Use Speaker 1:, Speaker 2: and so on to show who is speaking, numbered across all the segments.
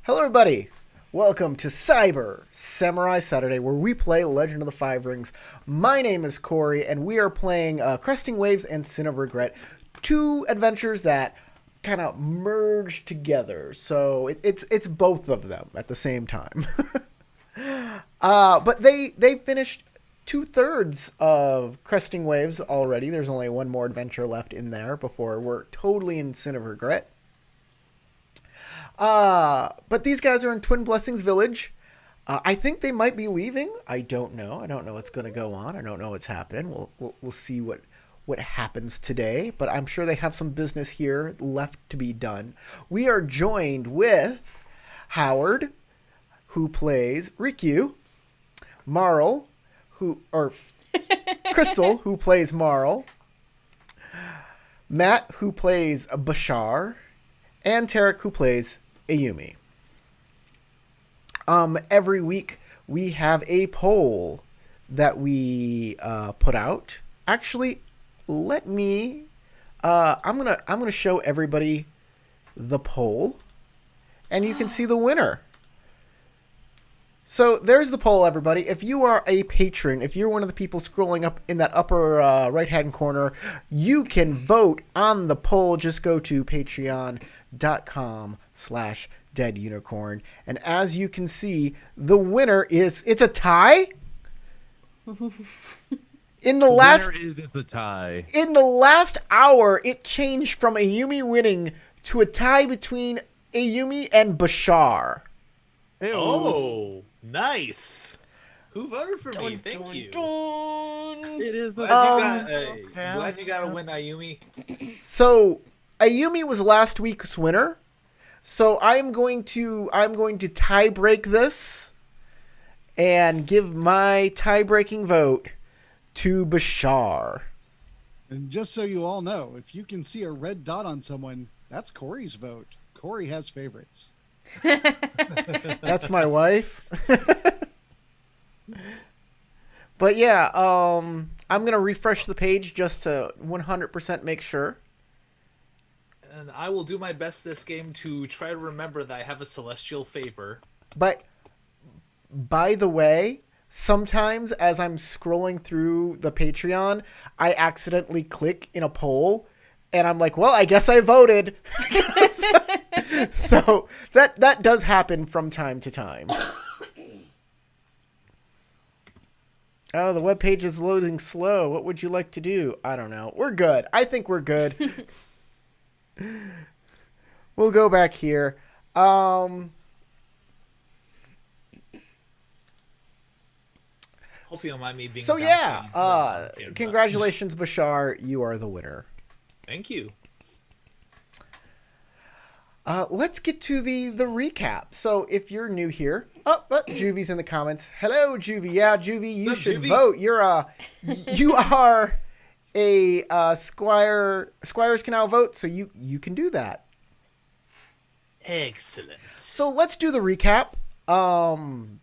Speaker 1: Hello, everybody. Welcome to Cyber Samurai Saturday, where we play Legend of the Five Rings. My name is Corey, and we are playing Cresting Waves and Sin of Regret, two adventures that kind of merge together. So it's both of them at the same time. But they finished 2/3 of Cresting Waves already. There's only one more adventure left in there before we're totally in Sin of Regret. But these guys are in Twin Blessings Village. I think they might be leaving. I don't know. I don't know what's going to go on. I don't know what's happening. We'll see what happens today. But I'm sure they have some business here left to be done. We are joined with Howard, who plays Rikyu, Marl, Crystal, who plays Marl, Matt, who plays Bashar, and Tarek, who plays Ayumi. Every week we have a poll that we put out. Actually, let me. I'm gonna show everybody the poll, and you can see the winner. So there's the poll, everybody. If you are a patron, if you're one of the people scrolling up in that upper right-hand corner, you can vote on the poll. Just go to patreon.com/deadunicorn. And as you can see, the winner it's a tie.
Speaker 2: It's a tie.
Speaker 1: In the last hour, it changed from Ayumi winning to a tie between Ayumi and Bashar.
Speaker 2: Ew.
Speaker 3: Oh, nice. Who voted for me? Thank you.
Speaker 2: It is the
Speaker 3: Glad you got to win, Ayumi.
Speaker 1: So Ayumi was last week's winner. So I'm going to tie break this and give my tie breaking vote to Bashar.
Speaker 4: And just so you all know, if you can see a red dot on someone, that's Corey's vote. Corey has favorites.
Speaker 1: That's my wife. But yeah, I'm going to refresh the page just to 100% make sure.
Speaker 3: And I will do my best this game to try to remember that I have a celestial favor.
Speaker 1: But by the way, sometimes as I'm scrolling through the Patreon, I accidentally click in a poll and I'm like, well, I guess I voted. So that does happen from time to time. Oh, the webpage is loading slow. What would you like to do? I don't know. We're good. I think we're good. We'll go back here.
Speaker 3: Hope you don't mind me being.
Speaker 1: So yeah, congratulations, Bashar. You are the winner.
Speaker 3: Thank you.
Speaker 1: Let's get to the recap. So if you're new here, Juvie's in the comments. Hello, Juvie. Yeah, Juvie, you should
Speaker 3: Juvie?
Speaker 1: vote. You are a squire. Squires can now vote, so you can do that.
Speaker 3: Excellent.
Speaker 1: So let's do the recap. I'm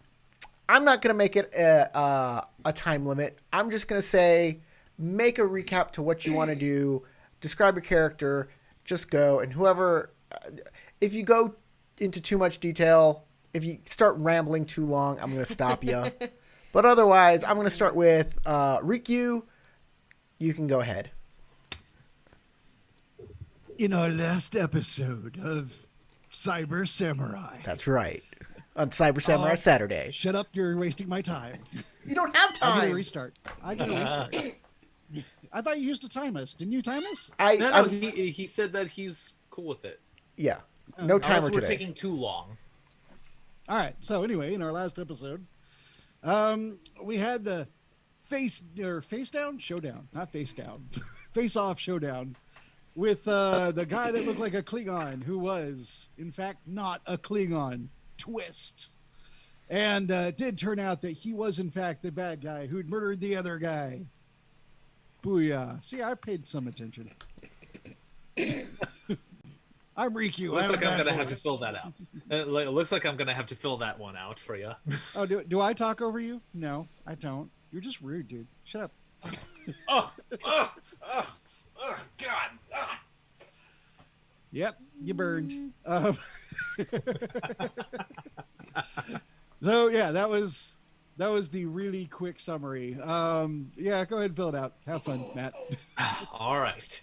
Speaker 1: not gonna make it a time limit. I'm just gonna say make a recap to what you want to do. Describe your character. Just go, and whoever. If you go into too much detail, if you start rambling too long, I'm going to stop you. But otherwise, I'm going to start with Rikyu. You can go ahead.
Speaker 4: In our last episode of Cyber Samurai.
Speaker 1: That's right. On Cyber Samurai Saturday.
Speaker 4: Shut up, you're wasting my time.
Speaker 1: You don't have
Speaker 4: I get a
Speaker 1: time.
Speaker 4: restart. I thought you used to time us. Didn't you time us?
Speaker 3: No, he said that he's cool with it.
Speaker 1: Yeah. No timer
Speaker 3: Unless we're
Speaker 1: today.
Speaker 3: taking too long.
Speaker 4: All right. So anyway, in our last episode, we had the face down showdown, not face down, face off showdown with the guy that looked like a Klingon who was in fact not a Klingon. Twist. And it did turn out that he was in fact the bad guy who'd murdered the other guy. Booyah. See, I paid some attention. I'm Rikyu.
Speaker 3: Looks like I'm gonna have to fill that out. It looks like I'm gonna have to fill that one out for you.
Speaker 4: Oh, do I talk over you? No, I don't. You're just rude, dude. Shut up.
Speaker 3: Oh, God.
Speaker 4: Yep, you burned. So yeah, that was the really quick summary. Yeah, go ahead and fill it out. Have fun, Matt.
Speaker 3: All right.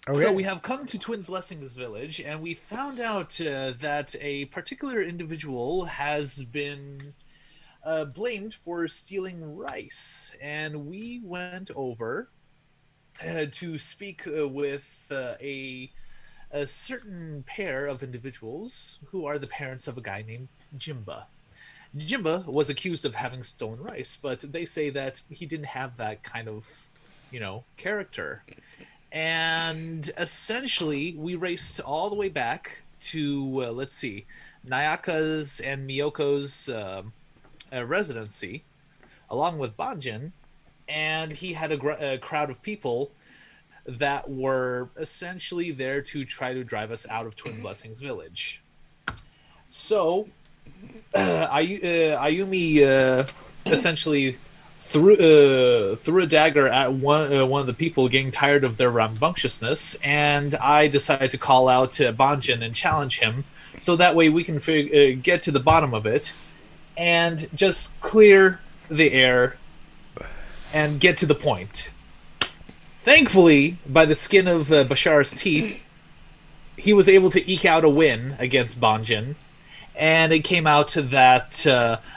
Speaker 1: Okay.
Speaker 3: So we have come to Twin Blessings Village, and we found out that a particular individual has been blamed for stealing rice, and we went over to speak with a certain pair of individuals who are the parents of a guy named Jimba. Jimba was accused of having stolen rice, but they say that he didn't have that kind of, character. And essentially, we raced all the way back to, Nayaka's and Miyoko's residency, along with Banjin, and he had a crowd of people that were essentially there to try to drive us out of Twin Blessings Village. So, Ayumi essentially threw a dagger at one of the people, getting tired of their rambunctiousness, and I decided to call out to Banjin and challenge him, so that way we can get to the bottom of it and just clear the air and get to the point. Thankfully, by the skin of Bashar's teeth, he was able to eke out a win against Banjin, and it came out that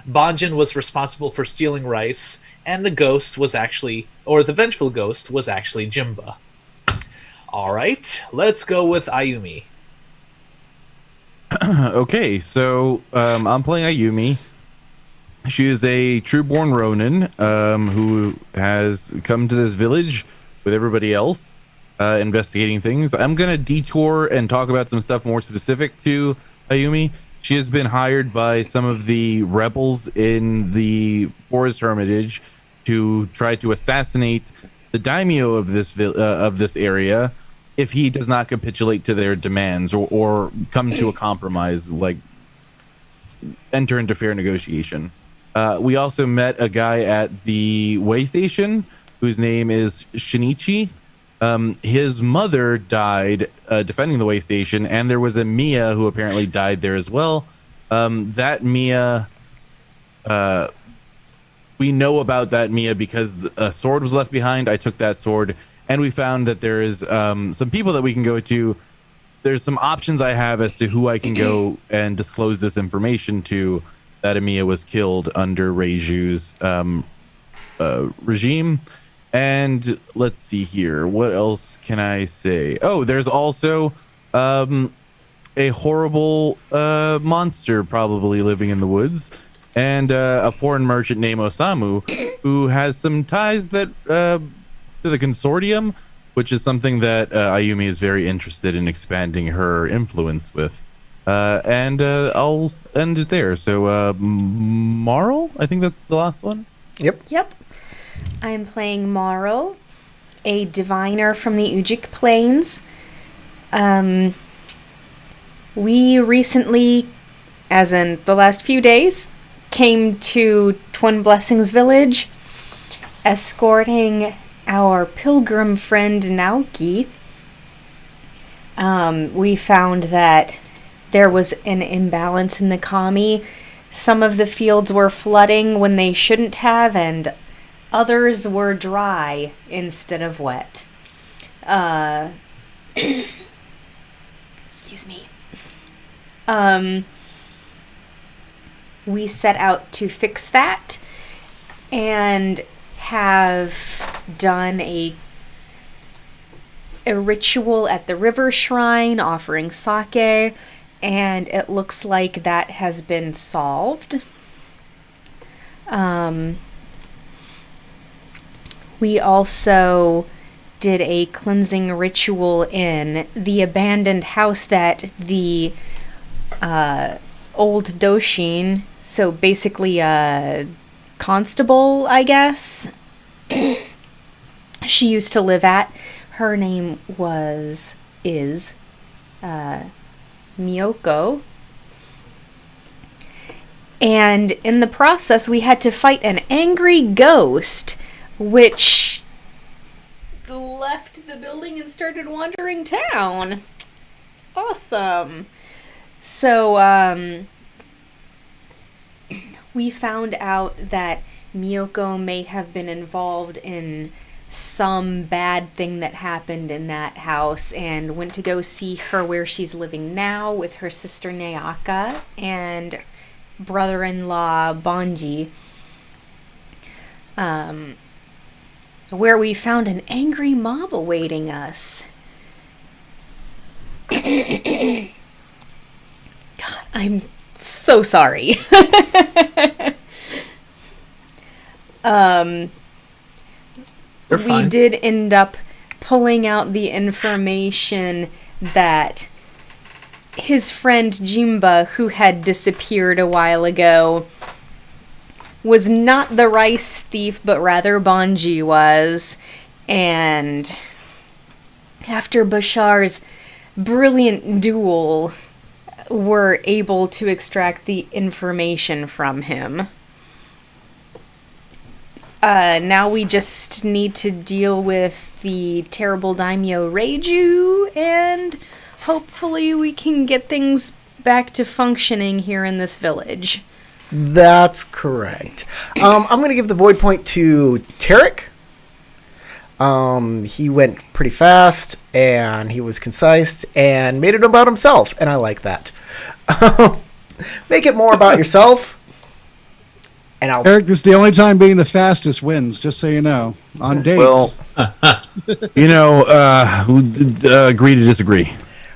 Speaker 3: Banjin was responsible for stealing rice, and the vengeful ghost was actually Jimba. Alright, let's go with Ayumi.
Speaker 2: Okay, so I'm playing Ayumi. She is a true-born Ronin who has come to this village with everybody else, investigating things. I'm going to detour and talk about some stuff more specific to Ayumi. She has been hired by some of the rebels in the Forest Hermitage to try to assassinate the daimyo of this area if he does not capitulate to their demands or come to a compromise, like enter into fair negotiation. We also met a guy at the way station whose name is Shinichi. His mother died defending the way station, and there was a Mia who apparently died there as well. That Mia, we know about that Mia because a sword was left behind. I took that sword, and we found that there is some people that we can go to. There's some options I have as to who I can go and disclose this information to, that Amiya was killed under Reiju's regime. And let's see here. What else can I say? Oh, there's also a horrible monster probably living in the woods, and a foreign merchant named Osamu who has some ties that to the consortium, which is something that Ayumi is very interested in expanding her influence with. And I'll end it there. So, Marl, I think that's the last one.
Speaker 5: Yep. I'm playing Morrow, a diviner from the Ujik Plains. We recently, as in the last few days, came to Twin Blessings Village, escorting our pilgrim friend Naoki. We found that there was an imbalance in the kami. Some of the fields were flooding when they shouldn't have, and others were dry instead of wet. Excuse me. We set out to fix that and have done a ritual at the river shrine offering sake, and it looks like that has been solved. We also did a cleansing ritual in the abandoned house that the old Doshin, so basically a constable, I guess, she used to live at. Her name is Miyoko. And in the process, we had to fight an angry ghost, which left the building and started wandering town. Awesome. So, we found out that Miyoko may have been involved in some bad thing that happened in that house and went to go see her where she's living now with her sister Nayaka and brother-in-law Bonji. Where we found an angry mob awaiting us. God, I'm so sorry.
Speaker 6: You're
Speaker 5: We
Speaker 6: fine.
Speaker 5: did end up pulling out the information that his friend Jimba, who had disappeared a while ago, was not the rice thief, but rather Bonji was. And after Bashar's brilliant duel, were able to extract the information from him. Now we just need to deal with the terrible daimyo Reiju, and hopefully we can get things back to functioning here in this village.
Speaker 1: That's correct. I'm going to give the void point to Tarek. He went pretty fast, and he was concise, and made it about himself, and I like that. Make it more about yourself, and I'll...
Speaker 4: Eric, this is the only time being the fastest wins, just so you know. On dates.
Speaker 2: Well, agree to disagree.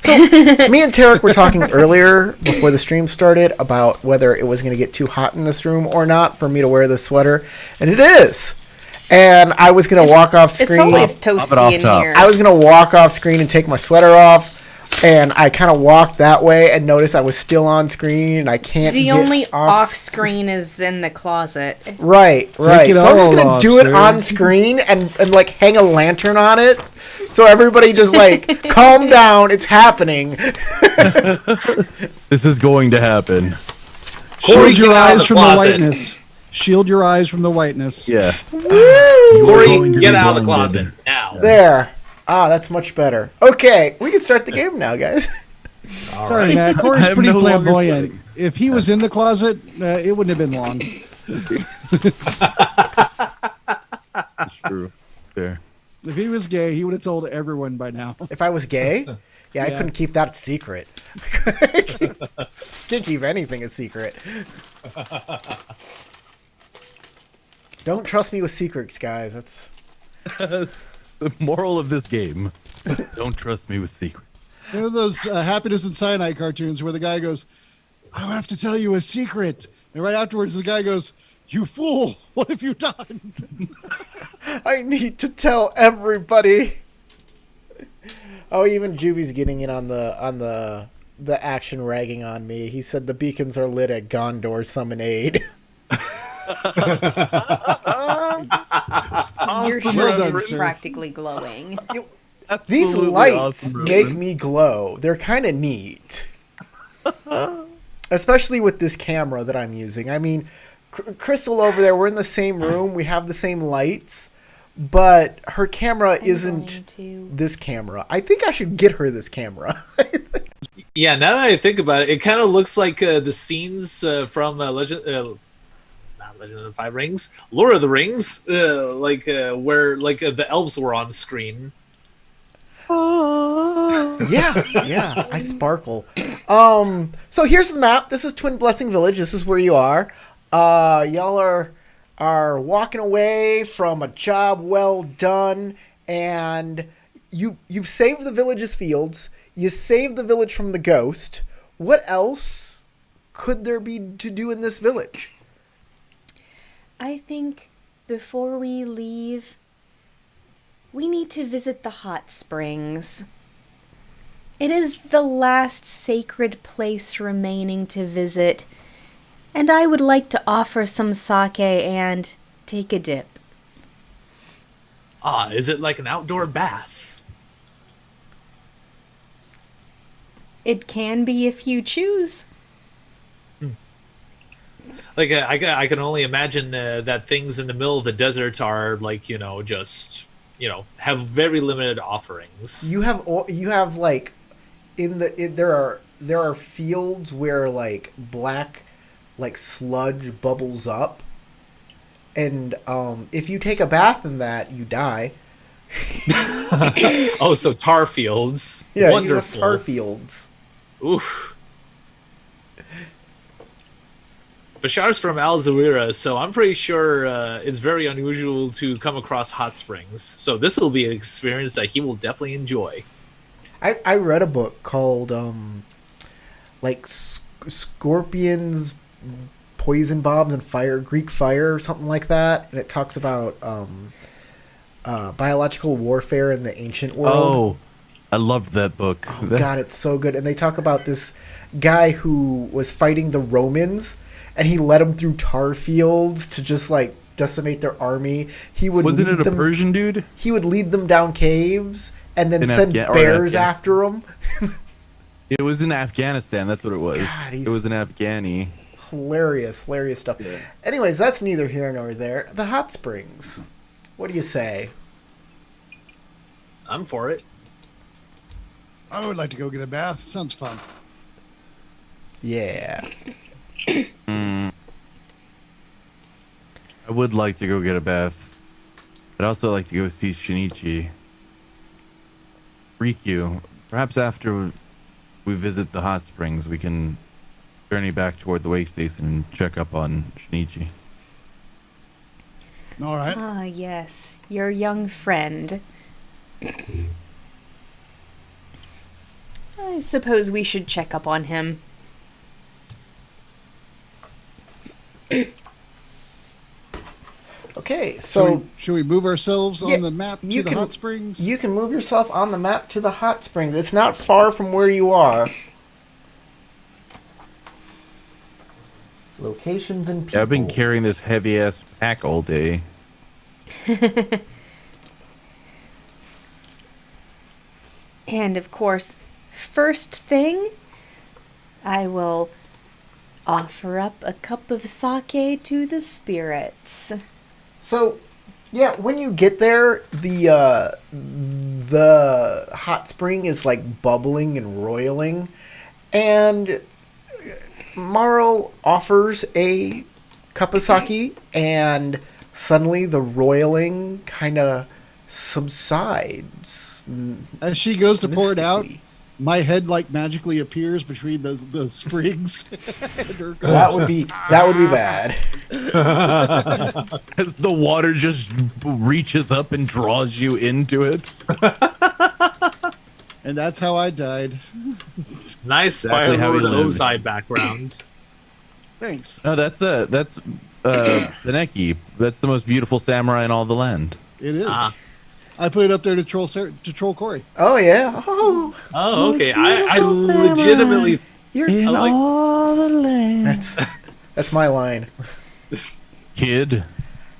Speaker 1: Me and Tarek were talking earlier before the stream started about whether it was going to get too hot in this room or not for me to wear this sweater, and it is. And I was going to walk off screen.
Speaker 5: It's always
Speaker 2: Pop it off
Speaker 5: toasty in
Speaker 2: top.
Speaker 5: here.
Speaker 1: I was going to walk off screen and take my sweater off, and I kind of walked that way and noticed I was still on screen, and I can't
Speaker 5: The
Speaker 1: get
Speaker 5: only
Speaker 1: off
Speaker 5: off screen is in the closet.
Speaker 1: Right.
Speaker 4: it
Speaker 1: So I'm just
Speaker 4: all
Speaker 1: going to
Speaker 4: off,
Speaker 1: do it
Speaker 4: sir.
Speaker 1: on screen and like hang a lantern on it. So everybody just like, calm down, it's happening.
Speaker 2: This is going to happen.
Speaker 6: Corey,
Speaker 4: Shield your
Speaker 6: get out of
Speaker 4: eyes
Speaker 6: the
Speaker 4: from the
Speaker 6: closet.
Speaker 4: whiteness. Shield your eyes from the whiteness.
Speaker 2: Yeah.
Speaker 6: Corey, get out of the closet now.
Speaker 1: There. Ah, that's much better. Okay, we can start the game now, guys.
Speaker 4: Sorry, Matt. Corey's
Speaker 2: I am
Speaker 4: pretty
Speaker 2: no longer
Speaker 4: flamboyant.
Speaker 2: sweating.
Speaker 4: If he was in the closet, it wouldn't have been long.
Speaker 2: True. Fair.
Speaker 4: If he was gay, he would have told everyone by now.
Speaker 1: If I was gay, I
Speaker 4: Yeah.
Speaker 1: couldn't keep that a secret. Can't keep anything a secret. Don't trust me with secrets, guys. That's
Speaker 2: The moral of this game: don't trust me with secrets.
Speaker 4: You know those Happiness and Cyanide cartoons where the guy goes, "I'll have to tell you a secret," and right afterwards the guy goes, "You fool! What have you done?"
Speaker 1: I need to tell everybody. Oh, even Juby's getting in on the action ragging on me. He said the beacons are lit at Gondor. Summon aid.
Speaker 5: Your
Speaker 2: Awesome
Speaker 5: shield is
Speaker 4: reference.
Speaker 5: practically glowing.
Speaker 1: These
Speaker 2: Absolutely
Speaker 1: lights
Speaker 2: awesome
Speaker 1: make
Speaker 2: reference.
Speaker 1: me glow. They're kind of neat. Especially with this camera that I'm using. I mean, Crystal over there, we're in the same room. We have the same lights. But her camera isn't
Speaker 5: going to-
Speaker 1: this camera. I think I should get her this camera.
Speaker 3: Yeah, now that I think about it, it kind of looks like the scenes from not Legend of the Five Rings, Lord of the Rings, where the elves were on screen.
Speaker 1: Yeah, I sparkle. So here's the map. This is Twin Blessing Village. This is where you are. Y'all are walking away from a job well done, and you've saved the village's fields. You saved the village from the ghost. What else could there be to do in this village?
Speaker 5: I think before we leave, we need to visit the hot springs. It is the last sacred place remaining to visit, and I would like to offer some sake and take a dip.
Speaker 3: Ah, is it like an outdoor bath?
Speaker 5: It can be if you choose.
Speaker 3: Like I can only imagine that things in the middle of the desert are like just have very limited offerings.
Speaker 1: You have like there are fields where like black like sludge bubbles up, and if you take a bath in that, you die.
Speaker 6: Oh, so tar fields.
Speaker 1: Yeah,
Speaker 6: Wonderful.
Speaker 1: you have tar fields.
Speaker 6: Oof. Bashar's from Al Zawira, so I'm pretty sure it's very unusual to come across hot springs. So this will be an experience that he will definitely enjoy.
Speaker 1: I read a book called like Scorpions, Poison Bombs, and Greek Fire, or something like that, and it talks about biological warfare in the ancient world.
Speaker 2: Oh, I loved that book.
Speaker 1: Oh God, it's so good. And they talk about this guy who was fighting the Romans, and he led them through tar fields to just like decimate their army.
Speaker 2: Wasn't it a Persian dude?
Speaker 1: He would lead them down caves and then send bears after them.
Speaker 2: It was in Afghanistan. That's what it was.
Speaker 1: God,
Speaker 2: it was in Afghani.
Speaker 1: Hilarious stuff. Yeah. Anyways, that's neither here nor there. The hot springs. What do you say?
Speaker 6: I'm for it.
Speaker 4: I would like to go get a bath. Sounds fun.
Speaker 1: Yeah.
Speaker 2: I would like to go get a bath. I'd also like to go see Shinichi. Rikyu. Perhaps after we visit the hot springs, we can journey back toward the way station and check up on Shinichi.
Speaker 4: All right.
Speaker 5: Ah, yes, your young friend. I suppose we should check up on him.
Speaker 1: Okay, so
Speaker 4: should we move ourselves
Speaker 1: Yeah,
Speaker 4: on the map to
Speaker 1: you
Speaker 4: the
Speaker 1: can-
Speaker 4: hot springs?
Speaker 1: you can move yourself on the map to the hot springs. It's not far from where you are. Locations and people.
Speaker 2: Yeah, I've been carrying this heavy ass pack all day.
Speaker 5: And of course, first thing, I will offer up a cup of sake to the spirits.
Speaker 1: So, yeah, when you get there, the hot spring is like bubbling and roiling, and Marl offers a cup of sake, and suddenly the roiling kind of subsides.
Speaker 4: As she goes to pour it out,
Speaker 1: mystically.
Speaker 4: my head like magically appears between the springs. And her goes,
Speaker 1: That would be bad.
Speaker 2: As the water just reaches up and draws you into it.
Speaker 4: and that's how I died.
Speaker 6: Nice
Speaker 2: Exactly how he
Speaker 6: Firelord
Speaker 2: lived.
Speaker 6: Ozai background.
Speaker 4: Thanks.
Speaker 2: No, that's Beneki. That's the most beautiful samurai in all the land.
Speaker 4: It is.
Speaker 6: Ah.
Speaker 4: I put it up there to troll Corey.
Speaker 1: Oh yeah. Oh,
Speaker 6: Oh, okay. I legitimately.
Speaker 1: you're
Speaker 2: In
Speaker 6: like-
Speaker 2: all the land.
Speaker 1: that's my line.
Speaker 2: Kid.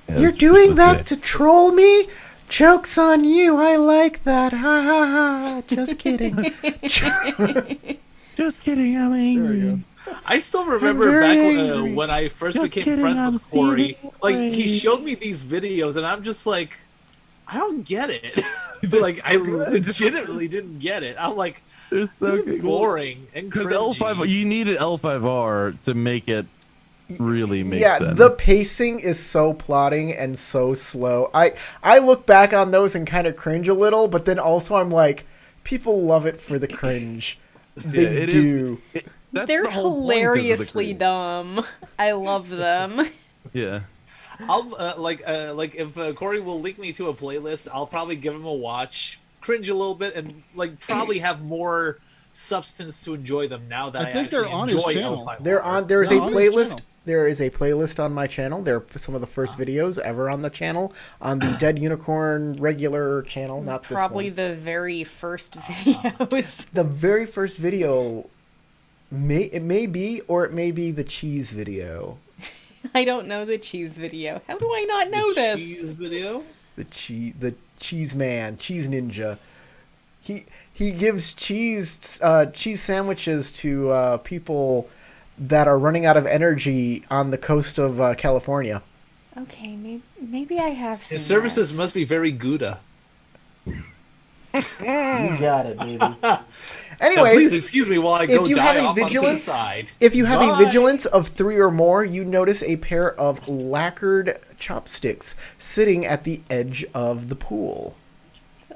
Speaker 2: Yeah,
Speaker 1: You're
Speaker 2: that's
Speaker 1: doing
Speaker 2: what I
Speaker 1: that to troll me? Joke's on you. I like that. Ha ha ha. Just kidding.
Speaker 2: Just kidding, I'm
Speaker 4: There
Speaker 2: angry.
Speaker 4: we go.
Speaker 6: I still remember
Speaker 1: very
Speaker 6: back
Speaker 1: angry.
Speaker 6: when I first
Speaker 2: Just
Speaker 6: became
Speaker 2: kidding,
Speaker 6: friends
Speaker 2: I'm
Speaker 6: with Corey.
Speaker 2: seething
Speaker 6: Like he
Speaker 2: rage.
Speaker 6: showed me these videos, and I'm just like, I don't get it.
Speaker 2: They're
Speaker 6: like I
Speaker 2: so good.
Speaker 6: legitimately didn't get it. I'm like,
Speaker 2: They're so
Speaker 6: this is
Speaker 2: good.
Speaker 6: boring and
Speaker 2: Because
Speaker 6: cringy.
Speaker 2: L5, you needed L5R to make it really make
Speaker 1: Yeah,
Speaker 2: sense.
Speaker 1: the pacing is so plotting and so slow. I look back on those and kind of cringe a little, but then also I'm like, people love it for the cringe. They
Speaker 2: it is-
Speaker 1: do.
Speaker 2: That's
Speaker 5: They're
Speaker 2: the whole point of the
Speaker 5: hilariously
Speaker 2: cringe.
Speaker 5: dumb. I love them.
Speaker 2: Yeah.
Speaker 6: I'll like if Corey will link me to a playlist, I'll probably give him a watch, cringe a little bit, and like probably have more substance to enjoy them now that
Speaker 4: I
Speaker 6: I
Speaker 4: think they're
Speaker 6: actually
Speaker 4: on his
Speaker 6: enjoy
Speaker 4: channel.
Speaker 6: L5R.
Speaker 1: They're on. There's
Speaker 4: Yeah,
Speaker 1: a
Speaker 4: on his
Speaker 1: playlist.
Speaker 4: channel.
Speaker 1: There is a playlist on my channel. They're some of the first videos ever on the channel, on the Dead Unicorn regular channel, not this
Speaker 5: Probably
Speaker 1: one.
Speaker 5: the very first videos.
Speaker 1: The very first video, it may be, or it may be the cheese video.
Speaker 5: I don't know the cheese video. How do I not know this?
Speaker 6: Cheese video.
Speaker 1: The cheese man, cheese ninja. He gives cheese sandwiches to people that are running out of energy on the coast of California.
Speaker 5: Okay, maybe I have seen
Speaker 6: His services
Speaker 5: this.
Speaker 6: must be very Gouda.
Speaker 1: You got it, baby.
Speaker 3: Now,
Speaker 1: Anyways,
Speaker 3: please excuse me while I go
Speaker 1: if you
Speaker 3: die
Speaker 1: have a
Speaker 3: off onto the
Speaker 1: vigilance,
Speaker 3: side.
Speaker 1: if you have a
Speaker 3: Bye.
Speaker 1: vigilance of 3 or more, you notice a pair of lacquered chopsticks sitting at the edge of the pool.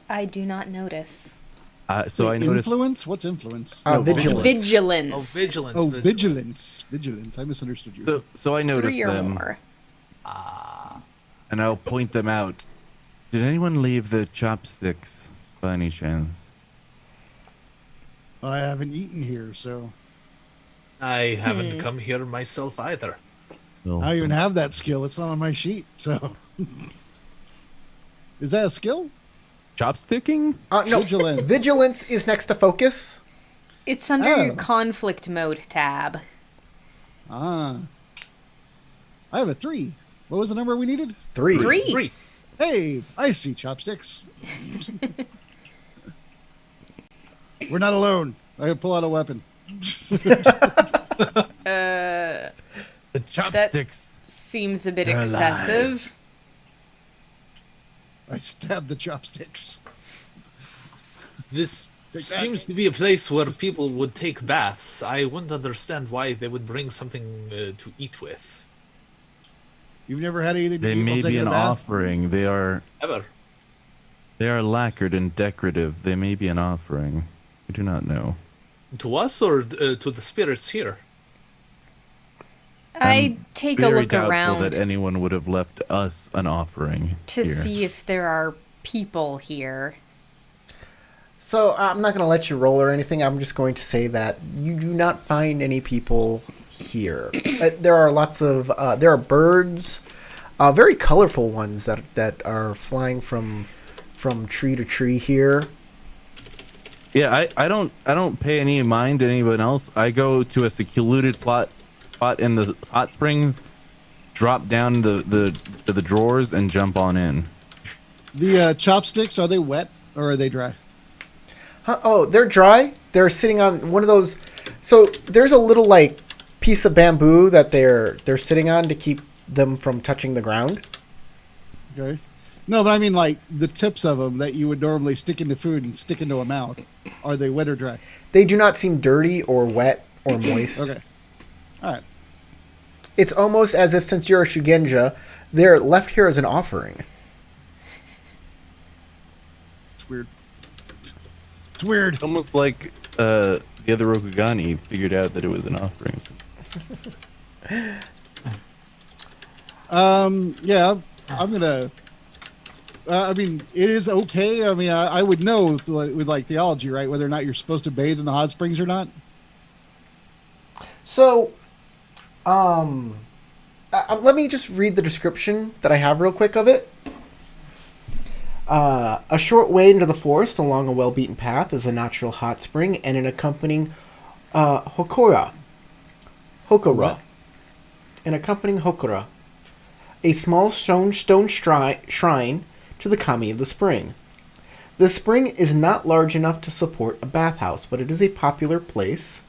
Speaker 5: I do not notice.
Speaker 2: So I noticed.
Speaker 4: Influence? What's influence?
Speaker 1: Vigilance.
Speaker 5: Vigilance.
Speaker 3: Oh, vigilance.
Speaker 4: Oh,
Speaker 3: vigilance.
Speaker 4: vigilance. I misunderstood you.
Speaker 2: So I noticed
Speaker 5: 3 or
Speaker 2: them,
Speaker 5: more.
Speaker 2: and I'll point them out. Did anyone leave the chopsticks by any chance?
Speaker 4: I haven't eaten here, so
Speaker 3: I haven't come here myself either.
Speaker 2: Well,
Speaker 4: I don't even have that skill. It's not on my sheet. So, is that a skill?
Speaker 2: chopsticking?
Speaker 1: No,
Speaker 4: Vigilance.
Speaker 1: vigilance is next to focus.
Speaker 5: It's under your
Speaker 4: Oh.
Speaker 5: conflict mode tab.
Speaker 4: Ah, I have a 3. What was the number we needed?
Speaker 1: 3.
Speaker 3: 3.
Speaker 4: Hey, I see chopsticks. We're not alone. I pull out a weapon.
Speaker 2: The chopsticks.
Speaker 5: Seems a bit
Speaker 2: They're
Speaker 5: excessive.
Speaker 4: I stab the chopsticks.
Speaker 3: This
Speaker 4: Take that.
Speaker 3: seems to be a place where people would take baths. I wouldn't understand why they would bring something to eat with.
Speaker 4: You've never had anything to
Speaker 2: They
Speaker 4: eat while
Speaker 2: may be
Speaker 4: taking
Speaker 2: an
Speaker 4: a bath?
Speaker 2: offering. They are
Speaker 3: Ever.
Speaker 2: lacquered and decorative. They may be an offering. We do not know.
Speaker 3: To us or to the spirits here?
Speaker 5: I take a
Speaker 2: Very
Speaker 5: look
Speaker 2: doubtful
Speaker 5: around
Speaker 2: that anyone would have left us an offering
Speaker 5: to
Speaker 2: here.
Speaker 5: see if there are people here.
Speaker 1: So I'm not going to let you roll or anything. I'm just going to say that you do not find any people here. There are lots of there are birds, very colorful ones that are flying from tree to tree here.
Speaker 2: Yeah, I don't pay any mind to anyone else. I go to a secluded spot in the hot springs, drop down the drawers, and jump on in.
Speaker 4: The chopsticks, are they wet or are they dry?
Speaker 1: Oh, they're dry. They're sitting on one of those. So there's a little like piece of bamboo that they're sitting on to keep them from touching the ground.
Speaker 4: Okay. No, but I mean like the tips of them that you would normally stick into food and stick into a mouth. Are they wet or dry?
Speaker 1: They do not seem dirty or wet or moist.
Speaker 4: Okay. All right.
Speaker 1: It's almost as if since you're a Shugenja, they're left here as an offering.
Speaker 4: It's weird. It's weird.
Speaker 2: Almost like the other Rokugani figured out that it was an offering.
Speaker 4: Yeah, I'm gonna. I mean, it is okay. I mean, I would know with like theology, right? Whether or not you're supposed to bathe in the hot springs or not.
Speaker 1: So, let me just read the description that I have real quick of it. A short way into the forest along a well-beaten path is a natural hot spring and an accompanying hokora.
Speaker 4: What?
Speaker 1: An accompanying hokora. A small stone shrine to the kami of the spring. The spring is not large enough to support a bathhouse, but it is a popular place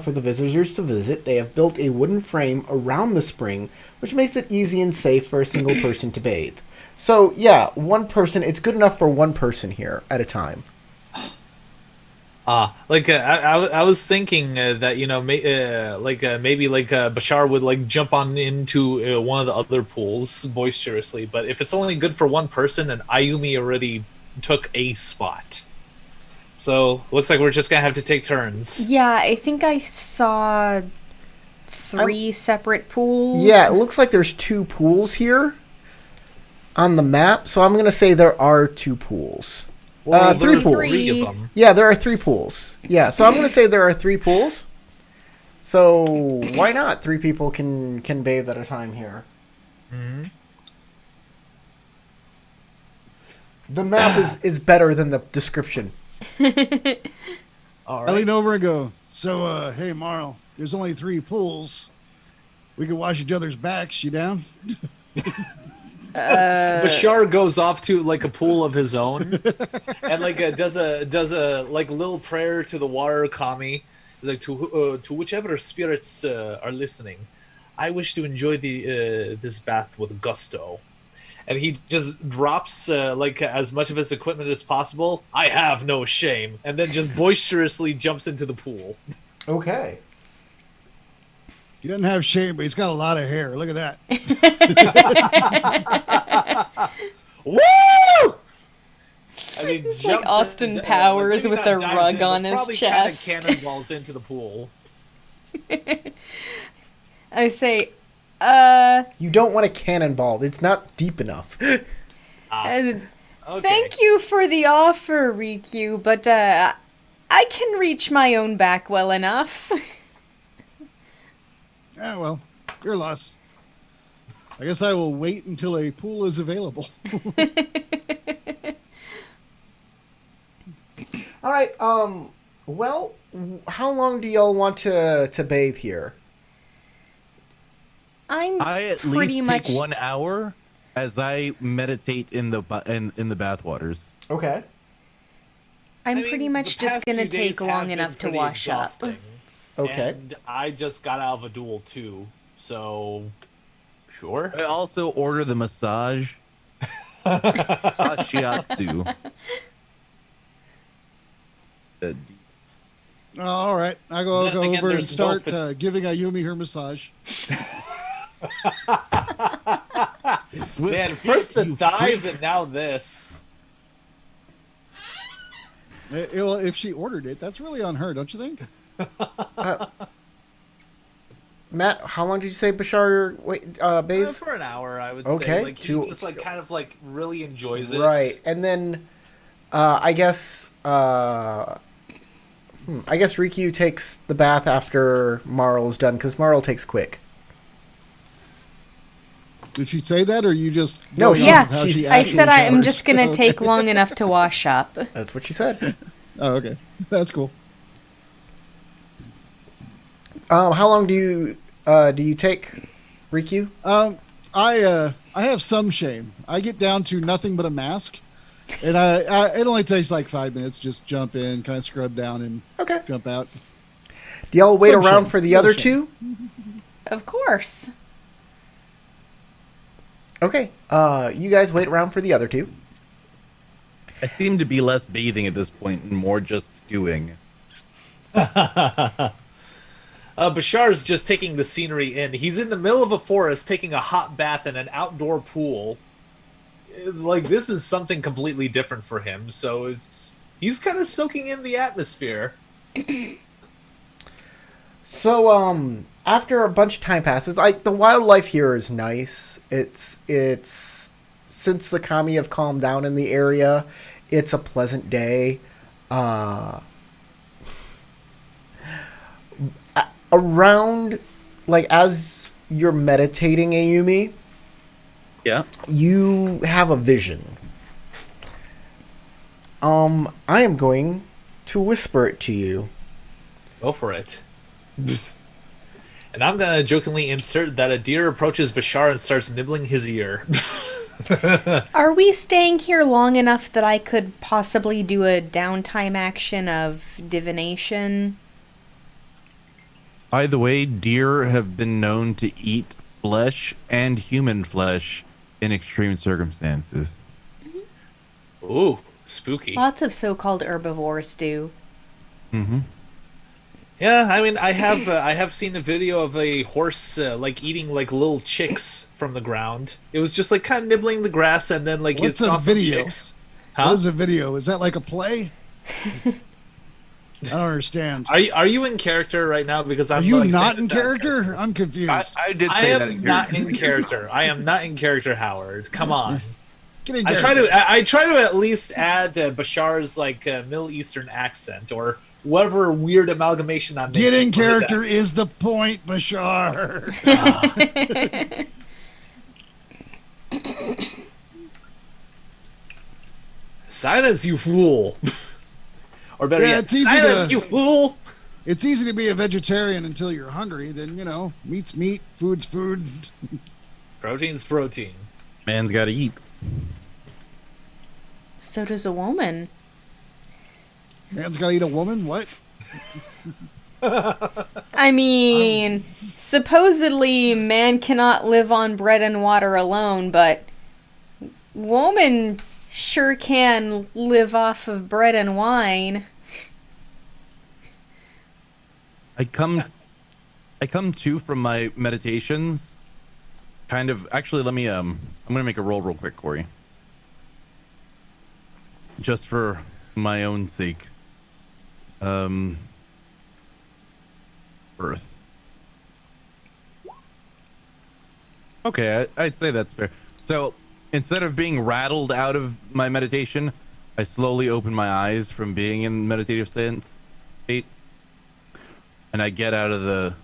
Speaker 1: for the visitors to visit. They have built a wooden frame around the spring, which makes it easy and safe for a single person to bathe. So, yeah, one person, it's good enough for one person here at a time.
Speaker 3: I was thinking that maybe Bashar would like jump on into one of the other pools boisterously, but if it's only good for one person, and Ayumi already took a spot, so looks like we're just gonna have to take turns.
Speaker 5: Yeah, I think I saw 3 separate pools.
Speaker 1: Yeah, it looks like there's 2 pools here on the map, so I'm going to say there are 2 pools.
Speaker 3: Well,
Speaker 1: 3
Speaker 3: there's
Speaker 1: pools.
Speaker 3: 3 of them.
Speaker 1: Yeah, there are 3 pools. Yeah, so I'm going to say there are 3 pools. So why not? 3 people can bathe at a time here.
Speaker 3: Mm-hmm.
Speaker 1: The map is better than the description.
Speaker 3: All
Speaker 4: I
Speaker 3: right.
Speaker 4: lean over and go, so, hey, Marl, there's only 3 pools. We can wash each other's backs. You down?
Speaker 3: Bashar goes off to like a pool of his own, and like does a like little prayer to the water kami. He's like to whichever spirits are listening. I wish to enjoy the this bath with gusto, and he just drops like as much of his equipment as possible. I have no shame, and then just boisterously jumps into the pool.
Speaker 1: Okay.
Speaker 4: He doesn't have shame, but he's got a lot of hair. Look at that.
Speaker 3: Woo! And he
Speaker 5: It's like
Speaker 3: jumps
Speaker 5: Austin
Speaker 3: in,
Speaker 5: Powers
Speaker 3: maybe
Speaker 5: with
Speaker 3: not
Speaker 5: the
Speaker 3: dives
Speaker 5: rug
Speaker 3: in,
Speaker 5: on
Speaker 3: but
Speaker 5: his
Speaker 3: probably
Speaker 5: chest.
Speaker 3: Kind of cannonballs into the pool.
Speaker 5: I say,
Speaker 1: You don't want a cannonball. It's not deep enough.
Speaker 3: Okay.
Speaker 5: thank you for the offer, Riku, but I can reach my own back well enough.
Speaker 4: Yeah, well, your loss. I guess I will wait until a pool is available.
Speaker 1: All right. Well, how long do y'all want to bathe here?
Speaker 2: I at
Speaker 5: pretty
Speaker 2: least
Speaker 5: much
Speaker 2: take 1 hour as I meditate in the bathwaters.
Speaker 1: Okay.
Speaker 5: I'm
Speaker 3: I mean,
Speaker 5: pretty
Speaker 3: the
Speaker 5: much just
Speaker 3: past
Speaker 5: gonna
Speaker 3: few days
Speaker 5: take long
Speaker 3: have been
Speaker 5: enough to
Speaker 3: pretty
Speaker 5: wash up.
Speaker 3: exhausting.
Speaker 1: Okay.
Speaker 3: And I just got out of a duel too, so sure.
Speaker 2: I also order the massage. Shiatsu.
Speaker 4: All right, I go
Speaker 3: Then
Speaker 4: go
Speaker 3: again,
Speaker 4: over and
Speaker 3: there's no
Speaker 4: start giving Ayumi her massage.
Speaker 3: Man, first the thighs and now this.
Speaker 4: Well, if she ordered it, that's really on her, don't you think?
Speaker 1: Matt, how long did you say Bashar bathes?
Speaker 3: For an hour, I would
Speaker 1: Okay,
Speaker 3: say. Like he
Speaker 1: two-
Speaker 3: just like kind of like really enjoys it.
Speaker 1: Right, and then I guess Riku takes the bath after Marl's done because Marl takes quick.
Speaker 4: Did she say that, or you just
Speaker 1: No,
Speaker 4: going
Speaker 1: she-
Speaker 4: on
Speaker 5: Yeah,
Speaker 4: how
Speaker 1: she's-
Speaker 4: she
Speaker 5: I
Speaker 4: actually
Speaker 5: said I am
Speaker 4: showers?
Speaker 5: just gonna
Speaker 4: Okay.
Speaker 5: take long enough to wash up.
Speaker 1: That's what she said.
Speaker 4: Oh, okay, that's cool.
Speaker 1: How long do you take, Riku?
Speaker 4: I have some shame. I get down to nothing but a mask, and it only takes like 5 minutes. Just jump in, kind of scrub down, and
Speaker 1: Okay.
Speaker 4: jump out.
Speaker 1: Do y'all wait
Speaker 4: Some
Speaker 1: around
Speaker 4: shame.
Speaker 1: for the
Speaker 4: Little
Speaker 1: other
Speaker 4: shame.
Speaker 1: two?
Speaker 5: Of course.
Speaker 1: Okay. You guys wait around for the other two.
Speaker 2: I seem to be less bathing at this point and more just stewing.
Speaker 3: Bashar's just taking the scenery in. He's in the middle of a forest taking a hot bath in an outdoor pool. Like this is something completely different for him. So he's kind of soaking in the atmosphere.
Speaker 1: So, after a bunch of time passes, like the wildlife here is nice. It's since the kami have calmed down in the area, it's a pleasant day. Around, like as you're meditating, Ayumi,
Speaker 2: Yeah.
Speaker 1: you have a vision. I am going to whisper it to you.
Speaker 3: Go for it. And I'm gonna jokingly insert that a deer approaches Bashar and starts nibbling his ear.
Speaker 5: Are we staying here long enough that I could possibly do a downtime action of divination?
Speaker 2: By the way, deer have been known to eat flesh and human flesh in extreme circumstances.
Speaker 3: Ooh, spooky.
Speaker 5: Lots of so-called herbivores do.
Speaker 2: Mm-hmm.
Speaker 3: Yeah, I mean, I have seen a video of a horse like eating like little chicks from the ground. It was just like kind of nibbling the grass, and then like
Speaker 4: What's
Speaker 3: it saw
Speaker 4: a
Speaker 3: some
Speaker 4: video?
Speaker 3: chicks.
Speaker 4: What
Speaker 3: Huh?
Speaker 4: is a video? Is that like a play? I don't understand.
Speaker 3: Are you in character right now? Because
Speaker 4: Are
Speaker 3: I'm
Speaker 4: you
Speaker 3: like,
Speaker 4: not
Speaker 3: saying
Speaker 4: in
Speaker 3: this out of
Speaker 4: character? I'm confused.
Speaker 2: I did
Speaker 3: I
Speaker 2: say that
Speaker 3: am
Speaker 2: in
Speaker 3: not
Speaker 2: character.
Speaker 3: in character. I am not in character, Howard. Come on.
Speaker 4: Get in
Speaker 3: I
Speaker 4: character.
Speaker 3: try to at least add Bashar's like Middle Eastern accent or whatever weird amalgamation I'm making.
Speaker 4: Get in
Speaker 3: for his
Speaker 4: character is the point, Bashar.
Speaker 3: Silence, you fool! Or better
Speaker 4: Yeah,
Speaker 3: yet,
Speaker 4: it's easy
Speaker 3: silence,
Speaker 4: to-
Speaker 3: you fool!
Speaker 4: It's easy to be a vegetarian until you're hungry. Then, meat's meat, food's food.
Speaker 3: Protein's protein.
Speaker 2: Man's got to eat.
Speaker 5: So does a woman.
Speaker 4: Man's got to eat a woman? What?
Speaker 5: I mean, supposedly man cannot live on bread and water alone, but woman sure can live off of bread and wine.
Speaker 2: I come to from my meditations. Kind of. Actually, let me. I'm gonna make a roll real quick, Corey. Just for my own sake. Earth. Okay, I'd say that's fair. So instead of being rattled out of my meditation, I slowly open my eyes from being in meditative state, and I get out of the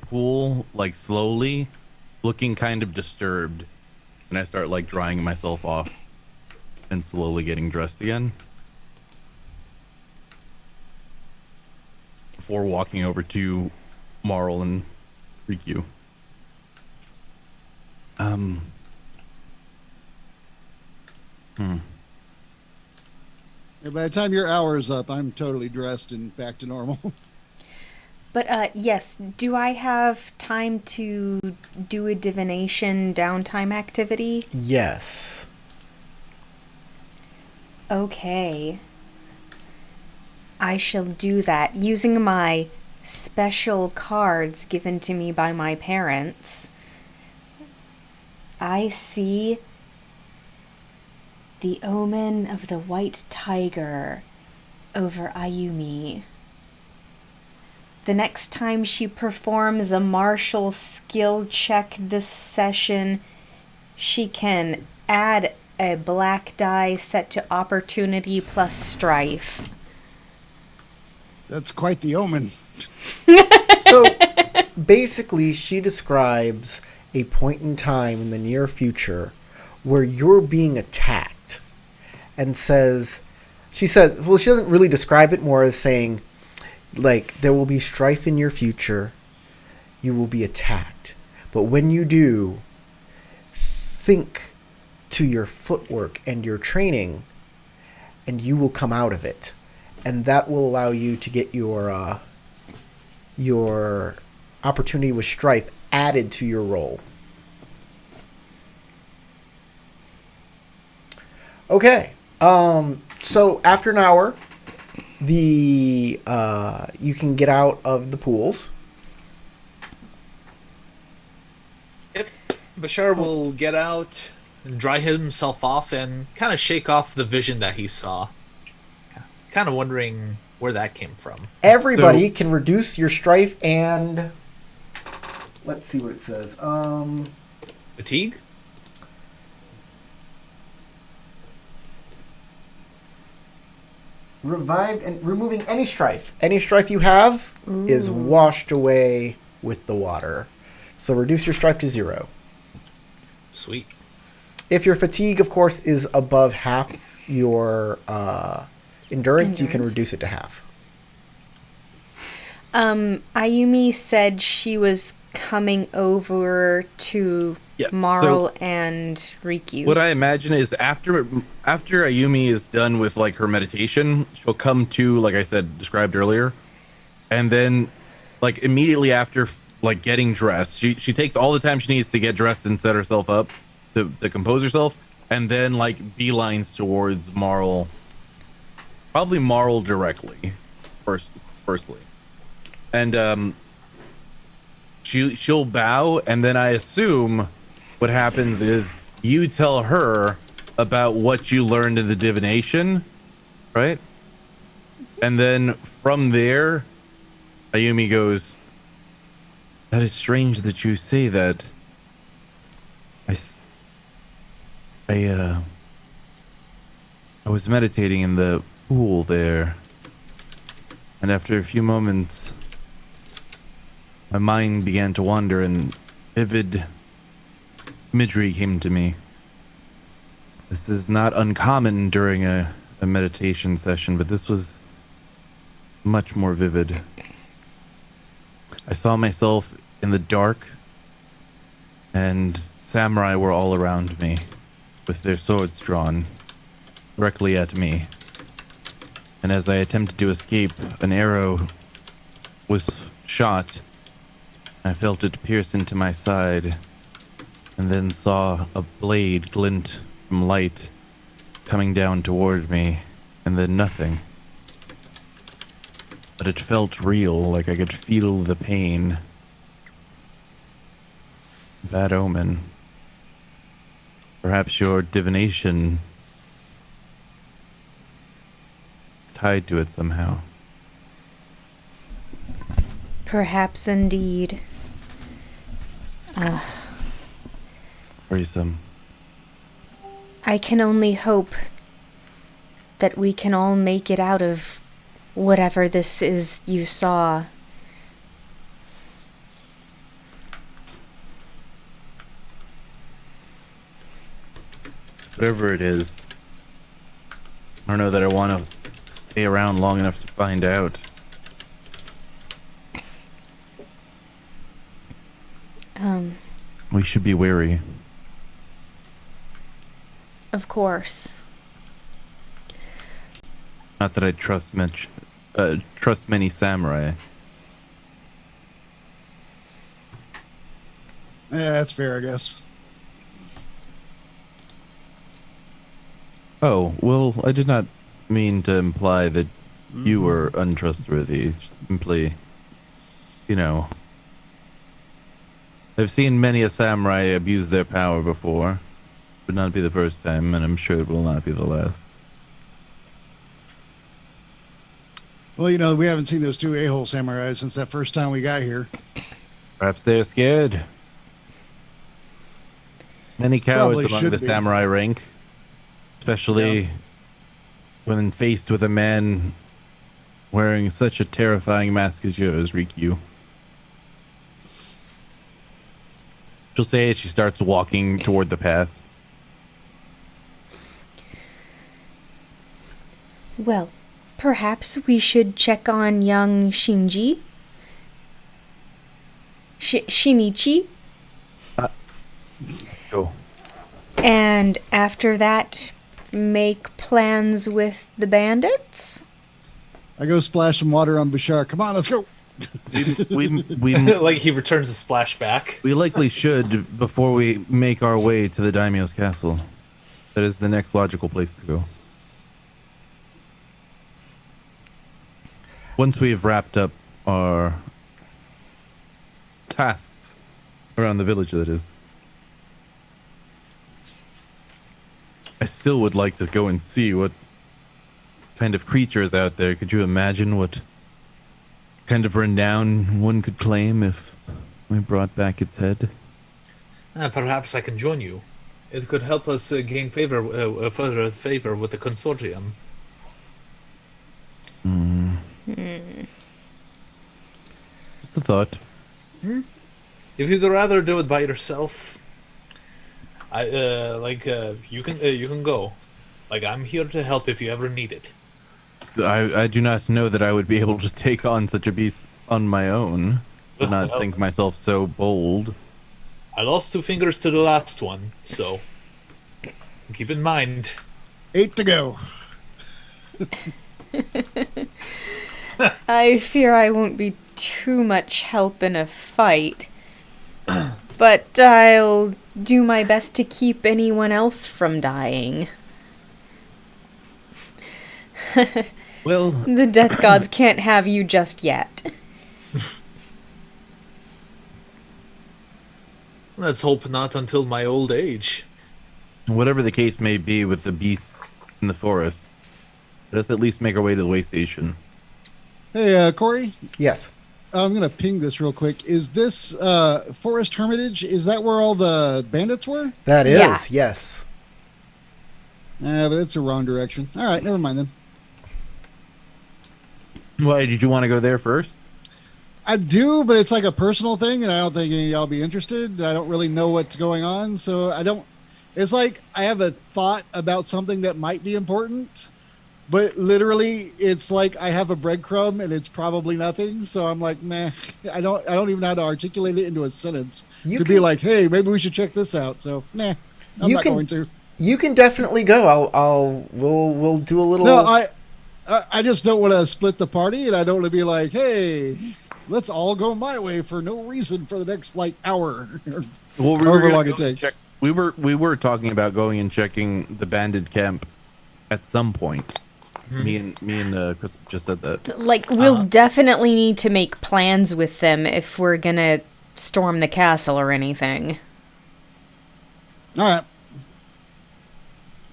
Speaker 2: pool like slowly, looking kind of disturbed, and I start like drying myself off and slowly getting dressed again before walking over to Marl and Riku.
Speaker 4: By the time your hour is up, I'm totally dressed and back to normal.
Speaker 5: But yes, do I have time to do a divination downtime activity?
Speaker 1: Yes.
Speaker 5: Okay. I shall do that using my special cards given to me by my parents. I see the omen of the white tiger over Ayumi. The next time she performs a martial skill check this session, she can add a black die set to opportunity plus strife.
Speaker 4: That's quite the omen.
Speaker 1: So basically, she describes a point in time in the near future where you're being attacked, and she doesn't really describe it, more as saying, like, there will be strife in your future, you will be attacked. But when you do, think to your footwork and your training, and you will come out of it. And that will allow you to get your opportunity with strife added to your roll. Okay. So after an hour, you can get out of the pools.
Speaker 3: Yep. Bashar will get out and dry himself off and kind of shake off the vision that he saw. Kind of wondering where that came from.
Speaker 1: Everybody can reduce your strife and... Let's see what it says.
Speaker 3: Fatigue?
Speaker 1: Revived and removing any strife. Any strife you have is washed away with the water. So reduce your strife to 0.
Speaker 3: Sweet.
Speaker 1: If your fatigue, of course, is above half your endurance, you can reduce it to half.
Speaker 5: Ayumi said she was coming over to Marl and Riku.
Speaker 2: What I imagine is after Ayumi is done with like her meditation, she'll come to, like I said, described earlier, and then like immediately after like getting dressed, she takes all the time she needs to get dressed and set herself up to compose herself, and then like beelines towards Marl. Probably Marl directly, firstly, and she'll bow, and then I assume what happens is you tell her about what you learned in the divination, right? And then from there, Ayumi goes, "That is strange that you say that. I was meditating in the pool there, and after a few moments, my mind began to wander, and vivid imagery came to me. This is not uncommon during a meditation session, but this was much more vivid. I saw myself in the dark, and samurai were all around me, with their swords drawn directly at me. And as I attempted to escape, an arrow was shot. I felt it pierce into my side, and then saw a blade glint from light coming down toward me, and then nothing. But it felt real, like I could feel the pain. Bad omen. Perhaps your divination is tied to it somehow.
Speaker 5: Perhaps indeed.
Speaker 2: Worrisome.
Speaker 5: I can only hope that we can all make it out of whatever this is you saw.
Speaker 2: Whatever it is, I don't know that I want to stay around long enough to find out. We should be wary.
Speaker 5: Of course.
Speaker 2: Not that I trust many samurai.
Speaker 4: Yeah, that's fair, I guess.
Speaker 2: Oh, well, I did not mean to imply that you were untrustworthy. Simply, you know, I've seen many a samurai abuse their power before. Would not be the first time, and I'm sure it will not be the last.
Speaker 4: Well, you know, we haven't seen those two a-hole samurais since that first time we got here.
Speaker 2: Perhaps they're scared. Many cowards
Speaker 4: Probably
Speaker 2: among
Speaker 4: should
Speaker 2: the
Speaker 4: be.
Speaker 2: samurai rank, especially when faced with a man wearing such a terrifying mask as yours, Rikyu. She'll say as she starts walking toward the path.
Speaker 5: Well, perhaps we should check on young Shinji. Shinichi.
Speaker 2: Go.
Speaker 5: And after that, make plans with the bandits?
Speaker 4: I go splash some water on Bashar. Come on, let's go.
Speaker 2: We
Speaker 3: Like he returns a splashback.
Speaker 2: we likely should before we make our way to the daimyo's castle. That is the next logical place to go. Once we've wrapped up our tasks around the village, that is. I still would like to go and see what kind of creature is out there. Could you imagine what kind of renown one could claim if we brought back its head?
Speaker 3: Perhaps I can join you. It could help us gain further favor with the consortium.
Speaker 2: Just a thought.
Speaker 3: If you'd rather do it by yourself, you can go. Like, I'm here to help if you ever need it.
Speaker 2: I do not know that I would be able to take on such a beast on my own. Would not
Speaker 3: Well,
Speaker 2: think myself so bold.
Speaker 3: I lost 2 fingers to the last one, so keep in mind.
Speaker 4: 8 to go.
Speaker 5: I fear I won't be too much help in a fight. But I'll do my best to keep anyone else from dying.
Speaker 2: Well,
Speaker 5: The death gods can't have you just yet.
Speaker 3: Let's hope not until my old age.
Speaker 2: whatever the case may be with the beasts in the forest, let us at least make our way to the way station.
Speaker 4: Hey, Corey,
Speaker 1: Yes.
Speaker 4: I'm going to ping this real quick. Is this Forest Hermitage, is that where all the bandits were?
Speaker 1: That is,
Speaker 5: Yeah.
Speaker 1: yes.
Speaker 4: But it's the wrong direction. All right, never mind then.
Speaker 2: Why did you want to go there first?
Speaker 4: I do, but it's like a personal thing, and I don't think any of y'all be interested. I don't really know what's going on, so I don't... It's like I have a thought about something that might be important, but literally it's like I have a breadcrumb and it's probably nothing, so I'm like, meh. I don't even know how to articulate it into a sentence
Speaker 1: You
Speaker 4: to be
Speaker 1: can-
Speaker 4: like, hey, maybe we should check this out. So, nah, I'm
Speaker 1: You
Speaker 4: not
Speaker 1: can-
Speaker 4: going to.
Speaker 1: You can definitely go. We'll do a little.
Speaker 4: No, I just don't want to split the party, and I don't want to be like, hey, let's all go my way for no reason for the next like hour.
Speaker 2: Well,
Speaker 4: However
Speaker 2: gonna
Speaker 4: long it
Speaker 2: go and
Speaker 4: takes.
Speaker 2: check- we were talking about going and checking the bandit camp at some point. Me and Chris just said that.
Speaker 5: Like, we'll definitely need to make plans with them if we're gonna storm the castle or anything.
Speaker 4: All right.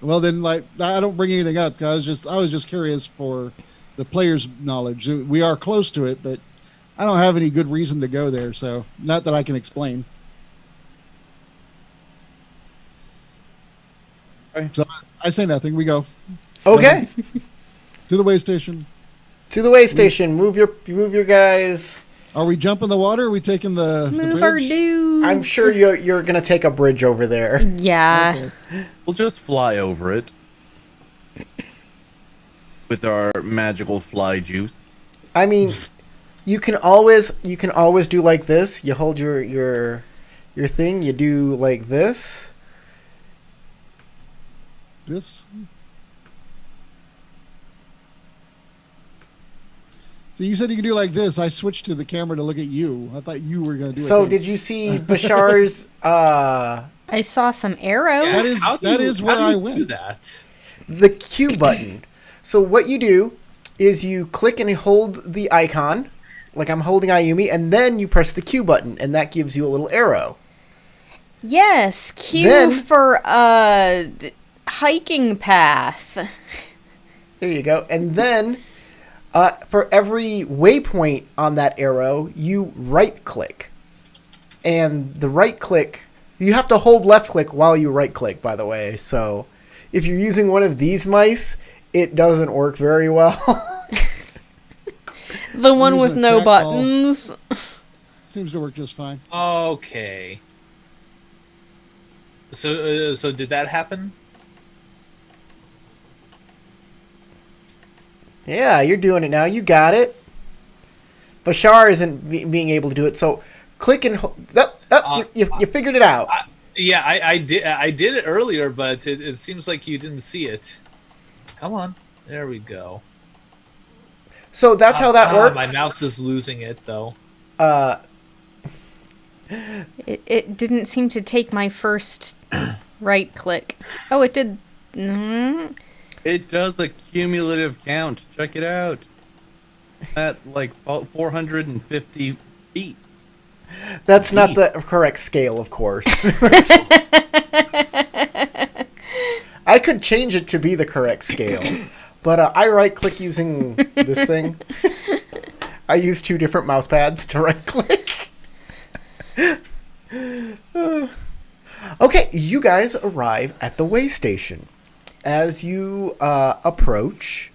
Speaker 4: Well, then, like, I don't bring anything up because I was just curious for the players' knowledge. We are close to it, but I don't have any good reason to go there. So, not that I can explain.
Speaker 2: Okay.
Speaker 4: So I say nothing. We go
Speaker 1: Okay.
Speaker 4: to the way station.
Speaker 1: To the way station. Move your guys.
Speaker 4: Are we jumping the water? Are we taking the
Speaker 5: Move
Speaker 4: bridge?
Speaker 5: our dudes.
Speaker 1: I'm sure you're gonna take a bridge over there.
Speaker 5: Yeah.
Speaker 4: Okay.
Speaker 2: We'll just fly over it with our magical fly juice.
Speaker 1: I mean, you can always do like this. You hold your thing. You do like this.
Speaker 4: This. So you said you could do like this. I switched to the camera to look at you. I thought you were going to do it.
Speaker 1: So did you see Bashar's?
Speaker 5: I saw some arrows.
Speaker 4: That is-
Speaker 3: How do
Speaker 4: that
Speaker 3: you-
Speaker 4: is where
Speaker 3: how do you
Speaker 4: I went.
Speaker 3: Do that.
Speaker 1: The Q button. So what you do is you click and hold the icon, like I'm holding Ayumi, and then you press the Q button, and that gives you a little arrow.
Speaker 5: Yes, Q
Speaker 1: Then-
Speaker 5: for hiking path.
Speaker 1: There you go. And then for every waypoint on that arrow, you right click. And the right click, you have to hold left click while you right click, by the way. So if you're using one of these mice, it doesn't work very well.
Speaker 5: The one
Speaker 4: Use
Speaker 5: with
Speaker 4: a
Speaker 5: no
Speaker 4: trackball.
Speaker 5: buttons.
Speaker 4: Seems to work just fine.
Speaker 3: Okay. So did that happen?
Speaker 1: Yeah, you're doing it now. You got it. Bashar isn't being able to do it, so click and hold. You figured it out.
Speaker 3: Yeah, I did it earlier, but it seems like you didn't see it. Come on, there we go.
Speaker 1: So that's how that works.
Speaker 3: My mouse is losing it though.
Speaker 5: It didn't seem to take my first right click. Oh, it did. Mm.
Speaker 2: It does a cumulative count. Check it out. At like 450 feet.
Speaker 1: That's not the correct scale, of course. I could change it to be the correct scale, but I right-click using this thing. I use 2 different mouse pads to right-click. Okay, you guys arrive at the way station. As you approach,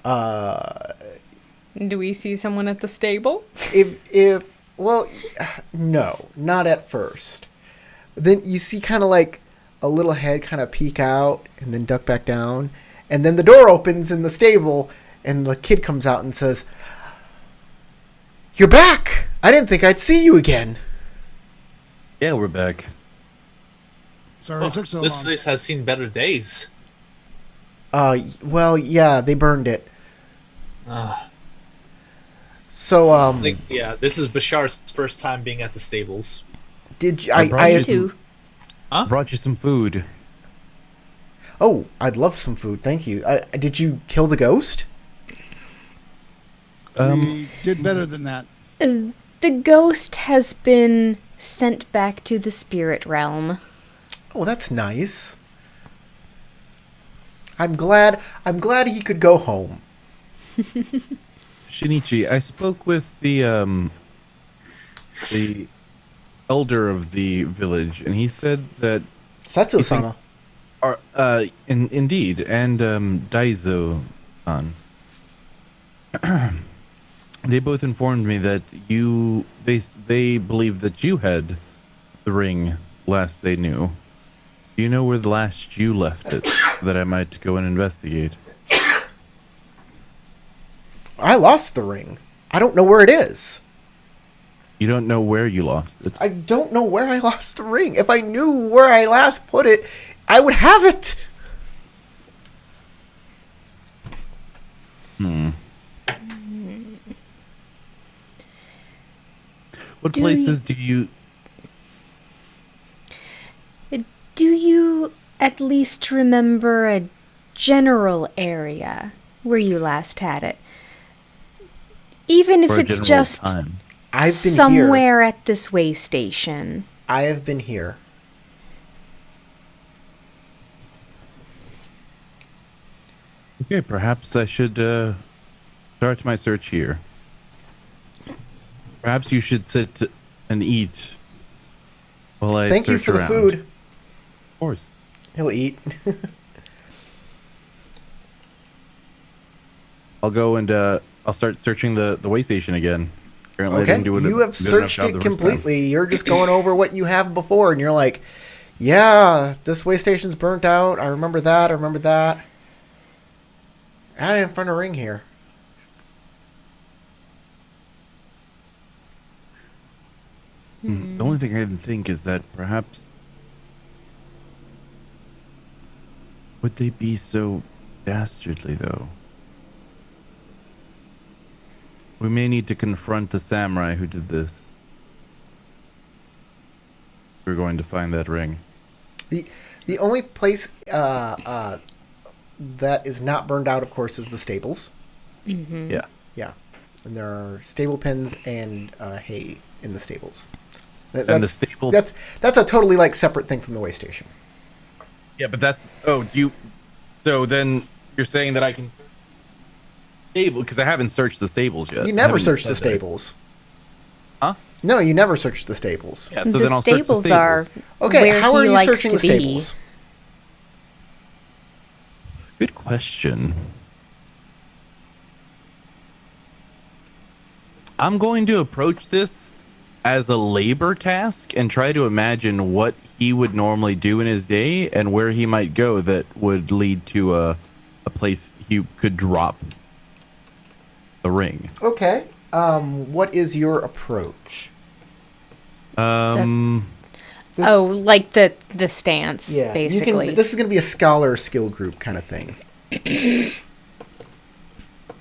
Speaker 5: Do we see someone at the stable?
Speaker 1: well, no, not at first. Then you see kind of like a little head kind of peek out and then duck back down. And then the door opens in the stable and the kid comes out and says, "You're back! I didn't think I'd see you again."
Speaker 2: Yeah, we're back.
Speaker 4: Sorry it took so
Speaker 3: This
Speaker 4: long.
Speaker 3: place has seen better days.
Speaker 1: Well, yeah, they burned it.
Speaker 3: Uh,
Speaker 1: So,
Speaker 3: this is Bashar's first time being at the stables.
Speaker 1: did you,
Speaker 2: I brought
Speaker 1: I
Speaker 2: you
Speaker 5: Two.
Speaker 2: I brought you some food.
Speaker 1: oh, I'd love some food, thank you. Did you kill the ghost?
Speaker 4: We did better than that.
Speaker 5: The ghost has been sent back to the spirit realm.
Speaker 1: Oh, that's nice. I'm glad he could go home.
Speaker 2: Shinichi, I spoke with the elder of the village, and he said that
Speaker 1: Setsu-sama.
Speaker 2: indeed, and Daizo-san. They both informed me that they believe that you had the ring last they knew. Do you know where the last you left it, that I might go and investigate?
Speaker 1: I lost the ring. I don't know where it is.
Speaker 2: You don't know where you lost it.
Speaker 1: I don't know where I lost the ring. If I knew where I last put it, I would have it.
Speaker 2: What
Speaker 5: Do
Speaker 2: places do you?
Speaker 5: Do you at least remember a general area where you last had it? Even if
Speaker 2: For a
Speaker 5: it's
Speaker 2: general
Speaker 5: just
Speaker 2: time?
Speaker 1: I've been here.
Speaker 5: somewhere at this way station.
Speaker 1: I have been here.
Speaker 2: Okay, perhaps I should start my search here. Perhaps you should sit and eat while I
Speaker 1: Thank you
Speaker 2: search
Speaker 1: for the
Speaker 2: around.
Speaker 1: food.
Speaker 2: Of course.
Speaker 1: He'll eat.
Speaker 2: I'll go and I'll start searching the way station again. Apparently, I
Speaker 1: Okay,
Speaker 2: didn't do
Speaker 1: you have
Speaker 2: good enough
Speaker 1: searched
Speaker 2: job
Speaker 1: it
Speaker 2: the first time.
Speaker 1: completely. You're just going over what you have before, and you're like, yeah, this way station's burnt out. I remember that. I remember that. I didn't find a ring here.
Speaker 2: The only thing I can think is that perhaps would they be so dastardly though? We may need to confront the samurai who did this. We're going to find that ring.
Speaker 1: The only place that is not burned out, of course, is the stables.
Speaker 2: Yeah.
Speaker 1: Yeah, and there are stable pens and hay in the stables.
Speaker 2: And the stable.
Speaker 1: That's a totally like separate thing from the way station.
Speaker 2: Yeah, but that's. Oh, you. So then you're saying that I can stable because I haven't searched the stables yet.
Speaker 1: You
Speaker 2: I
Speaker 1: never
Speaker 2: haven't
Speaker 1: searched the
Speaker 2: said that.
Speaker 1: stables.
Speaker 2: Huh?
Speaker 1: No, you never searched the stables.
Speaker 2: Yeah. So
Speaker 5: the
Speaker 2: then I'll search the
Speaker 5: stables
Speaker 2: stables.
Speaker 5: are
Speaker 1: Okay,
Speaker 5: where
Speaker 1: how
Speaker 5: he
Speaker 1: are you
Speaker 5: likes
Speaker 1: searching
Speaker 5: to
Speaker 1: the
Speaker 5: be.
Speaker 1: stables?
Speaker 2: Good question. I'm going to approach this as a labor task and try to imagine what he would normally do in his day and where he might go that would lead to a place he could drop the ring.
Speaker 1: Okay. What is your approach?
Speaker 2: Um,
Speaker 1: This-
Speaker 5: Oh, like the stance,
Speaker 1: Yeah,
Speaker 5: basically.
Speaker 1: this is going to be a scholar skill group kind of thing.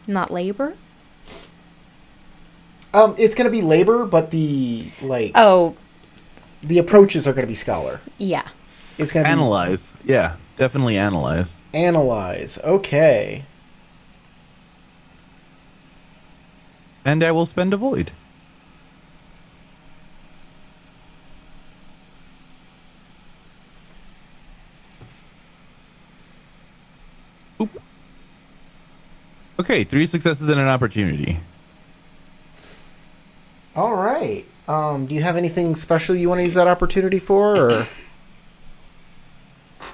Speaker 5: Not labor?
Speaker 1: It's going to be labor, but the
Speaker 5: Oh,
Speaker 1: the approaches are going to be scholar.
Speaker 5: yeah.
Speaker 1: It's going to be
Speaker 2: analyze. Yeah, definitely analyze.
Speaker 1: analyze. Okay.
Speaker 2: And I will spend a void. Oop. Okay, 3 successes and an opportunity.
Speaker 1: All right. Do you have anything special you want to use that opportunity for,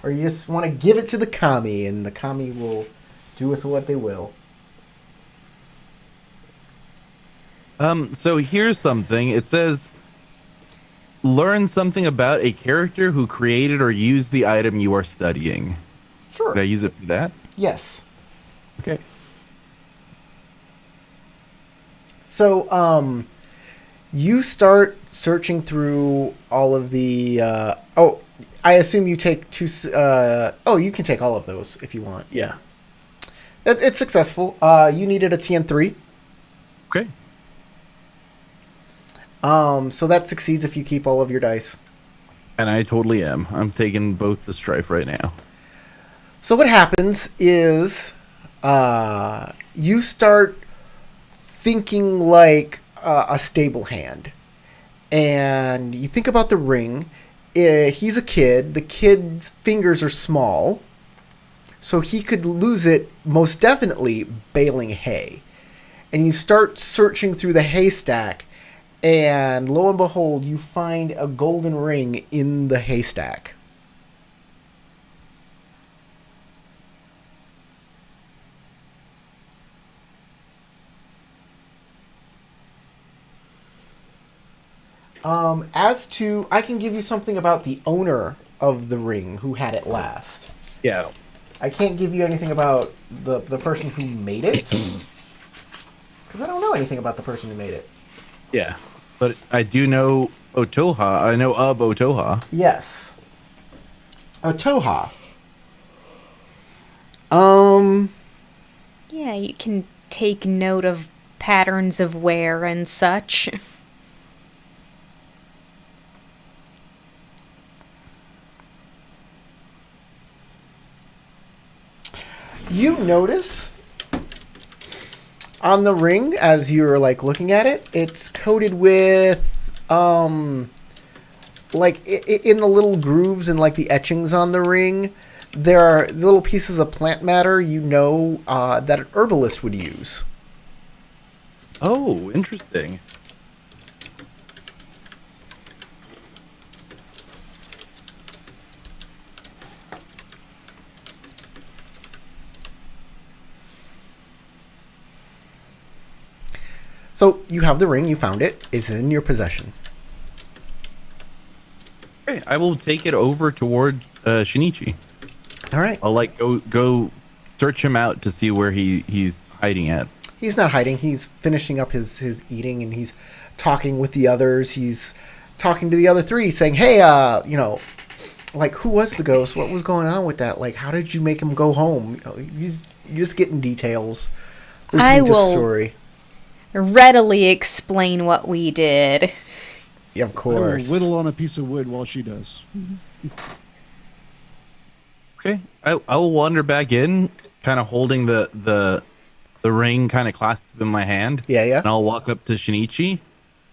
Speaker 1: or you just want to give it to the kami, and the kami will do with what they will?
Speaker 2: So here's something. It says, learn something about a character who created or used the item you are studying.
Speaker 1: Sure.
Speaker 2: Did I use it for that?
Speaker 1: Yes.
Speaker 2: Okay.
Speaker 1: So, you start searching through all of the. I assume you take two. You can take all of those if you want. Yeah. It's successful. You needed a TN3.
Speaker 2: Okay.
Speaker 1: So that succeeds if you keep all of your dice.
Speaker 2: And I totally am. I'm taking both the strife right now.
Speaker 1: So what happens is, you start thinking like a stable hand, and you think about the ring. He's a kid. The kid's fingers are small, so he could lose it most definitely baling hay. And you start searching through the haystack, and lo and behold, you find a golden ring in the haystack. I can give you something about the owner of the ring who had it last.
Speaker 2: Yeah.
Speaker 1: I can't give you anything about the person who made it, because I don't know anything about the person who made it.
Speaker 2: Yeah. But I do know Otoha. I know of Otoha.
Speaker 1: Yes. Toha.
Speaker 5: Yeah, you can take note of patterns of wear and such.
Speaker 1: You notice on the ring, as you're like looking at it, it's coated with like in the little grooves and like the etchings on the ring, there are little pieces of plant matter that an herbalist would use.
Speaker 2: Oh, interesting.
Speaker 1: So you have the ring, you found it, it's in your possession.
Speaker 2: Okay, I will take it over toward Shinichi.
Speaker 1: All right.
Speaker 2: I'll like go search him out to see where he's hiding at.
Speaker 1: He's not hiding. He's finishing up his eating, and he's talking with the others. He's talking to the other three, saying, "Hey, like, who was the ghost? What was going on with that? Like, how did you make him go home?" He's just getting details. Listening to story.
Speaker 5: Readily explain what we did.
Speaker 1: Yeah, of
Speaker 4: I will
Speaker 1: course.
Speaker 4: whittle on a piece of wood while she does.
Speaker 2: Okay, I will wander back in, kind of holding the ring kind of clasped in my hand.
Speaker 1: Yeah, yeah.
Speaker 2: And I'll walk up to Shinichi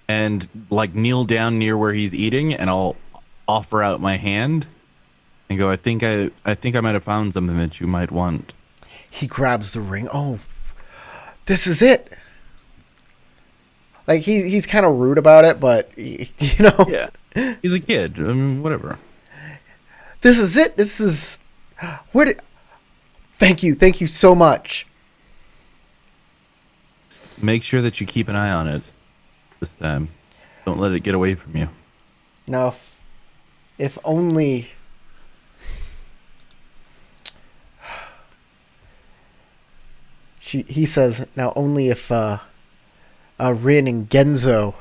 Speaker 2: and like kneel down near where he's eating, and I'll offer out my hand and go, I think I might have found something that you might want.
Speaker 1: He grabs the ring. Oh, this is it. Like he's kind of rude about it, but
Speaker 2: Yeah, he's a kid. I mean, whatever.
Speaker 1: This is it. This is Thank you so much.
Speaker 2: Make sure that you keep an eye on it this time. Don't let it get away from you.
Speaker 1: Now, if only. He says, now only if Rin and Genzo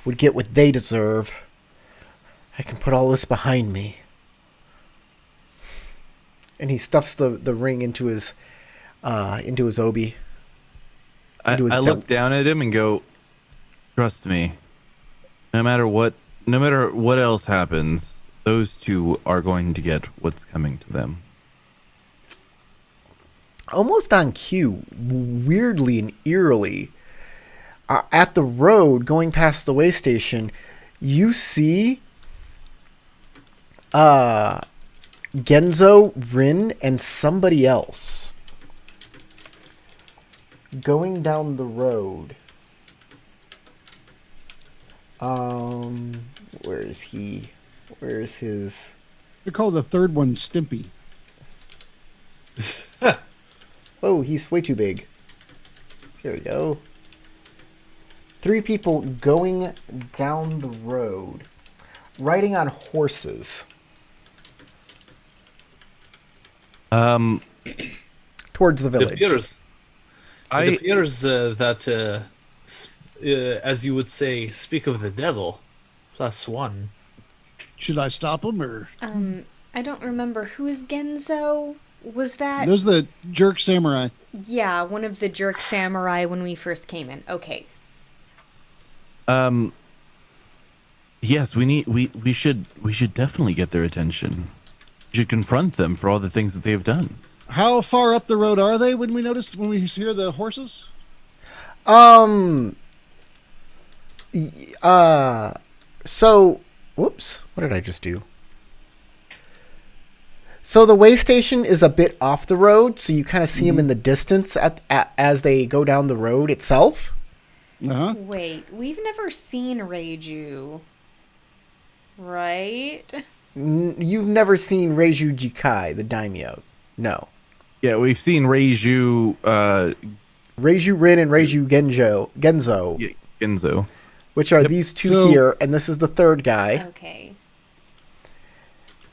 Speaker 1: would get what they deserve, I can put all this behind me. And he stuffs the ring into his obi.
Speaker 2: I look down at him and go, trust me, no matter what else happens, those two are going to get what's coming to them.
Speaker 1: Almost on cue, weirdly and eerily, at the road going past the way station, you see Genzo, Rin, and somebody else going down the road. Where is he? Where is his?
Speaker 4: They call the third one Stimpy.
Speaker 1: Oh, he's way too big. Here we go. 3 people going down the road, riding on horses. Towards the village.
Speaker 3: It appears that, as you would say, speak of the devil, +1.
Speaker 4: Should I stop him or?
Speaker 5: I don't remember. Who is Genzo? Was that?
Speaker 4: There's the jerk samurai.
Speaker 5: Yeah, one of the jerk samurai when we first came in. Okay.
Speaker 2: Yes, we should definitely get their attention. We should confront them for all the things that they have done.
Speaker 4: How far up the road are they when we hear the horses?
Speaker 1: So, whoops, what did I just do? So the way station is a bit off the road, so you kind of see them in the distance as they go down the road itself.
Speaker 4: Uh-huh.
Speaker 5: Wait, we've never seen Reiju, right?
Speaker 1: You've never seen Reiju Jikai, the daimyo. No.
Speaker 2: Yeah, we've seen Reiju,
Speaker 1: Reiju Rin and Reiju Genzo,
Speaker 2: Genzo.
Speaker 1: which are these two here, and this is the third guy.
Speaker 5: Okay.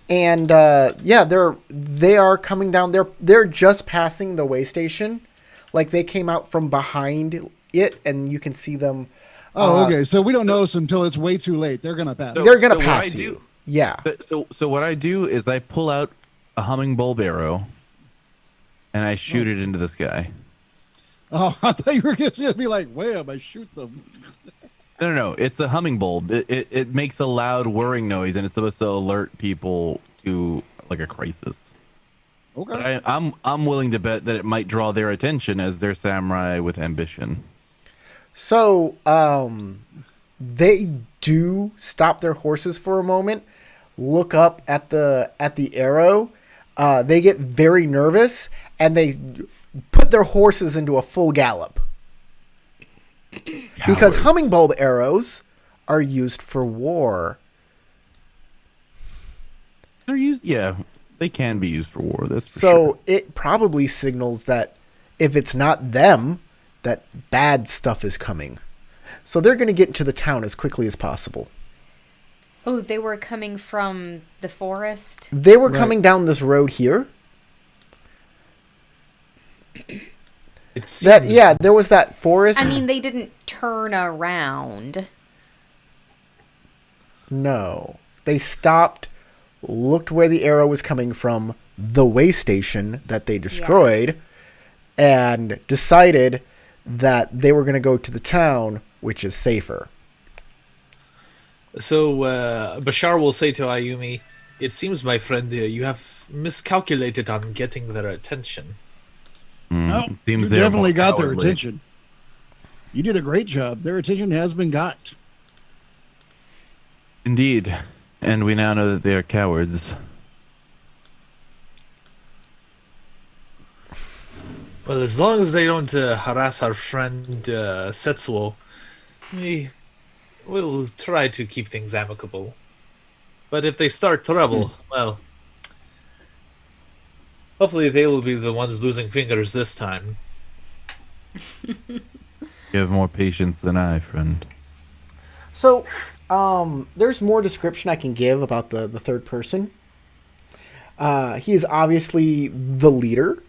Speaker 1: And they are coming down. They're just passing the way station, like they came out from behind it, and you can see them.
Speaker 4: Oh, okay. So we don't notice them until it's way too late. They're gonna pass.
Speaker 1: They're gonna
Speaker 2: what
Speaker 1: pass
Speaker 2: I
Speaker 1: you.
Speaker 2: do-
Speaker 1: Yeah.
Speaker 2: So what I do is I pull out a humming bulb arrow, and I shoot it into the sky.
Speaker 4: Oh, I thought you were gonna be like, wham! I shoot them.
Speaker 2: No. It's a humming bulb. It makes a loud whirring noise, and it's supposed to alert people to like a crisis.
Speaker 4: Okay.
Speaker 2: But I'm willing to bet that it might draw their attention as they're samurai with ambition.
Speaker 1: So, they do stop their horses for a moment, look up at the arrow. They get very nervous and they put their horses into a full gallop. Because
Speaker 2: Cowards.
Speaker 1: humming bulb arrows are used for war.
Speaker 2: They're used, yeah, they can be used for war. That's for
Speaker 1: So
Speaker 2: sure.
Speaker 1: it probably signals that if it's not them, that bad stuff is coming. So they're going to get into the town as quickly as possible.
Speaker 5: Oh, they were coming from the forest?
Speaker 1: They were
Speaker 4: Right.
Speaker 1: coming down this road here.
Speaker 3: It seems
Speaker 1: That yeah, there was that forest.
Speaker 5: I mean, they didn't turn around.
Speaker 1: No. They stopped, looked where the arrow was coming from, the way station that they destroyed, and decided that they were going to go to the town, which is safer.
Speaker 3: So Bashar will say to Ayumi, "It seems, my friend, you have miscalculated on getting their attention."
Speaker 4: No,
Speaker 2: Seems
Speaker 4: you
Speaker 2: they're
Speaker 4: definitely
Speaker 2: more
Speaker 4: got their
Speaker 2: cowardly.
Speaker 4: attention. You did a great job. Their attention has been got.
Speaker 2: Indeed, and we now know that they are cowards.
Speaker 3: Well, as long as they don't harass our friend Setsuo, we will try to keep things amicable. But if they start trouble, well, hopefully they will be the ones losing fingers this time.
Speaker 2: You have more patience than I, friend.
Speaker 1: So, there's more description I can give about the third person. He is obviously the leader.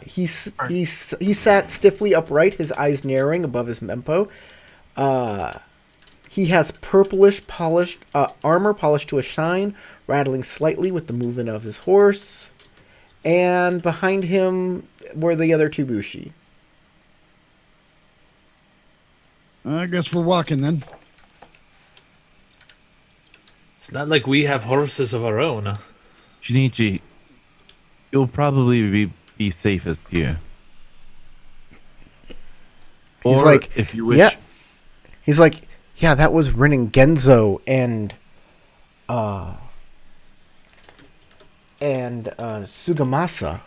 Speaker 1: He sat stiffly upright, his eyes narrowing above his mempo. He has purplish polished armor polished to a shine, rattling slightly with the movement of his horse. And behind him were the other two bushi.
Speaker 4: I guess we're walking then.
Speaker 3: It's not like we have horses of our own.
Speaker 2: Shinichi, you'll probably be safest here.
Speaker 1: He's
Speaker 2: Or,
Speaker 1: like,
Speaker 2: if you wish,
Speaker 1: yeah. He's like, yeah, that was Rin Genzo and Sugamasa.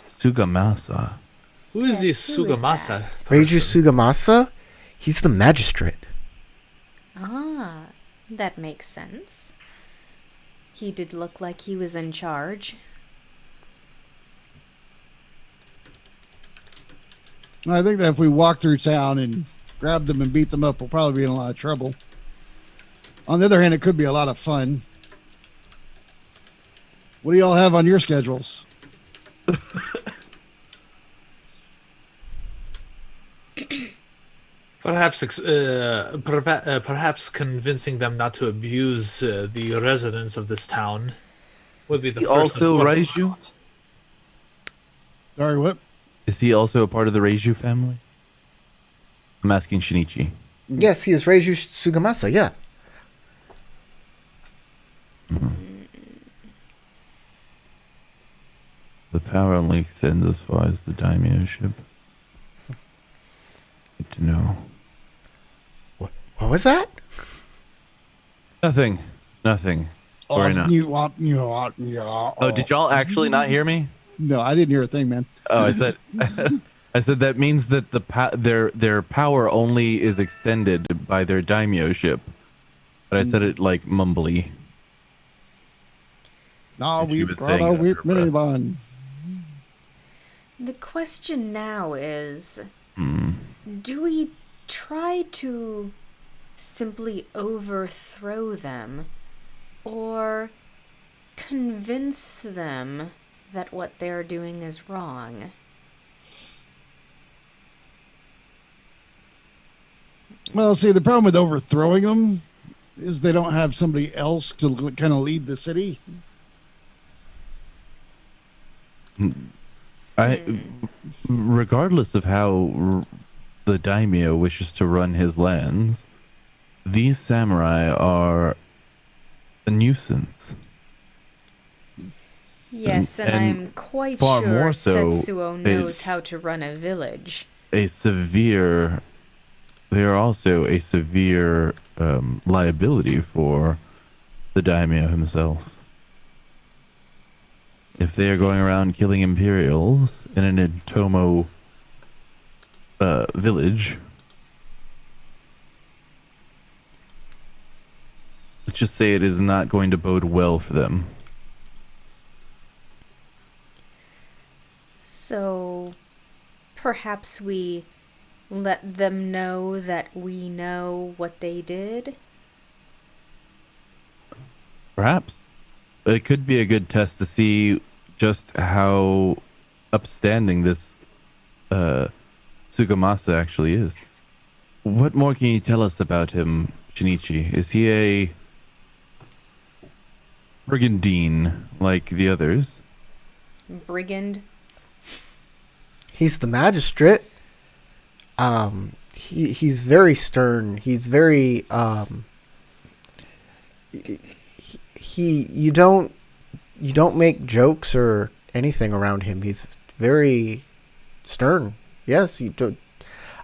Speaker 2: Sugamasa.
Speaker 3: Who is
Speaker 5: Yes,
Speaker 3: this
Speaker 5: who is
Speaker 3: Sugamasa?
Speaker 5: that?
Speaker 1: Reiju Sugamasa? He's the magistrate.
Speaker 5: Ah, that makes sense. He did look like he was in charge.
Speaker 4: I think that if we walk through town and grab them and beat them up, we'll probably be in a lot of trouble. On the other hand, it could be a lot of fun. What do y'all have on your schedules?
Speaker 3: Perhaps convincing them not to abuse the residents of this town would be the
Speaker 2: He
Speaker 3: first.
Speaker 2: also
Speaker 3: and foremost.
Speaker 2: Raiju?
Speaker 4: Sorry, what?
Speaker 2: Is he also a part of the Reiju family? I'm asking Shinichi.
Speaker 1: Yes, he is Reiju Sugamasa, yeah.
Speaker 2: The power only extends as far as the daimyo-ship. Good to know.
Speaker 1: What was that?
Speaker 2: Nothing. Nothing. Or not. Oh, did y'all actually not hear me?
Speaker 4: No, I didn't hear a thing, man.
Speaker 2: Oh, I said, I said that means that their power only is extended by their daimyo-ship. But I said it like mumbly.
Speaker 4: No,
Speaker 2: Like she
Speaker 4: we
Speaker 2: was
Speaker 4: brought
Speaker 2: saying
Speaker 4: our
Speaker 2: under her breath.
Speaker 4: minivan.
Speaker 5: The question now is, do we try to simply overthrow them or convince them that what they're doing is wrong?
Speaker 4: Well, see, the problem with overthrowing them is they don't have somebody else to kind of lead the city.
Speaker 2: Regardless of how the daimyo wishes to run his lands, these samurai are a nuisance.
Speaker 5: Yes, and
Speaker 2: And
Speaker 5: I'm quite
Speaker 2: far
Speaker 5: sure
Speaker 2: more so,
Speaker 5: Setsuo knows how to run a village.
Speaker 2: they are also a severe liability for the daimyo himself. If they are going around killing Imperials in an Atomo village, let's just say it is not going to bode well for them.
Speaker 5: So perhaps we let them know that we know what they did?
Speaker 2: Perhaps. It could be a good test to see just how upstanding this Tsugamasa actually is. What more can you tell us about him, Shinichi? Is he a brigandine like the others?
Speaker 5: Brigand?
Speaker 1: He's the magistrate. He's very stern. He's very you don't make jokes or anything around him. He's very stern. Yes, you don't.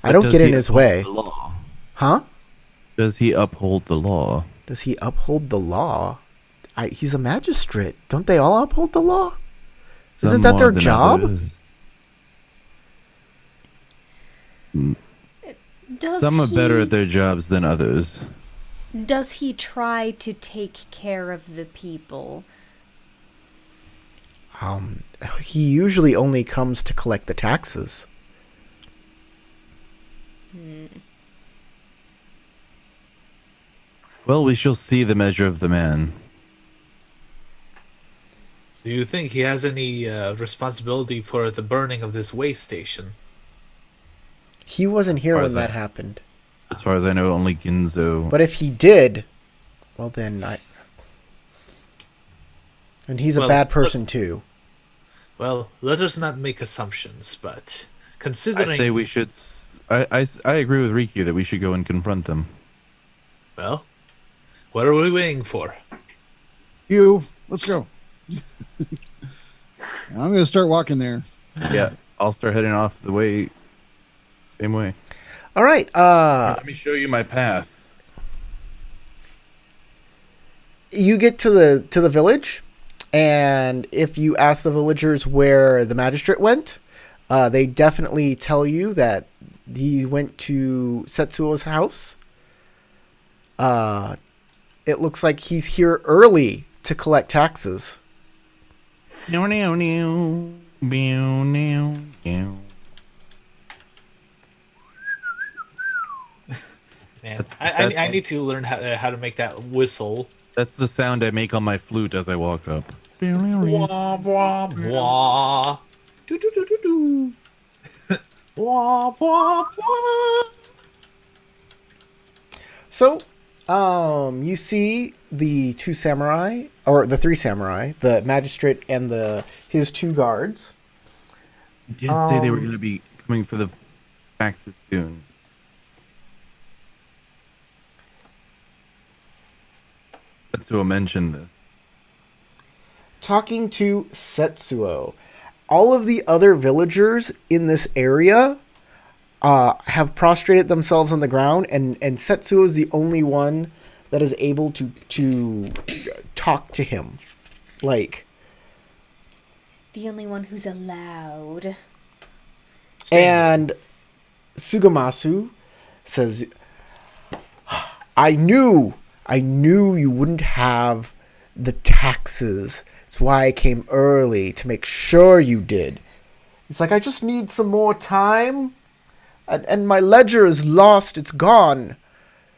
Speaker 1: I don't get in his way.
Speaker 2: The law?
Speaker 1: Huh?
Speaker 2: Does he uphold the law?
Speaker 1: Does he uphold the law? He's a magistrate. Don't they all uphold the law? Isn't
Speaker 2: Some
Speaker 1: that
Speaker 2: more
Speaker 1: their
Speaker 2: than
Speaker 1: job?
Speaker 2: others.
Speaker 5: Does
Speaker 2: Some are better
Speaker 5: he-
Speaker 2: at their jobs than others.
Speaker 5: Does he try to take care of the people?
Speaker 1: He usually only comes to collect the taxes.
Speaker 2: Well, we shall see the measure of the man.
Speaker 3: Do you think he has any responsibility for the burning of this way station?
Speaker 1: He wasn't here
Speaker 2: Far
Speaker 1: when
Speaker 2: as
Speaker 1: that
Speaker 2: I-
Speaker 1: happened.
Speaker 2: As far as I know, only Ginzo.
Speaker 1: But if he did, well then and he's a
Speaker 3: Well,
Speaker 1: bad person too.
Speaker 3: Well, let us not make assumptions, but
Speaker 2: I
Speaker 3: considering...
Speaker 2: say we should. I agree with Riku that we should go and confront them.
Speaker 3: Well, what are we waiting for?
Speaker 4: Let's go. I'm gonna start walking there.
Speaker 2: Yeah, I'll start heading off the way. Same way.
Speaker 1: All right.
Speaker 2: Let me show you my path.
Speaker 1: You get to the village, and if you ask the villagers where the magistrate went, they definitely tell you that he went to Setsuo's house. It looks like he's here early to collect taxes.
Speaker 3: Man,
Speaker 2: That's-
Speaker 3: I need to learn how to make that whistle.
Speaker 2: That's the sound I make on my flute as I walk up.
Speaker 3: Wah, wah, wah. Do, do, do, do, do. Wah, wah, wah.
Speaker 1: So, you see the two samurai, or the three samurai, the magistrate and his two guards.
Speaker 2: Did say they were going to be coming for the taxes soon. Setsuo mentioned this.
Speaker 1: Talking to Setsuo. All of the other villagers in this area have prostrated themselves on the ground, and Setsuo is the only one that is able to talk to him. Like,
Speaker 5: The only one who's allowed.
Speaker 1: and Sugamasu says, I knew you wouldn't have the taxes. That's why I came early, to make sure you did. It's like, I just need some more time. And my ledger is lost. It's gone.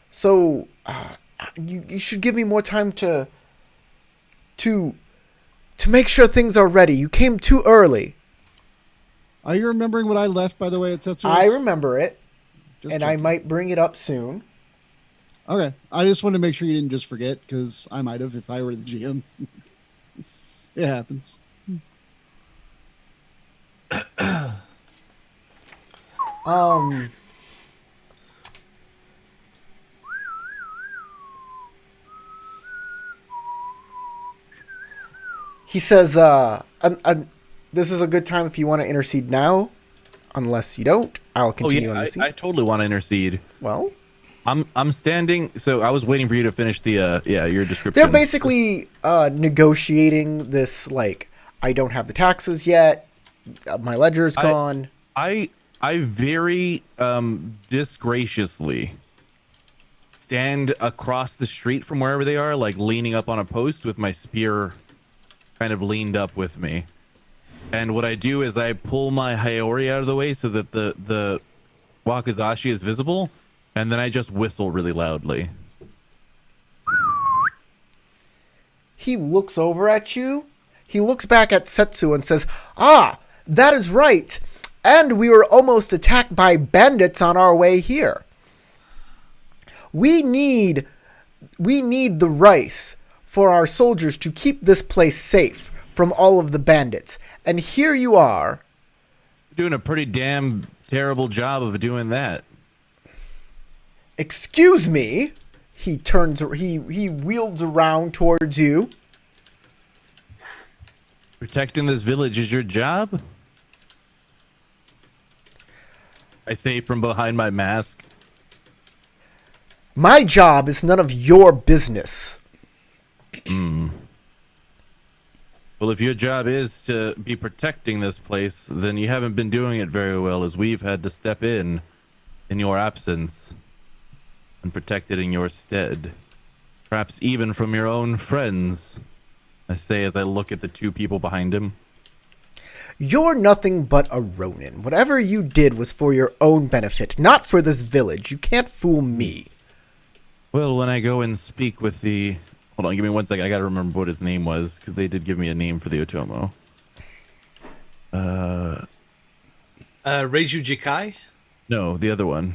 Speaker 1: So, you should give me more time to make sure things are ready. You came too early.
Speaker 4: Are you remembering what I left, by the way, at Setsuo's?
Speaker 1: I remember it,
Speaker 4: Just
Speaker 1: and I
Speaker 4: checking.
Speaker 1: might bring it up soon.
Speaker 4: Okay. I just wanted to make sure you didn't just forget, because I might have if I were the GM. It happens.
Speaker 1: He says, "This is a good time if you want to intercede now. Unless you don't, I'll continue on the scene."
Speaker 2: I totally want to intercede.
Speaker 1: Well,
Speaker 2: I'm standing. So I was waiting for you to finish the your description.
Speaker 1: they're basically negotiating this. Like, I don't have the taxes yet. My ledger's gone.
Speaker 2: I very disgraciously stand across the street from wherever they are, like leaning up on a post with my spear kind of leaned up with me. And what I do is I pull my Hayori out of the way so that the Wakizashi is visible, and then I just whistle really loudly.
Speaker 1: He looks over at you. He looks back at Setsu and says, "Ah, that is right. And we were almost attacked by bandits on our way here. We need the rice for our soldiers to keep this place safe from all of the bandits. And here you are."
Speaker 2: Doing a pretty damn terrible job of doing that.
Speaker 1: "Excuse me." He wields around towards you.
Speaker 2: Protecting this village is your job? I say from behind my mask.
Speaker 1: "My job is none of your business."
Speaker 2: Well, if your job is to be protecting this place, then you haven't been doing it very well, as we've had to step in your absence and protect it in your stead. Perhaps even from your own friends, I say as I look at the two people behind him.
Speaker 1: "You're nothing but a Ronin. Whatever you did was for your own benefit, not for this village. You can't fool me."
Speaker 2: Well, when I go and speak with the... Hold on, give me 1 second. I gotta remember what his name was, because they did give me a name for the Atomo.
Speaker 3: Reiju Jikai?
Speaker 2: No, the other one.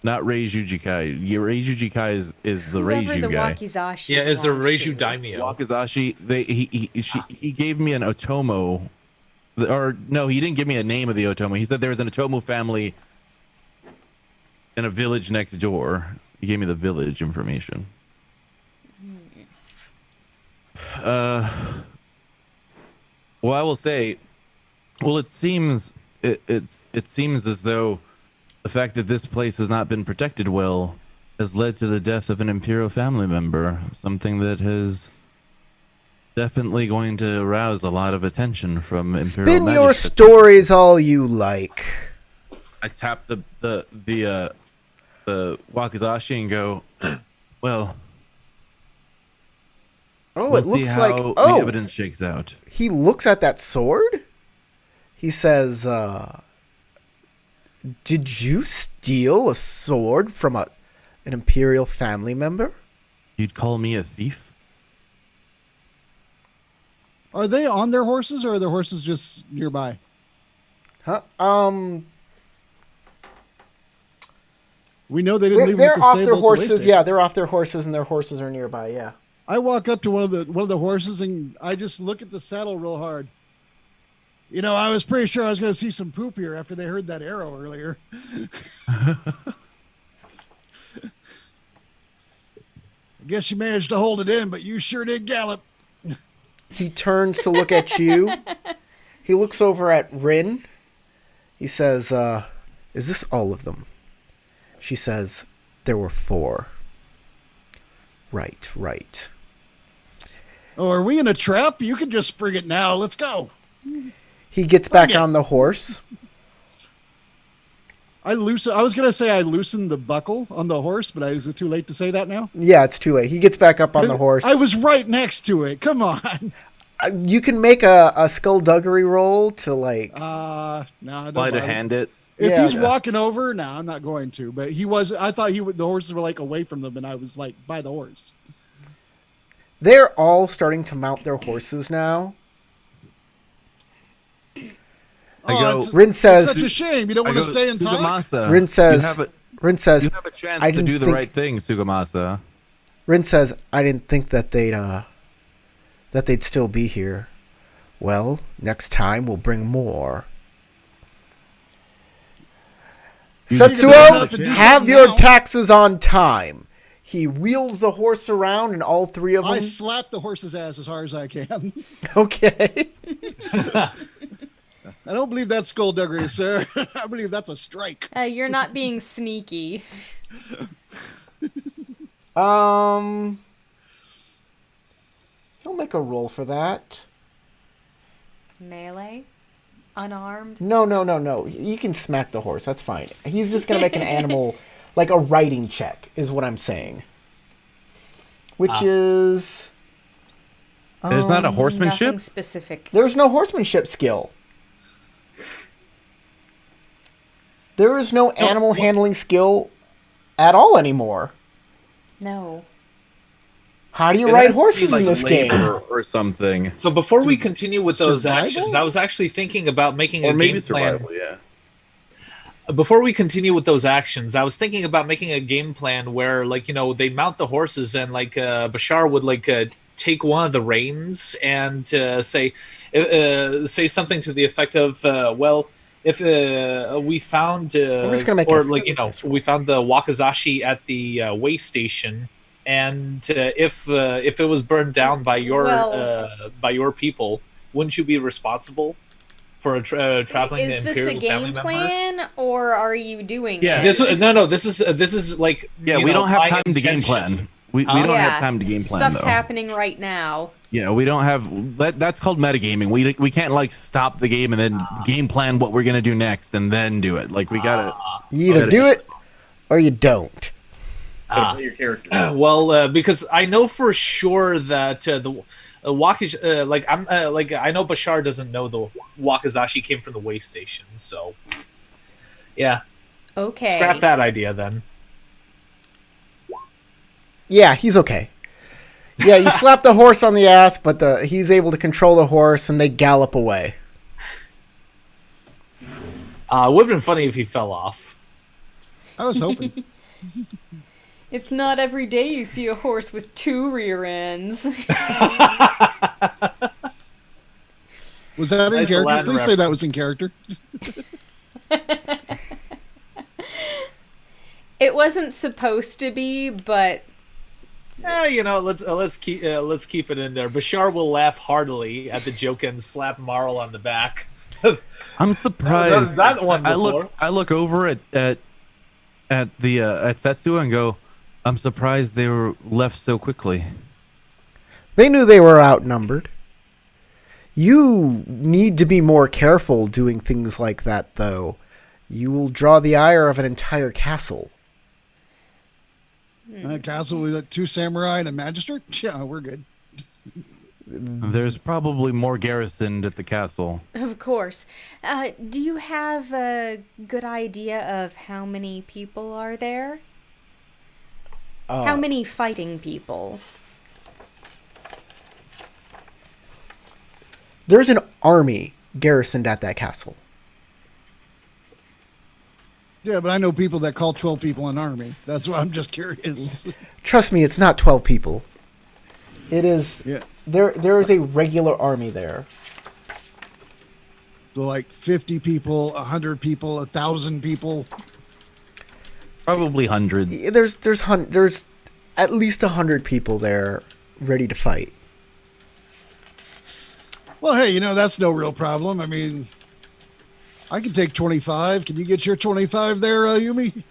Speaker 2: Not Reiju Jikai. Yeah, Reiju Jikai is the
Speaker 5: Whoever
Speaker 2: Reiju
Speaker 5: the
Speaker 2: guy.
Speaker 5: Wakizashi
Speaker 3: Yeah, is the
Speaker 5: belongs
Speaker 3: Reiju
Speaker 5: to.
Speaker 3: Daimyo.
Speaker 2: Wakizashi, he gave me an Otomo, or no, he didn't give me a name of the Otomo. He said there was an Otomo family in a village next door. He gave me the village information. Well, I will say, well, it seems as though the fact that this place has not been protected well has led to the death of an Imperial family member, something that is definitely going to arouse a lot of attention from Imperial
Speaker 1: "Spin your
Speaker 2: magistrates.
Speaker 1: stories all you like."
Speaker 2: I tap the Wakizashi and go, well,
Speaker 1: "Oh,
Speaker 2: we'll
Speaker 1: it
Speaker 2: see
Speaker 1: looks
Speaker 2: how
Speaker 1: like...
Speaker 2: the
Speaker 1: Oh,
Speaker 2: evidence shakes out.
Speaker 1: he looks at that sword. He says, "Did you steal a sword from an Imperial family member?"
Speaker 2: You'd call me a thief?
Speaker 4: Are they on their horses, or are their horses just nearby?
Speaker 1: Huh?
Speaker 4: We know they didn't leave them
Speaker 1: They're
Speaker 4: at the
Speaker 1: off
Speaker 4: stable
Speaker 1: their
Speaker 4: at the way
Speaker 1: horses.
Speaker 4: station.
Speaker 1: Yeah, they're off their horses, and their horses are nearby. Yeah.
Speaker 4: I walk up to one of the horses and I just look at the saddle real hard. You know, I was pretty sure I was going to see some poop here after they heard that arrow earlier. I guess you managed to hold it in, but you sure did gallop.
Speaker 1: He turns to look at you. He looks over at Rin. He says, "Is this all of them?" She says, "There were 4. Right.
Speaker 4: Oh, are we in a trap? You can just spring it now. Let's go.
Speaker 1: He gets back
Speaker 4: Bring it.
Speaker 1: on the horse.
Speaker 4: I was going to say I loosened the buckle on the horse, but is it too late to say that now?
Speaker 1: Yeah, it's too late. He gets back up on the horse.
Speaker 4: I was right next to it. Come on.
Speaker 1: You can make a skullduggery roll to like...
Speaker 4: No, don't
Speaker 2: Try to
Speaker 4: bother.
Speaker 2: hand it.
Speaker 4: If
Speaker 1: Yeah.
Speaker 4: he's walking over, no, I'm not going to. But he was. I thought the horses were like away from them, and I was like by the horse.
Speaker 1: They're all starting to mount their horses now. Rin says...
Speaker 4: It's such a shame. You don't want to stay and talk.
Speaker 2: Sugamasa,
Speaker 1: Rin says...
Speaker 2: you have a,
Speaker 1: Rin says...
Speaker 2: you have a chance
Speaker 1: I
Speaker 2: to
Speaker 1: didn't
Speaker 2: do the
Speaker 1: think-
Speaker 2: right thing, Sugamasa.
Speaker 1: Rin says, "I didn't think that they'd still be here. Well, next time we'll bring more."
Speaker 2: You
Speaker 1: Setsuo,
Speaker 2: just-
Speaker 1: have your taxes on time. He wheels the horse around, and all three of them.
Speaker 4: I slap the horse's ass as hard as I can.
Speaker 1: Okay.
Speaker 4: I don't believe that's skullduggery, sir. I believe that's a strike.
Speaker 5: You're not being sneaky.
Speaker 1: He'll make a roll for that.
Speaker 5: Melee? Unarmed?
Speaker 1: No. You can smack the horse. That's fine. He's just gonna make an animal, like a riding check, is what I'm saying. Which is.
Speaker 2: There's not a horsemanship.
Speaker 5: Nothing specific.
Speaker 1: There's no horsemanship skill. There is no animal handling skill at all anymore.
Speaker 5: No.
Speaker 1: How do you
Speaker 2: It
Speaker 1: ride
Speaker 2: has to be,
Speaker 1: horses
Speaker 2: like,
Speaker 1: in this game?
Speaker 2: labor or something,
Speaker 3: So before we continue with those
Speaker 4: Survival?
Speaker 3: actions, I was actually thinking about making
Speaker 2: or
Speaker 3: a
Speaker 2: maybe
Speaker 3: game plan.
Speaker 2: survival. Yeah.
Speaker 3: Before we continue with those actions, I was thinking about making a game plan where, like, you know, they mount the horses and, like, Bashar would, like, take one of the reins and say something to the effect of, well, if we found,
Speaker 1: I'm just gonna make
Speaker 3: or
Speaker 1: a-
Speaker 3: like, you know, we found the Wakazashi at the way station, and if it was burned down by your people, wouldn't you be responsible for a traveling
Speaker 5: Is this a
Speaker 3: Imperial family
Speaker 5: game
Speaker 3: member?
Speaker 5: plan, or are you doing
Speaker 2: Yeah.
Speaker 5: it?
Speaker 3: This is like,
Speaker 2: Yeah,
Speaker 3: you
Speaker 2: we
Speaker 3: know,
Speaker 2: don't have
Speaker 3: my
Speaker 2: time to game
Speaker 3: intention.
Speaker 2: plan. We don't
Speaker 5: Yeah.
Speaker 2: have time to game plan
Speaker 5: Stuff's
Speaker 2: though.
Speaker 5: happening right now.
Speaker 2: Yeah, we don't have that's called metagaming. We can't like stop the game and then game plan what we're gonna do next and then do it. Like we gotta
Speaker 1: You either do it or you don't.
Speaker 2: play your character.
Speaker 3: Well, because I know for sure that the Wakazashi, I know Bashar doesn't know the Wakazashi came from the way station, so yeah,
Speaker 5: Okay.
Speaker 3: scrap that idea then.
Speaker 1: Yeah, he's okay. Yeah, you slap the horse on the ass, but he's able to control the horse, and they gallop away.
Speaker 3: It would have been funny if he fell off.
Speaker 4: I was hoping.
Speaker 5: It's not every day you see a horse with two rear ends.
Speaker 4: Was that in
Speaker 3: Nice
Speaker 4: character?
Speaker 3: Aladdin
Speaker 4: Please say that was in character.
Speaker 5: It wasn't supposed to be, but
Speaker 3: You know, let's keep it in there. Bashar will laugh heartily at the joke and slap Marl on the back.
Speaker 2: I'm surprised.
Speaker 3: That one
Speaker 2: I
Speaker 3: before.
Speaker 2: look over at Setsuo and go, I'm surprised they were left so quickly.
Speaker 1: They knew they were outnumbered. You need to be more careful doing things like that, though. You will draw the ire of an entire castle.
Speaker 4: Castle, we got 2 samurai and a magistrate? Yeah, we're good.
Speaker 2: There's probably more garrisoned at the castle.
Speaker 5: of course. Do you have a good idea of how many people are there? How many fighting people?
Speaker 1: There's an army garrisoned at that castle.
Speaker 4: Yeah, but I know people that call 12 people an army. That's why I'm just curious.
Speaker 1: Trust me, it's not 12 people. It is.
Speaker 4: Yeah.
Speaker 1: There is a regular army there.
Speaker 4: So like 50 people, 100 people, 1,000 people.
Speaker 2: Probably hundreds.
Speaker 1: There's at least 100 people there ready to fight.
Speaker 4: Well, hey, you know, that's no real problem. I mean, I can take 25. Can you get your 25 there, Yumi?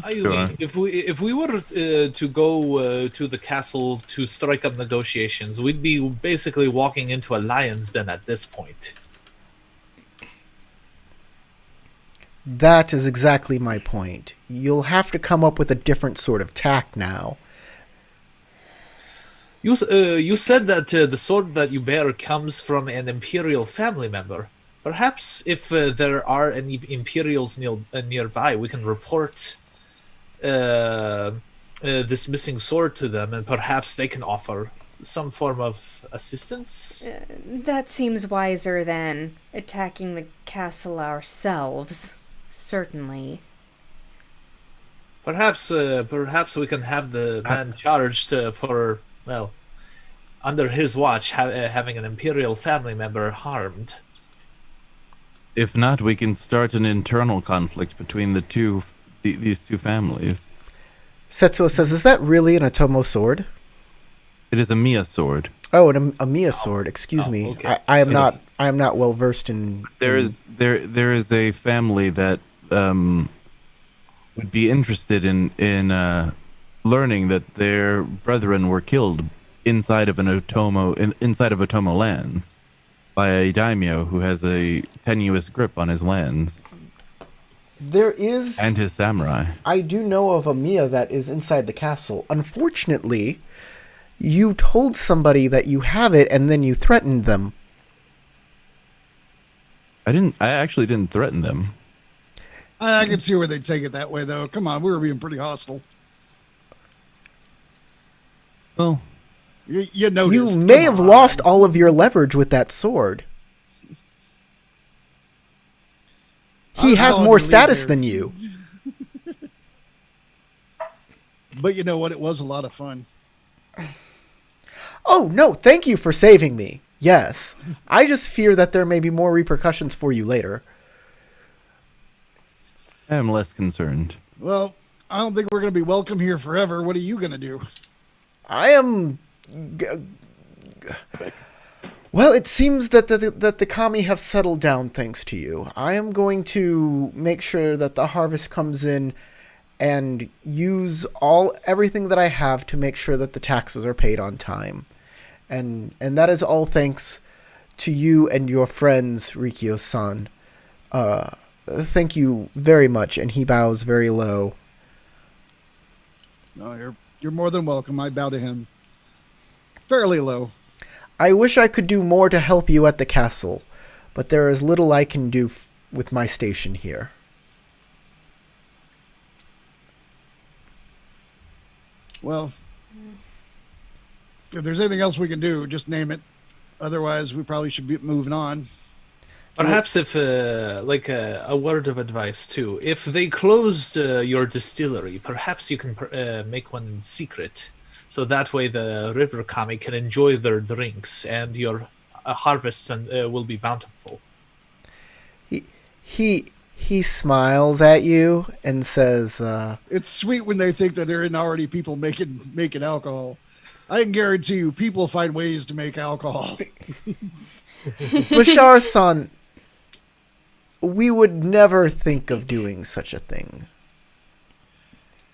Speaker 2: Sure.
Speaker 3: If we were to go to the castle to strike up negotiations, we'd be basically walking into a lion's den at this point.
Speaker 1: That is exactly my point. You'll have to come up with a different sort of tack now.
Speaker 3: You said that the sword that you bear comes from an Imperial family member. Perhaps if there are any Imperials nearby, we can report this missing sword to them, and perhaps they can offer some form of assistance.
Speaker 5: That seems wiser than attacking the castle ourselves. Certainly.
Speaker 3: Perhaps we can have the man charged for, well, under his watch, having an Imperial family member harmed.
Speaker 2: If not, we can start an internal conflict between these two families.
Speaker 1: Setsuo says, "Is that really an Atomo sword?"
Speaker 2: It is a Mia sword.
Speaker 1: Oh, an Amiya sword. Excuse me.
Speaker 3: okay.
Speaker 1: I am not. I am not well versed in.
Speaker 2: There is a family that would be interested in learning that their brethren were killed inside of inside of Otomo lands by a daimyo who has a tenuous grip on his lands
Speaker 1: There is.
Speaker 2: and his samurai.
Speaker 1: I do know of a Mia that is inside the castle. Unfortunately, you told somebody that you have it, and then you threatened them.
Speaker 2: I actually didn't threaten them.
Speaker 4: I can see where they take it that way, though. Come on, we were being pretty hostile.
Speaker 2: Well,
Speaker 4: You noticed.
Speaker 1: You may
Speaker 4: Come
Speaker 1: have
Speaker 4: on.
Speaker 1: lost all of your leverage with that sword. He
Speaker 4: I'm
Speaker 1: has
Speaker 4: calling
Speaker 1: more
Speaker 4: your lead
Speaker 1: status
Speaker 4: here.
Speaker 1: than you.
Speaker 4: But you know what? It was a lot of fun.
Speaker 1: Oh, no, thank you for saving me. Yes. I just fear that there may be more repercussions for you later.
Speaker 2: I am less concerned.
Speaker 4: Well, I don't think we're going to be welcome here forever. What are you going to do?
Speaker 1: I am... Well, it seems that the kami have settled down thanks to you. I am going to make sure that the harvest comes in and use everything that I have to make sure that the taxes are paid on time. And that is all thanks to you and your friends, Rikyo-san. Thank you very much. And he bows very low.
Speaker 4: No, you're more than welcome. I bow to him. Fairly low.
Speaker 1: I wish I could do more to help you at the castle, but there is little I can do with my station here.
Speaker 4: Well, if there's anything else we can do, just name it. Otherwise, we probably should be moving on.
Speaker 3: Perhaps if, a word of advice too. If they close your distillery, perhaps you can make one in secret, so that way the river kami can enjoy their drinks and your harvests will be bountiful.
Speaker 1: He smiles at you and says,
Speaker 4: It's sweet when they think that there aren't already people making alcohol. I can guarantee you, people find ways to make alcohol.
Speaker 1: Bashar-san, we would never think of doing such a thing.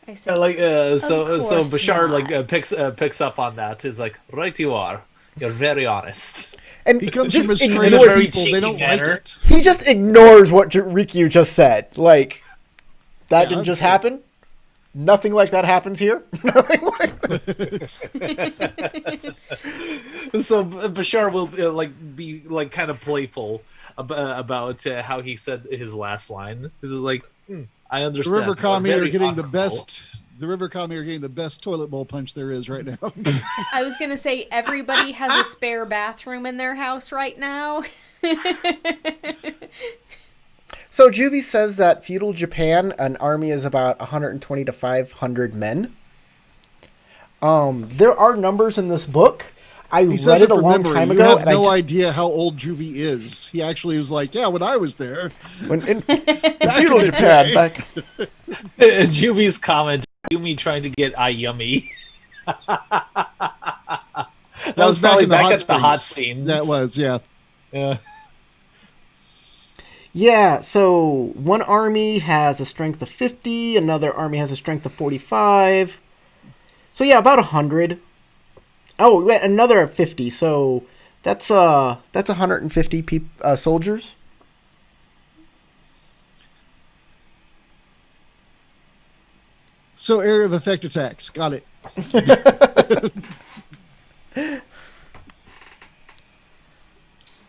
Speaker 5: I said,
Speaker 3: So
Speaker 5: course
Speaker 3: Bashar
Speaker 5: not.
Speaker 3: picks up on that. Is like, right, you are. You're very honest.
Speaker 1: And
Speaker 4: He comes
Speaker 1: just
Speaker 4: from a strange
Speaker 3: in a
Speaker 1: ignores,
Speaker 3: very
Speaker 4: people. They
Speaker 3: cheeky
Speaker 4: don't
Speaker 3: manner.
Speaker 4: like it.
Speaker 1: he just ignores what Rikyu just said. Like, that
Speaker 4: Yeah,
Speaker 1: didn't just
Speaker 4: okay.
Speaker 1: happen? Nothing like that happens here? Nothing like
Speaker 3: So Bashar will be kind of playful about how he said his last line. This is like, I
Speaker 4: The
Speaker 3: understand.
Speaker 4: river kami
Speaker 3: You're
Speaker 4: are
Speaker 3: very
Speaker 4: getting the
Speaker 3: honorable.
Speaker 4: best. The river kami are getting the best toilet bowl punch there is right now.
Speaker 5: I was gonna say everybody has a spare bathroom in their house right now.
Speaker 1: So Juvie says that feudal Japan, an army is about 120 to 500 men. There are numbers in this book. I
Speaker 4: He
Speaker 1: read
Speaker 4: says
Speaker 1: it a
Speaker 4: from
Speaker 1: long
Speaker 4: memory.
Speaker 1: time
Speaker 4: You
Speaker 1: ago,
Speaker 4: have
Speaker 1: and I
Speaker 4: no
Speaker 1: just
Speaker 4: idea how old Juvie is. He actually was like, "Yeah, when I was there."
Speaker 1: when in
Speaker 4: Back
Speaker 1: feudal
Speaker 4: in the
Speaker 1: Japan
Speaker 4: day.
Speaker 1: back.
Speaker 3: Juvi's comment, Yumi trying to get Ayumi. that was
Speaker 4: back
Speaker 3: probably
Speaker 4: in the
Speaker 3: back
Speaker 4: hot
Speaker 3: at the hot
Speaker 4: springs.
Speaker 3: scenes.
Speaker 4: That was, yeah.
Speaker 3: Yeah.
Speaker 1: Yeah, so one army has a strength of 50, another army has a strength of 45. So yeah, about 100. Oh, wait, another 50. So that's 150 soldiers.
Speaker 4: So area of effect attacks. Got it.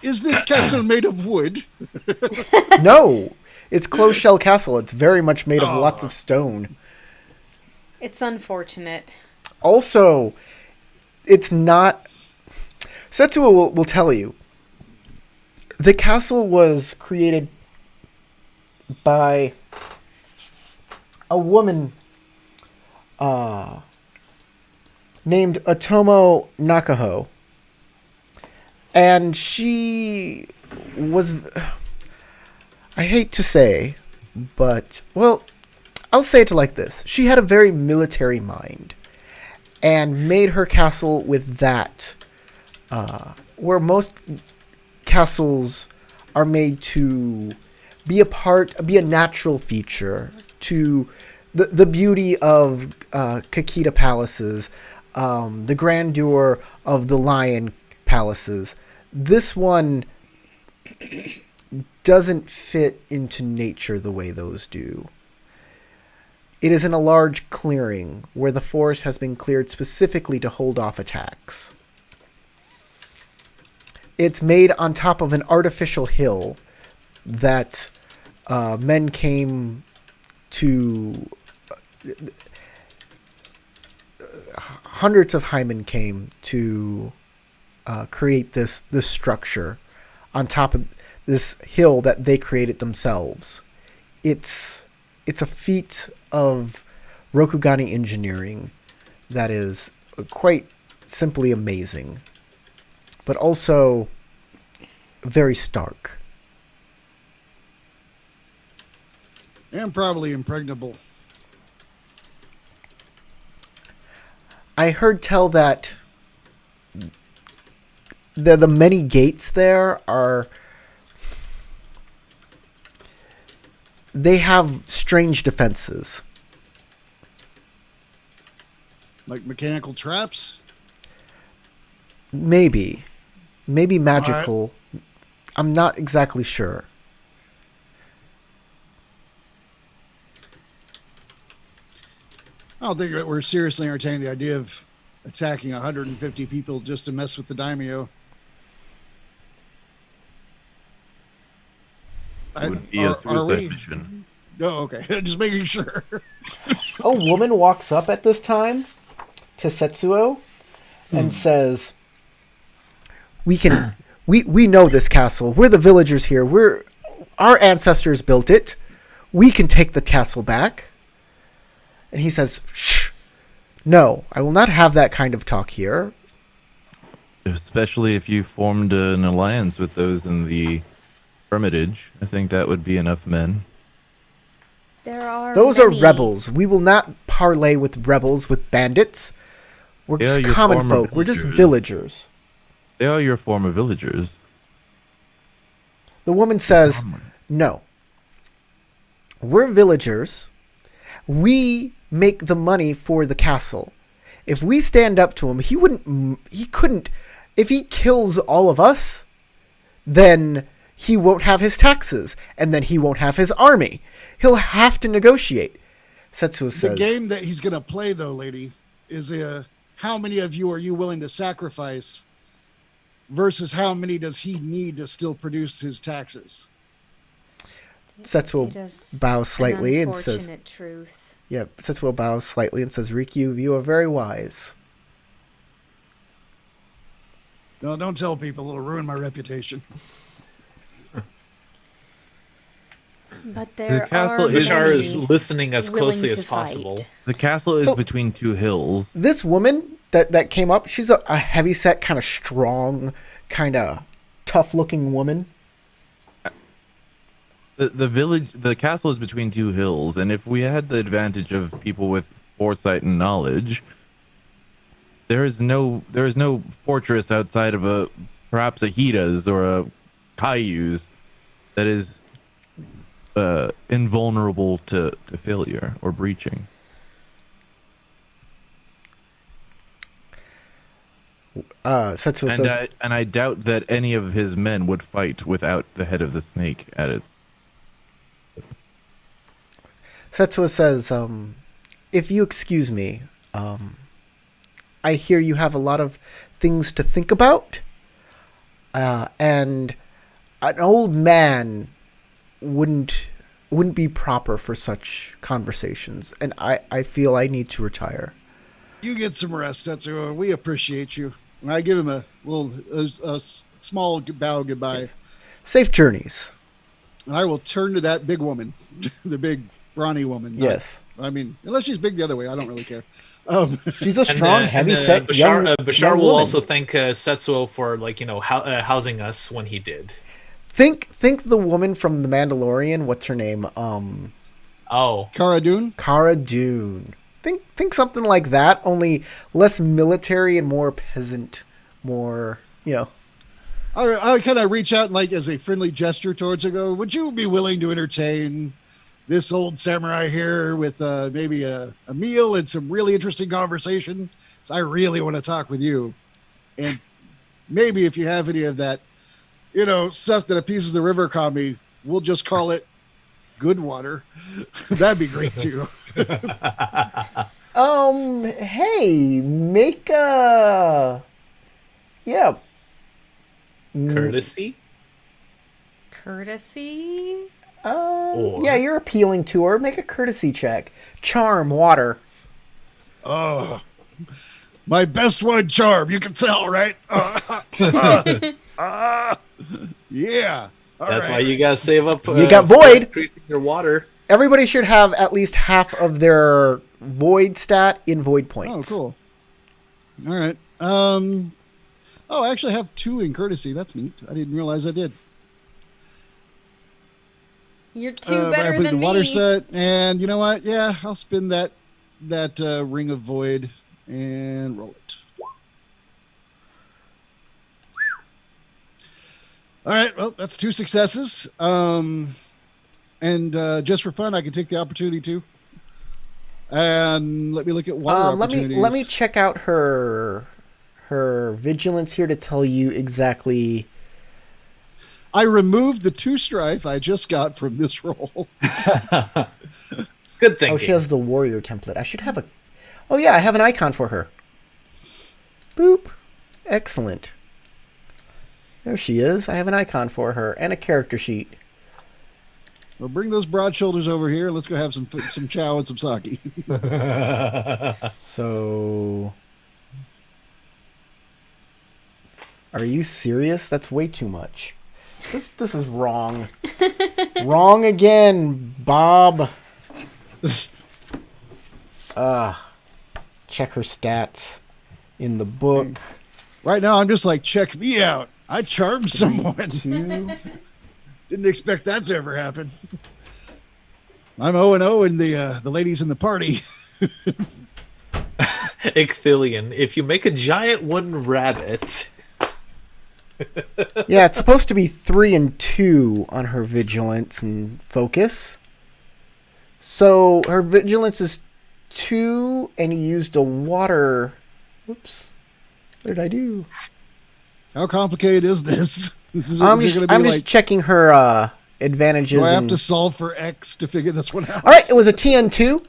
Speaker 4: Is this castle made of wood?
Speaker 1: No, it's closed shell castle. It's very much made of lots of stone.
Speaker 5: It's unfortunate.
Speaker 1: Also, it's not. Setsuo will tell you. The castle was created by a woman named Atomo Nakaho. And she was, I hate to say, but, well, I'll say it like this. She had a very military mind and made her castle with that, where most castles are made to be a natural feature to the beauty of Kakita palaces, the grandeur of the lion palaces. This one doesn't fit into nature the way those do. It is in a large clearing where the forest has been cleared specifically to hold off attacks. It's made on top of an artificial hill that men came to... hundreds of Hymen came to create this structure on top of this hill that they created themselves. It's a feat of Rokugani engineering that is quite simply amazing, but also very stark.
Speaker 4: And probably impregnable.
Speaker 1: I heard tell that the many gates there are... they have strange defenses.
Speaker 4: Like mechanical traps?
Speaker 1: Maybe magical. Right. I'm not exactly sure.
Speaker 4: I don't think that we're seriously entertaining the idea of attacking 150 people just to mess with the daimyo.
Speaker 2: It would be a suicide mission.
Speaker 4: Oh, okay. Just making sure.
Speaker 1: A woman walks up at this time to Setsuo and says, we know this castle. We're the villagers here. Our ancestors built it. We can take the castle back. And he says, shh, no, I will not have that kind of talk here.
Speaker 2: Especially if you formed an alliance with those in the Hermitage. I think that would be enough men.
Speaker 1: Those are rebels. We will not parley with rebels, with bandits. We're just common folk. We're just villagers.
Speaker 2: They are your former villagers.
Speaker 1: The woman says, no. We're villagers. We make the money for the castle. If we stand up to him, he couldn't, if he kills all of us, then he won't have his taxes, and then he won't have his army. He'll have to negotiate. Setsuo says.
Speaker 4: The game that he's going to play, though, lady, is how many of you are you willing to sacrifice versus how many does he need to still produce his taxes?
Speaker 1: Setsuo bows slightly and says,
Speaker 5: truth.
Speaker 1: Yeah, Setsuo bows slightly and says, Rikyu, you are very wise.
Speaker 4: No, don't tell people. It'll ruin my reputation.
Speaker 5: But there
Speaker 3: Bashar is listening as closely as possible.
Speaker 2: The castle is between two hills.
Speaker 1: This woman that came up, she's a heavy-set, kind of strong, kind of tough-looking woman.
Speaker 2: The castle is between two hills, and if we had the advantage of people with foresight and knowledge, there is no fortress outside of perhaps a Hida's or a Kaiyu's that is invulnerable to failure or breaching.
Speaker 1: Setsuo says,
Speaker 2: and I doubt that any of his men would fight without the head of the snake at its.
Speaker 1: Setsuo says, if you excuse me, I hear you have a lot of things to think about, and an old man wouldn't be proper for such conversations, and I feel I need to retire.
Speaker 4: You get some rest, Setsuo. We appreciate you. And I give him a little a small bow goodbye.
Speaker 1: Yes. Safe journeys.
Speaker 4: And I will turn to that big woman, the big brawny woman.
Speaker 1: Yes.
Speaker 4: I mean, unless she's big the other way, I don't really care.
Speaker 1: She's a strong, heavy-set young
Speaker 6: Bashar will
Speaker 1: woman.
Speaker 6: also thank Setsuo for housing us when he did.
Speaker 1: Think the woman from The Mandalorian. What's her name?
Speaker 6: Oh,
Speaker 4: Cara Dune.
Speaker 1: Cara Dune. Think something like that, only less military and more peasant, more, you know.
Speaker 4: I kind of reach out and, like, as a friendly gesture towards her, go, would you be willing to entertain this old samurai here with maybe a meal and some really interesting conversation? So I really want to talk with you. And maybe if you have any of that, stuff that appeases the river kami, we'll just call it good water. That'd be great too.
Speaker 1: Hey, make a... Yeah.
Speaker 6: courtesy.
Speaker 5: Courtesy?
Speaker 1: Yeah, you're appealing to her. Make a courtesy check. Charm, water.
Speaker 4: Oh, my best one, charm. You can tell, right? Yeah. All
Speaker 6: That's
Speaker 4: right.
Speaker 6: why you gotta save up.
Speaker 1: You got
Speaker 6: for
Speaker 1: void.
Speaker 6: increasing your water.
Speaker 1: Everybody should have at least half of their void stat in void
Speaker 4: Oh,
Speaker 1: points.
Speaker 4: cool. All right. I actually have 2 in courtesy. That's neat. I didn't realize I did.
Speaker 5: You're two
Speaker 4: But I
Speaker 5: better
Speaker 4: put
Speaker 5: than
Speaker 4: the water
Speaker 5: me.
Speaker 4: set, and you know what? Yeah, I'll spin that ring of void and roll it. All right. Well, that's 2 successes. And just for fun, I can take the opportunity to. And let me look at water opportunities.
Speaker 1: let me check out her vigilance here to tell you exactly.
Speaker 4: I removed the 2 strife I just got from this roll.
Speaker 6: Good thinking.
Speaker 1: Oh, she has the warrior template. I should have a. Oh yeah, I have an icon for her. Boop. Excellent. There she is. I have an icon for her and a character sheet.
Speaker 4: Well, bring those broad shoulders over here. Let's go have some chow and some sake.
Speaker 1: So, are you serious? That's way too much. This is wrong. Wrong again, Bob. Check her stats in the book.
Speaker 4: Right now, I'm just like, check me out. I charmed someone.
Speaker 1: 2.
Speaker 4: Didn't expect that to ever happen. I'm 0-0 and the ladies in the party.
Speaker 6: Icthillian, if you make a giant wooden rabbit.
Speaker 1: Yeah, it's supposed to be 3 and 2 on her vigilance and focus. So her vigilance is 2, and you used a water. Whoops. What did I do?
Speaker 4: How complicated is this?
Speaker 1: I'm just checking her advantages.
Speaker 4: Do I have
Speaker 1: and-
Speaker 4: to solve for X to figure this one out?
Speaker 1: All right, it was a TN2.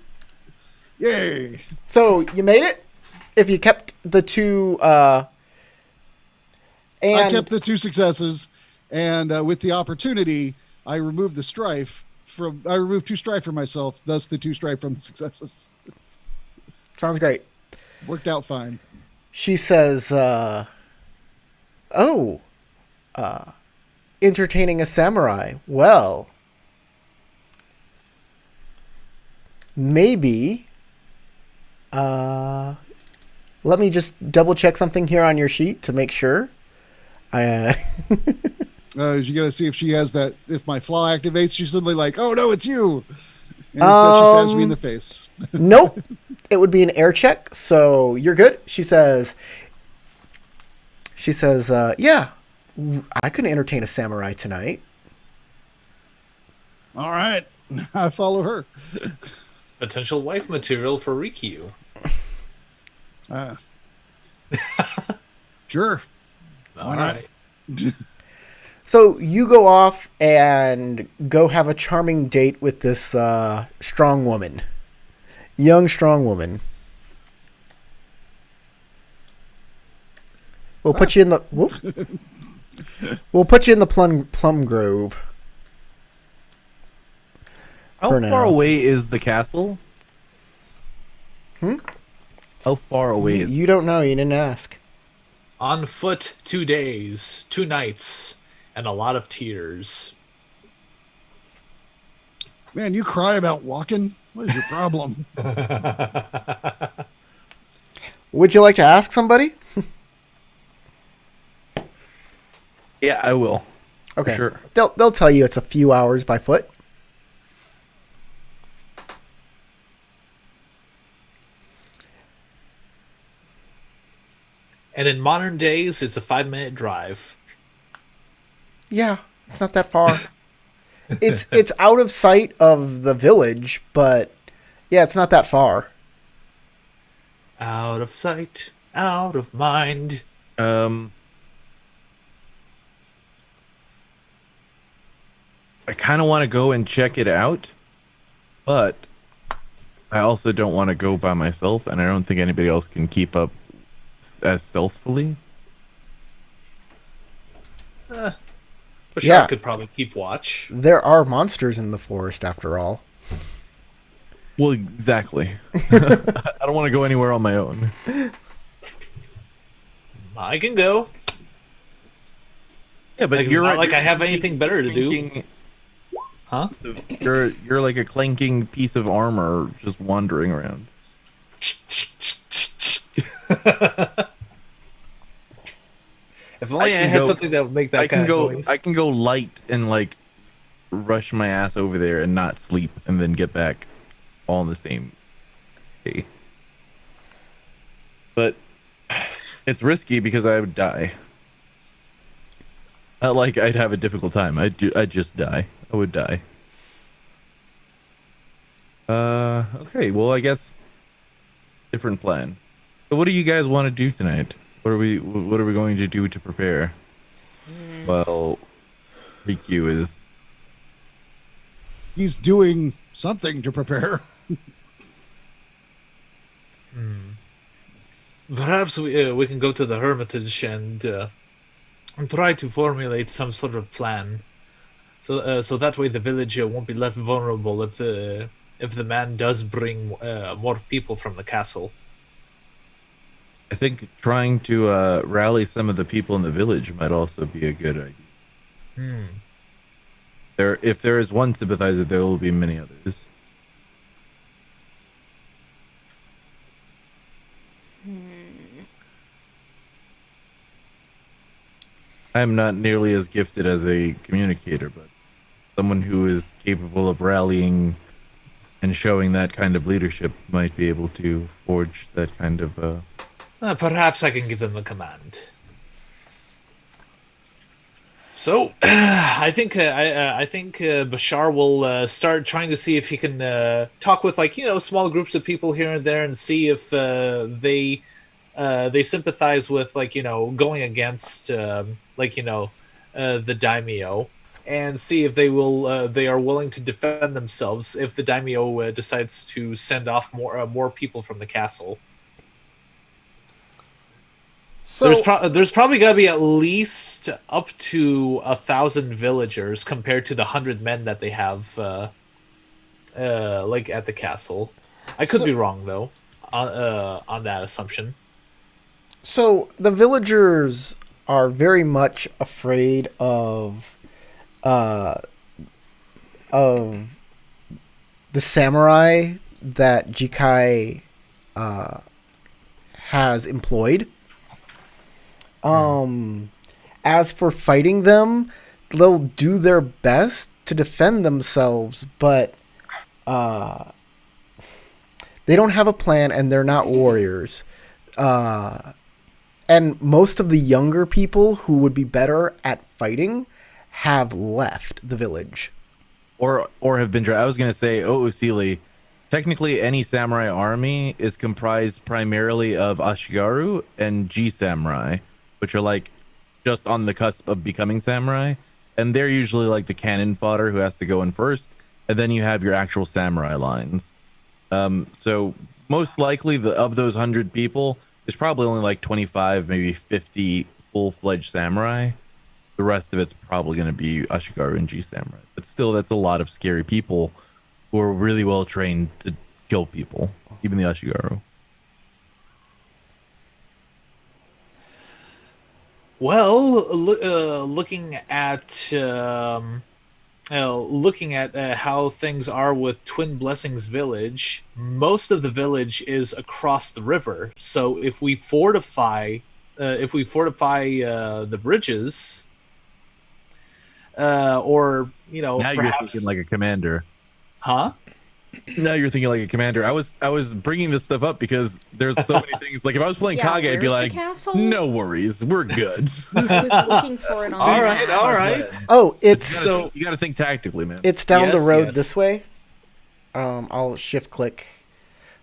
Speaker 4: Yay.
Speaker 1: So you made it. If you kept the 2, and
Speaker 4: I kept the 2 successes, and with the opportunity, I removed the strife from. I removed 2 strife from myself. Thus, the 2 strife from the successes
Speaker 1: sounds great.
Speaker 4: worked out fine.
Speaker 1: She says, entertaining a samurai. Well, maybe, let me just double check something here on your sheet to make sure.
Speaker 4: You got to see if she has that. If my flaw activates, she's suddenly like, "Oh no, it's you!" And instead, she stabs me in the face.
Speaker 1: Nope. It would be an air check, so you're good. She says, yeah, I could entertain a samurai tonight.
Speaker 4: All right, I follow her.
Speaker 6: Potential wife material for Rikyu.
Speaker 4: Sure.
Speaker 6: All
Speaker 4: not?
Speaker 6: right.
Speaker 1: So you go off and go have a charming date with this strong woman. Young, strong woman. We'll put you in the... Whoop. We'll put you in the plum grove.
Speaker 2: How
Speaker 1: For
Speaker 2: far
Speaker 1: now.
Speaker 2: away is the castle?
Speaker 1: Hmm?
Speaker 2: How far away is
Speaker 1: You don't know. You didn't ask.
Speaker 6: On foot, 2 days, 2 nights, and a lot of tears.
Speaker 4: Man, you cry about walking? What is your problem?
Speaker 1: Would you like to ask somebody?
Speaker 2: Yeah, I will.
Speaker 1: Okay.
Speaker 2: Sure.
Speaker 1: They'll tell you it's a few hours by foot.
Speaker 3: And in modern days, it's a 5-minute drive.
Speaker 1: Yeah, it's not that far. It's out of sight of the village, but yeah, it's not that far.
Speaker 3: Out of sight, out of mind.
Speaker 2: I kind of want to go and check it out, but I also don't want to go by myself, and I don't think anybody else can keep up as stealthily.
Speaker 3: Bashar
Speaker 1: Yeah.
Speaker 3: could probably keep watch.
Speaker 1: There are monsters in the forest after all.
Speaker 2: Well, exactly. I don't want to go anywhere on my own.
Speaker 3: I can go.
Speaker 2: Yeah, but
Speaker 3: Like, it's
Speaker 2: you're
Speaker 3: not like
Speaker 2: you're
Speaker 3: I have anything better to do.
Speaker 2: clanking-
Speaker 3: Huh?
Speaker 2: You're like a clanking piece of armor just wandering around.
Speaker 3: If only I
Speaker 2: can
Speaker 3: had
Speaker 2: go-
Speaker 3: something that would make that
Speaker 2: I can
Speaker 3: kind
Speaker 2: go.
Speaker 3: of noise.
Speaker 2: I can go light and like rush my ass over there and not sleep, and then get back all in the same day. But it's risky because I would die. Not like I'd have a difficult time. I'd just die. I would die. Okay. Well, I guess different plan. So, what do you guys want to do tonight? What are we going to do to prepare? Well, Riku is.
Speaker 4: He's doing something to prepare.
Speaker 3: Perhaps we can go to the Hermitage and try to formulate some sort of plan, so that way the village won't be left vulnerable if the man does bring more people from the castle.
Speaker 2: I think trying to rally some of the people in the village might also be a good idea. If there is one sympathizer, there will be many others. I am not nearly as gifted as a communicator, but someone who is capable of rallying and showing that kind of leadership might be able to forge that kind of.
Speaker 3: Perhaps I can give them a command. So, I think Bashar will start trying to see if he can talk with small groups of people here and there and see if they sympathize with going against the daimyo, and see if they are willing to defend themselves if the daimyo decides to send off more people from the castle.
Speaker 1: So
Speaker 3: There's probably got to be at least up to 1,000 villagers compared to the 100 men that they have, at the castle. I could be wrong though, on that assumption.
Speaker 1: So the villagers are very much afraid of the samurai that Jikai has employed. As for fighting them, they'll do their best to defend themselves, but they don't have a plan and they're not warriors. And most of the younger people who would be better at fighting have left the village.
Speaker 2: Or have been. I was gonna say, Usili. Technically, any samurai army is comprised primarily of Ashigaru and G samurai, which are like just on the cusp of becoming samurai, and they're usually like the cannon fodder who has to go in first, and then you have your actual samurai lines. So most likely, of those 100 people, there's probably only like 25, maybe 50 full-fledged samurai. The rest of it's probably going to be Ashigaru and G samurai. But still, that's a lot of scary people who are really well trained to kill people, even the Ashigaru.
Speaker 3: Well, looking at how things are with Twin Blessings Village, most of the village is across the river. So if we fortify the bridges, or
Speaker 2: Now you're
Speaker 3: perhaps,
Speaker 2: thinking like a commander.
Speaker 3: huh?
Speaker 2: Now you're thinking like a commander. I was bringing this stuff up because there's so many things. Like if I was playing
Speaker 5: Yeah,
Speaker 2: Kage, I'd be
Speaker 5: where's the
Speaker 2: like,
Speaker 5: castle?
Speaker 2: no worries, we're good.
Speaker 5: I was looking for it on
Speaker 3: All
Speaker 5: the
Speaker 3: right,
Speaker 5: map.
Speaker 3: all right.
Speaker 1: Oh, it's
Speaker 3: So-
Speaker 2: You got to think tactically, man.
Speaker 1: it's down the
Speaker 3: Yes,
Speaker 1: road
Speaker 3: yes.
Speaker 1: this way. I'll shift click.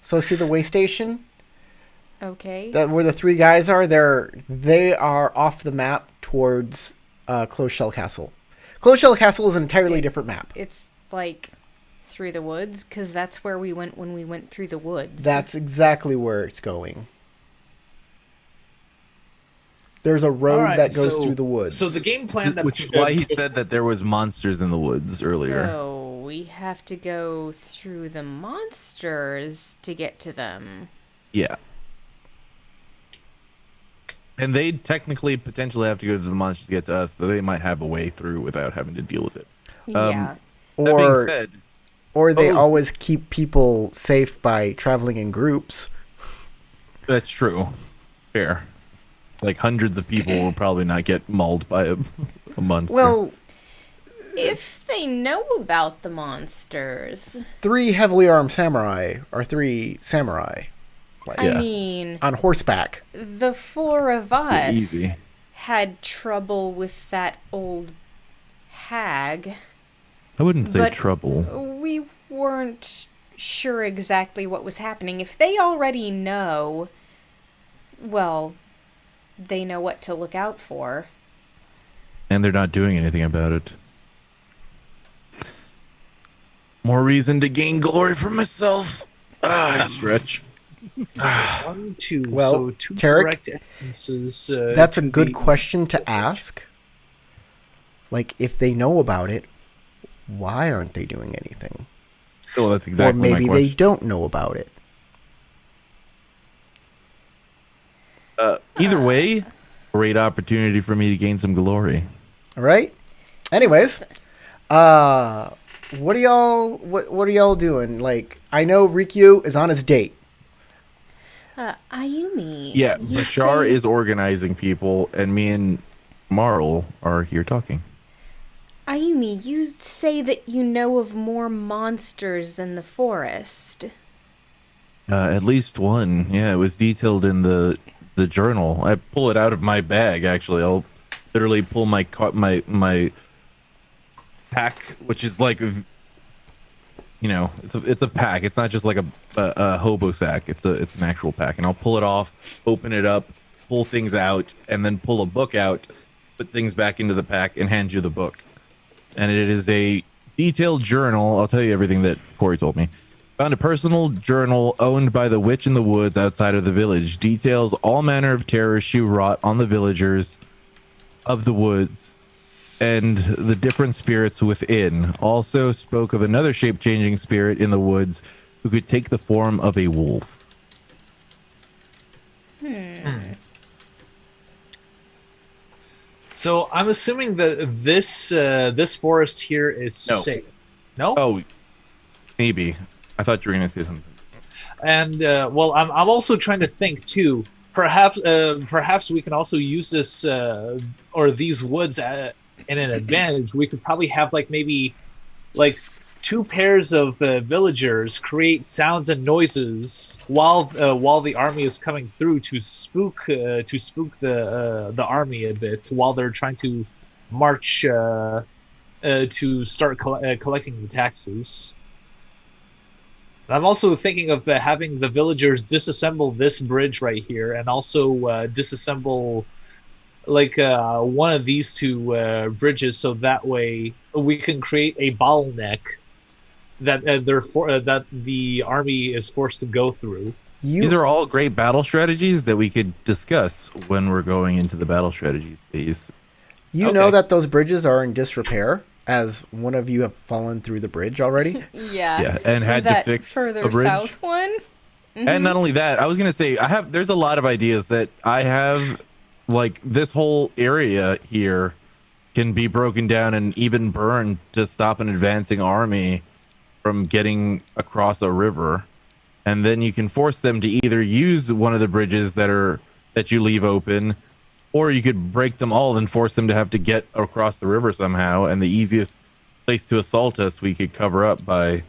Speaker 1: So see the way station
Speaker 5: Okay.
Speaker 1: that where the three guys are. They are off the map towards Closed Shell Castle. Closed Shell Castle is an entirely different map.
Speaker 5: It's like through the woods, because that's where we went when we went through the woods.
Speaker 1: That's exactly where it's going. There's a road
Speaker 3: All right,
Speaker 1: that goes
Speaker 3: so-
Speaker 1: through the woods.
Speaker 3: So the game plan that
Speaker 2: Which is why he said that there was monsters in the woods earlier.
Speaker 5: So we have to go through the monsters to get to them.
Speaker 2: Yeah. And they technically potentially have to go to the monsters to get to us, though they might have a way through without having to deal with it.
Speaker 5: Yeah.
Speaker 2: That being said,
Speaker 1: or they
Speaker 2: suppose-
Speaker 1: always keep people safe by traveling in groups.
Speaker 2: that's true. Fair. Like hundreds of people will probably not get mauled by a monster.
Speaker 1: Well,
Speaker 5: If they know about the monsters.
Speaker 1: 3 heavily armed samurai are 3 samurai. Like,
Speaker 2: Yeah.
Speaker 5: I mean,
Speaker 1: on horseback.
Speaker 5: the 4 of us
Speaker 2: easy.
Speaker 5: had trouble with that old hag.
Speaker 2: I wouldn't say
Speaker 5: but-
Speaker 2: trouble.
Speaker 5: We weren't sure exactly what was happening. If they already know, well, they know what to look out for.
Speaker 2: And they're not doing anything about it. More reason to gain glory for myself. I stretch.
Speaker 3: 1, 2.
Speaker 1: Well,
Speaker 3: so 2
Speaker 1: Tarek,
Speaker 3: correct answers.
Speaker 1: That's a
Speaker 3: to
Speaker 1: good
Speaker 3: the-
Speaker 1: question to ask. Like, if they know about it, why aren't they doing anything?
Speaker 2: Well, that's exactly
Speaker 1: or maybe
Speaker 2: my
Speaker 1: they
Speaker 2: question.
Speaker 1: don't know about it.
Speaker 2: Either way, great opportunity for me to gain some glory.
Speaker 1: All right. Anyways, what are y'all doing? Like, I know Rikyu is on his date.
Speaker 5: Ayumi.
Speaker 2: Yeah,
Speaker 5: you
Speaker 2: Bashar
Speaker 5: say-
Speaker 2: is organizing people, and me and Marl are here talking.
Speaker 5: Ayumi, you say that you know of more monsters in the forest.
Speaker 2: At least one. Yeah, it was detailed in the journal. I pull it out of my bag. Actually, I'll literally pull my pack, which is like, you know, it's a pack. It's not just like a hobo sack. It's an actual pack, and I'll pull it off, open it up, pull things out, and then pull a book out, put things back into the pack, and hand you the book. And it is a detailed journal. I'll tell you everything that Corey told me. Found a personal journal owned by the witch in the woods outside of the village. Details all manner of terror she wrought on the villagers of the woods and the different spirits within. Also spoke of another shape-changing spirit in the woods who could take the form of a wolf.
Speaker 3: So I'm assuming that this forest here is
Speaker 2: No.
Speaker 3: safe. No.
Speaker 2: Oh, maybe. I thought you were going to say something.
Speaker 3: And well, I'm also trying to think too. Perhaps we can also use this or these woods in an advantage. We could probably have like maybe like 2 pairs of villagers create sounds and noises while the army is coming through to spook the army a bit while they're trying to march to start collecting the taxes. I'm also thinking of having the villagers disassemble this bridge right here, and also disassemble like one of these 2 bridges, so that way we can create a bottleneck that that the army is forced to go through.
Speaker 2: These are all great battle strategies that we could discuss when we're going into the battle strategies phase.
Speaker 1: You know that those bridges are in disrepair, as one of you have fallen through the bridge already.
Speaker 5: Yeah.
Speaker 2: Yeah, and had to
Speaker 5: that
Speaker 2: fix
Speaker 5: further
Speaker 2: a bridge.
Speaker 5: south one.
Speaker 2: And not only that, I was gonna say there's a lot of ideas that I have, like this whole area here can be broken down and even burned to stop an advancing army from getting across a river. And then you can force them to either use one of the bridges that you leave open, or you could break them all and force them to have to get across the river somehow. And the easiest place to assault us we could cover up by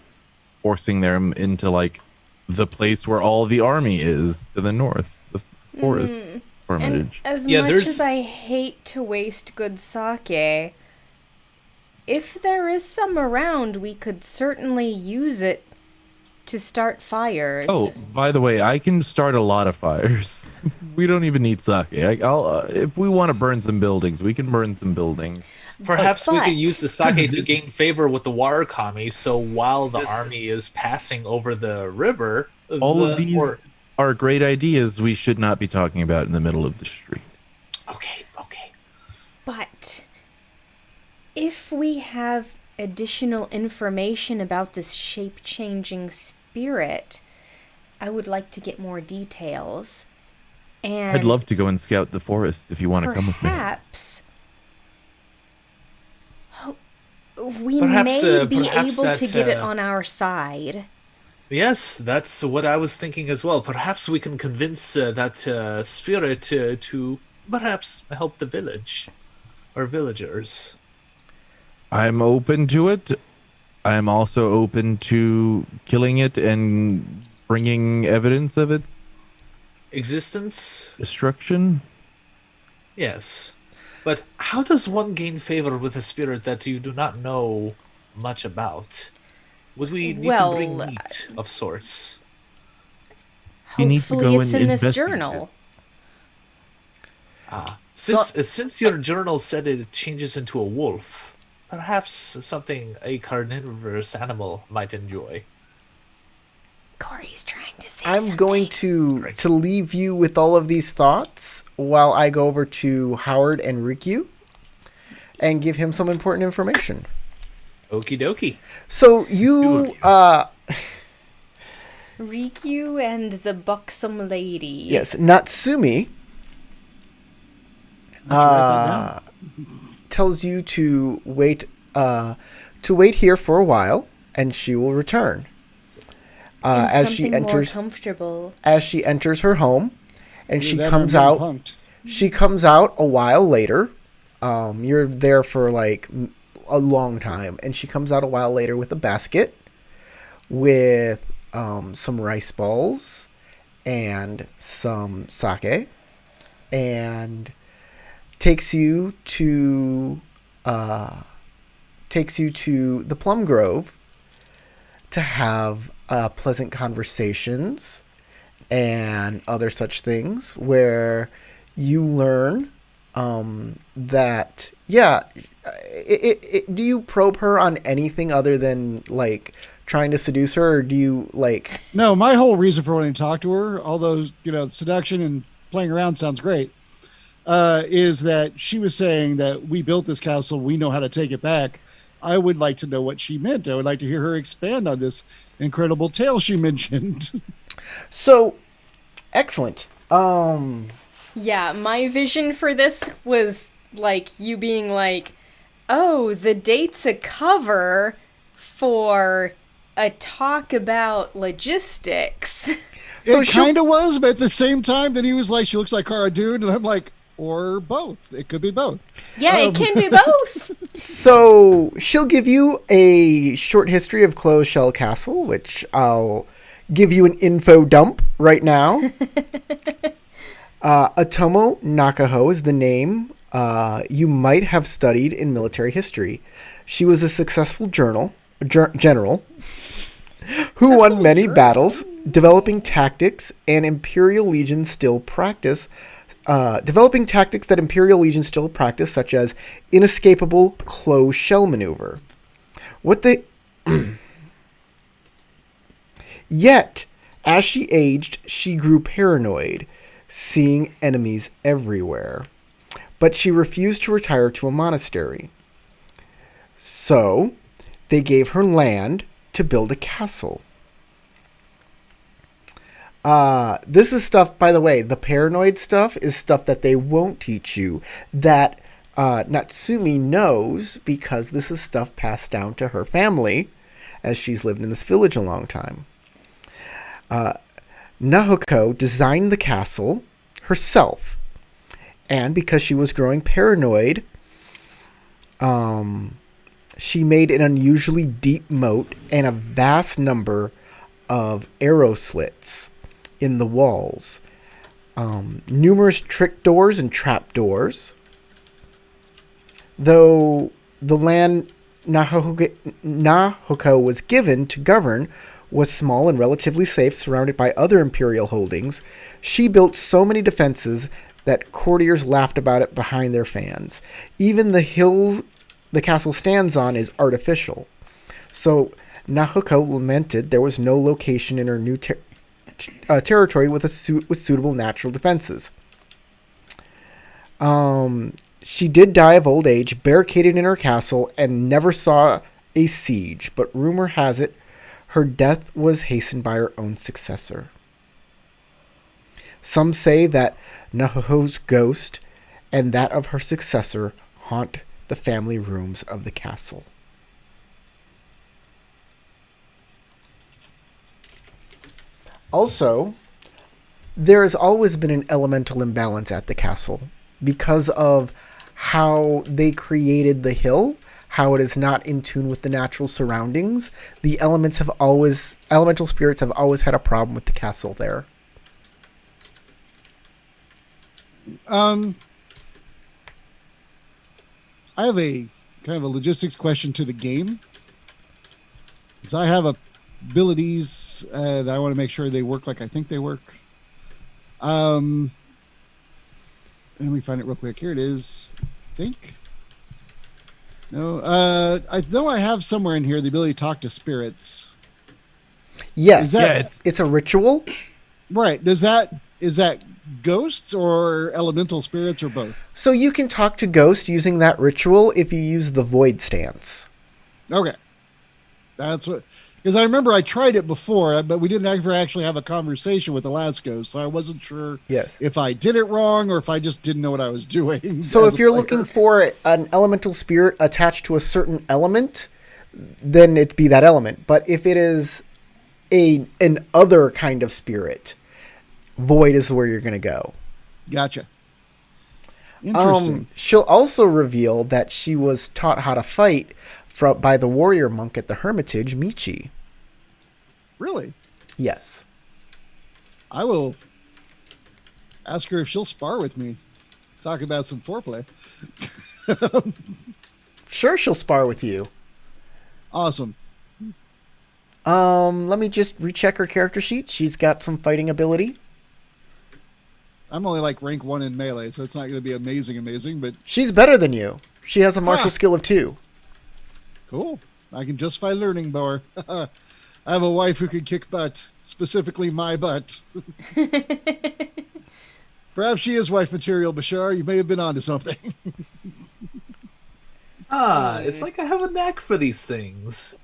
Speaker 2: forcing them into like the place where all the army is to the north, the forest
Speaker 5: And
Speaker 2: hermitage.
Speaker 5: as
Speaker 3: Yeah,
Speaker 5: much
Speaker 3: there's-
Speaker 5: as I hate to waste good sake, if there is some around, we could certainly use it to start fires.
Speaker 2: Oh, by the way, I can start a lot of fires. We don't even need sake. I'll if we want to burn some buildings, we can burn some buildings.
Speaker 3: Perhaps we
Speaker 5: But-
Speaker 3: could use the sake to gain favor with the water kami. So while the army is passing over the river,
Speaker 2: All of these are great ideas we should not be talking about in the middle of the street.
Speaker 3: Okay.
Speaker 5: But if we have additional information about this shape-changing spirit, I would like to get more details. And
Speaker 2: I'd love to go and scout the forest if you want to come with me.
Speaker 5: perhaps we
Speaker 3: Perhaps,
Speaker 5: may be
Speaker 3: perhaps
Speaker 5: able to
Speaker 3: that,
Speaker 5: get it on our side.
Speaker 3: Yes, that's what I was thinking as well. Perhaps we can convince that spirit to perhaps help the village or villagers.
Speaker 2: I'm open to it. I'm also open to killing it and bringing evidence of its
Speaker 3: Existence?
Speaker 2: destruction.
Speaker 3: Yes. But how does one gain favor with a spirit that you do not know much about? Would we need to bring
Speaker 5: Well,
Speaker 3: meat of sorts?
Speaker 2: You need to
Speaker 5: Hopefully
Speaker 2: go
Speaker 5: it's
Speaker 2: and
Speaker 5: in this
Speaker 2: investigate
Speaker 5: journal.
Speaker 3: Since your journal said it changes into a wolf, perhaps something a carnivorous animal might enjoy.
Speaker 5: Corey's trying to say
Speaker 1: I'm
Speaker 5: something.
Speaker 1: going to leave you with all of these thoughts while I go over to Howard and Rikyu and give him some important information.
Speaker 3: Okie dokie.
Speaker 1: So you
Speaker 5: Rikyu and the buxom lady.
Speaker 1: yes, Natsumi tells you to wait here for a while and she will return.
Speaker 5: And
Speaker 1: As she
Speaker 5: something more
Speaker 1: enters
Speaker 5: comfortable.
Speaker 1: her home and
Speaker 4: Either
Speaker 1: she
Speaker 4: that or
Speaker 1: comes
Speaker 4: I'm
Speaker 1: out
Speaker 4: getting punked.
Speaker 1: She comes out a while later. You're there for like a long time, and she comes out a while later with a basket with some rice balls and some sake, and takes you to the plum grove to have pleasant conversations and other such things, where you learn that do you probe her on anything other than like trying to seduce her, or do you like
Speaker 4: No, my whole reason for wanting to talk to her, although seduction and playing around sounds great, is that she was saying that we built this castle, we know how to take it back. I would like to know what she meant. I would like to hear her expand on this incredible tale she mentioned.
Speaker 1: so excellent.
Speaker 5: Yeah, my vision for this was like you being like, oh, the date's a cover for a talk about logistics.
Speaker 1: So
Speaker 4: It kind of was, but at the same time, then he was like, she looks like Cara Dune, and I'm like, or both. It could be both.
Speaker 5: Yeah, it can be both.
Speaker 1: So she'll give you a short history of Closed Shell Castle, which I'll give you an info dump right now. Atomo Nakaho is the name you might have studied in military history. She was a successful general who won many battles, developing tactics that Imperial Legion still practice, such as inescapable closed shell maneuver. Yet, as she aged, she grew paranoid, seeing enemies everywhere. But she refused to retire to a monastery. So, they gave her land to build a castle. This is stuff, by the way, the paranoid stuff is stuff that they won't teach you, that Natsumi knows, because this is stuff passed down to her family, as she's lived in this village a long time. Nahuko designed the castle herself, and because she was growing paranoid, She made an unusually deep moat and a vast number of arrow slits in the walls. Numerous trick doors and trap doors. Though the land Nahoko was given to govern was small and relatively safe, surrounded by other imperial holdings, she built so many defenses that courtiers laughed about it behind their fans. Even the hill the castle stands on is artificial. So Nahoko lamented there was no location in her new territory with suitable natural defenses. She did die of old age, barricaded in her castle, and never saw a siege, but rumor has it her death was hastened by her own successor. Some say that Nahoho's ghost and that of her successor haunt the family rooms of the castle. Also, there has always been an elemental imbalance at the castle because of how they created the hill, how it is not in tune with the natural surroundings. The elemental spirits have always had a problem with the castle there.
Speaker 4: I have a kind of a logistics question to the game. Because I have abilities that I want to make sure they work like I think they work. Let me find it real quick. Here it is. I think. No, I know I have somewhere in here the ability to talk to spirits.
Speaker 1: Yes,
Speaker 4: that-
Speaker 1: it's a ritual.
Speaker 4: Right. Is that ghosts or elemental spirits or both?
Speaker 1: So you can talk to ghosts using that ritual if you use the void stance.
Speaker 4: Okay. That's what, because I remember I tried it before, but we didn't ever actually have a conversation with the last ghost, so I wasn't sure
Speaker 1: Yes.
Speaker 4: if I did it wrong or if I just didn't know what I was doing.
Speaker 1: So
Speaker 4: as
Speaker 1: if
Speaker 4: a
Speaker 1: you're
Speaker 4: player.
Speaker 1: looking for an elemental spirit attached to a certain element, then it'd be that element. But if it is an other kind of spirit, void is where you're going to go.
Speaker 4: Gotcha. Interesting.
Speaker 1: She'll also reveal that she was taught how to fight by the warrior monk at the hermitage, Michi.
Speaker 4: Really?
Speaker 1: Yes.
Speaker 4: I will ask her if she'll spar with me. Talk about some foreplay.
Speaker 1: Sure, she'll spar with you.
Speaker 4: Awesome.
Speaker 1: Let me just recheck her character sheet. She's got some fighting ability.
Speaker 4: I'm only like rank 1 in melee, so it's not going to be amazing, but
Speaker 1: She's better than you. She has a martial skill of 2.
Speaker 4: cool. I can justify learning more. I have a wife who can kick butt, specifically my butt. Perhaps she is wife material, Bashar. You may have been onto something.
Speaker 3: It's like I have a knack for these things.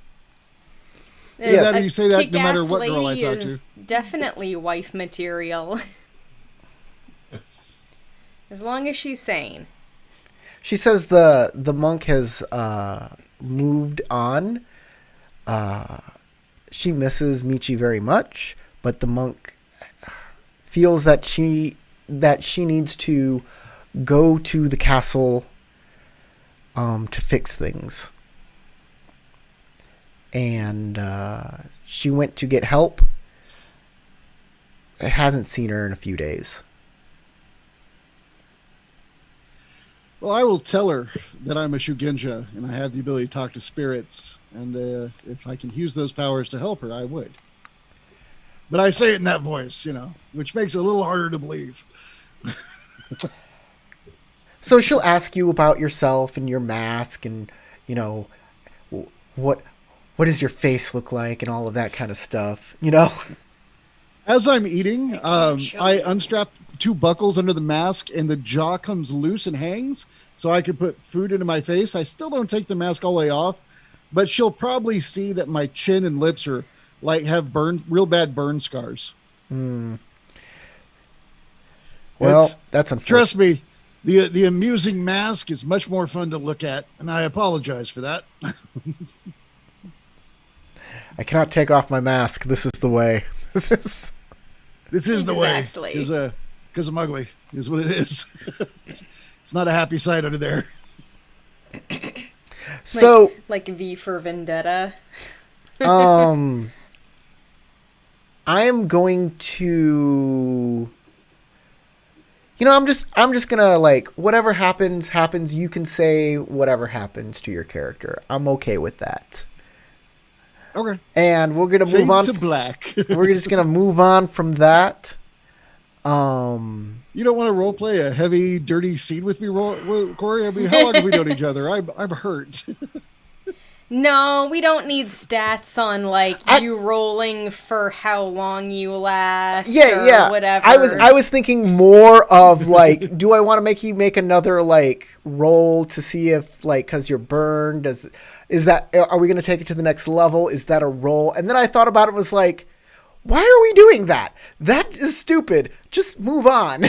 Speaker 1: Yes.
Speaker 4: That you say that no
Speaker 5: Kick-ass
Speaker 4: matter what girl I
Speaker 5: lady
Speaker 4: talk to.
Speaker 5: is definitely wife material. As long as she's sane.
Speaker 1: She says the monk has moved on. She misses Michi very much, but the monk feels that she needs to go to the castle to fix things. And she went to get help. I hasn't seen her in a few days.
Speaker 4: Well, I will tell her that I'm a Shugenja and I have the ability to talk to spirits, and if I can use those powers to help her, I would. But I say it in that voice, which makes it a little harder to believe.
Speaker 1: So she'll ask you about yourself and your mask and, what does your face look like and all of that kind of stuff,
Speaker 4: As I'm eating, I unstrap 2 buckles under the mask, and the jaw comes loose and hangs, so I can put food into my face. I still don't take the mask all the way off, but she'll probably see that my chin and lips are have real bad burn scars.
Speaker 1: Well,
Speaker 4: It's-
Speaker 1: that's unfortunate.
Speaker 4: Trust me, the amusing mask is much more fun to look at, and I apologize for that.
Speaker 1: I cannot take off my mask. This is the way.
Speaker 4: This is the way.
Speaker 5: Exactly.
Speaker 4: Because I'm ugly is what it is. It's not a happy sight under there.
Speaker 1: So,
Speaker 5: like V for Vendetta.
Speaker 1: I am going to. I'm just gonna like whatever happens. You can say whatever happens to your character. I'm okay with that.
Speaker 4: Okay.
Speaker 1: And we're gonna
Speaker 4: Fade
Speaker 1: move on.
Speaker 4: to black.
Speaker 1: We're just gonna move on from that.
Speaker 4: You don't want to role play a heavy, dirty scene with me, Corey? I mean, how long have we known each other? I'm hurt.
Speaker 5: No, we don't need stats on you rolling for how long you last.
Speaker 1: Yeah.
Speaker 5: Or whatever.
Speaker 1: I was thinking more of like, do I want to make you make another like roll to see if like because you're burned? Are we gonna take it to the next level? Is that a roll? And then I thought about it, was like, why are we doing that? That is stupid. Just move on.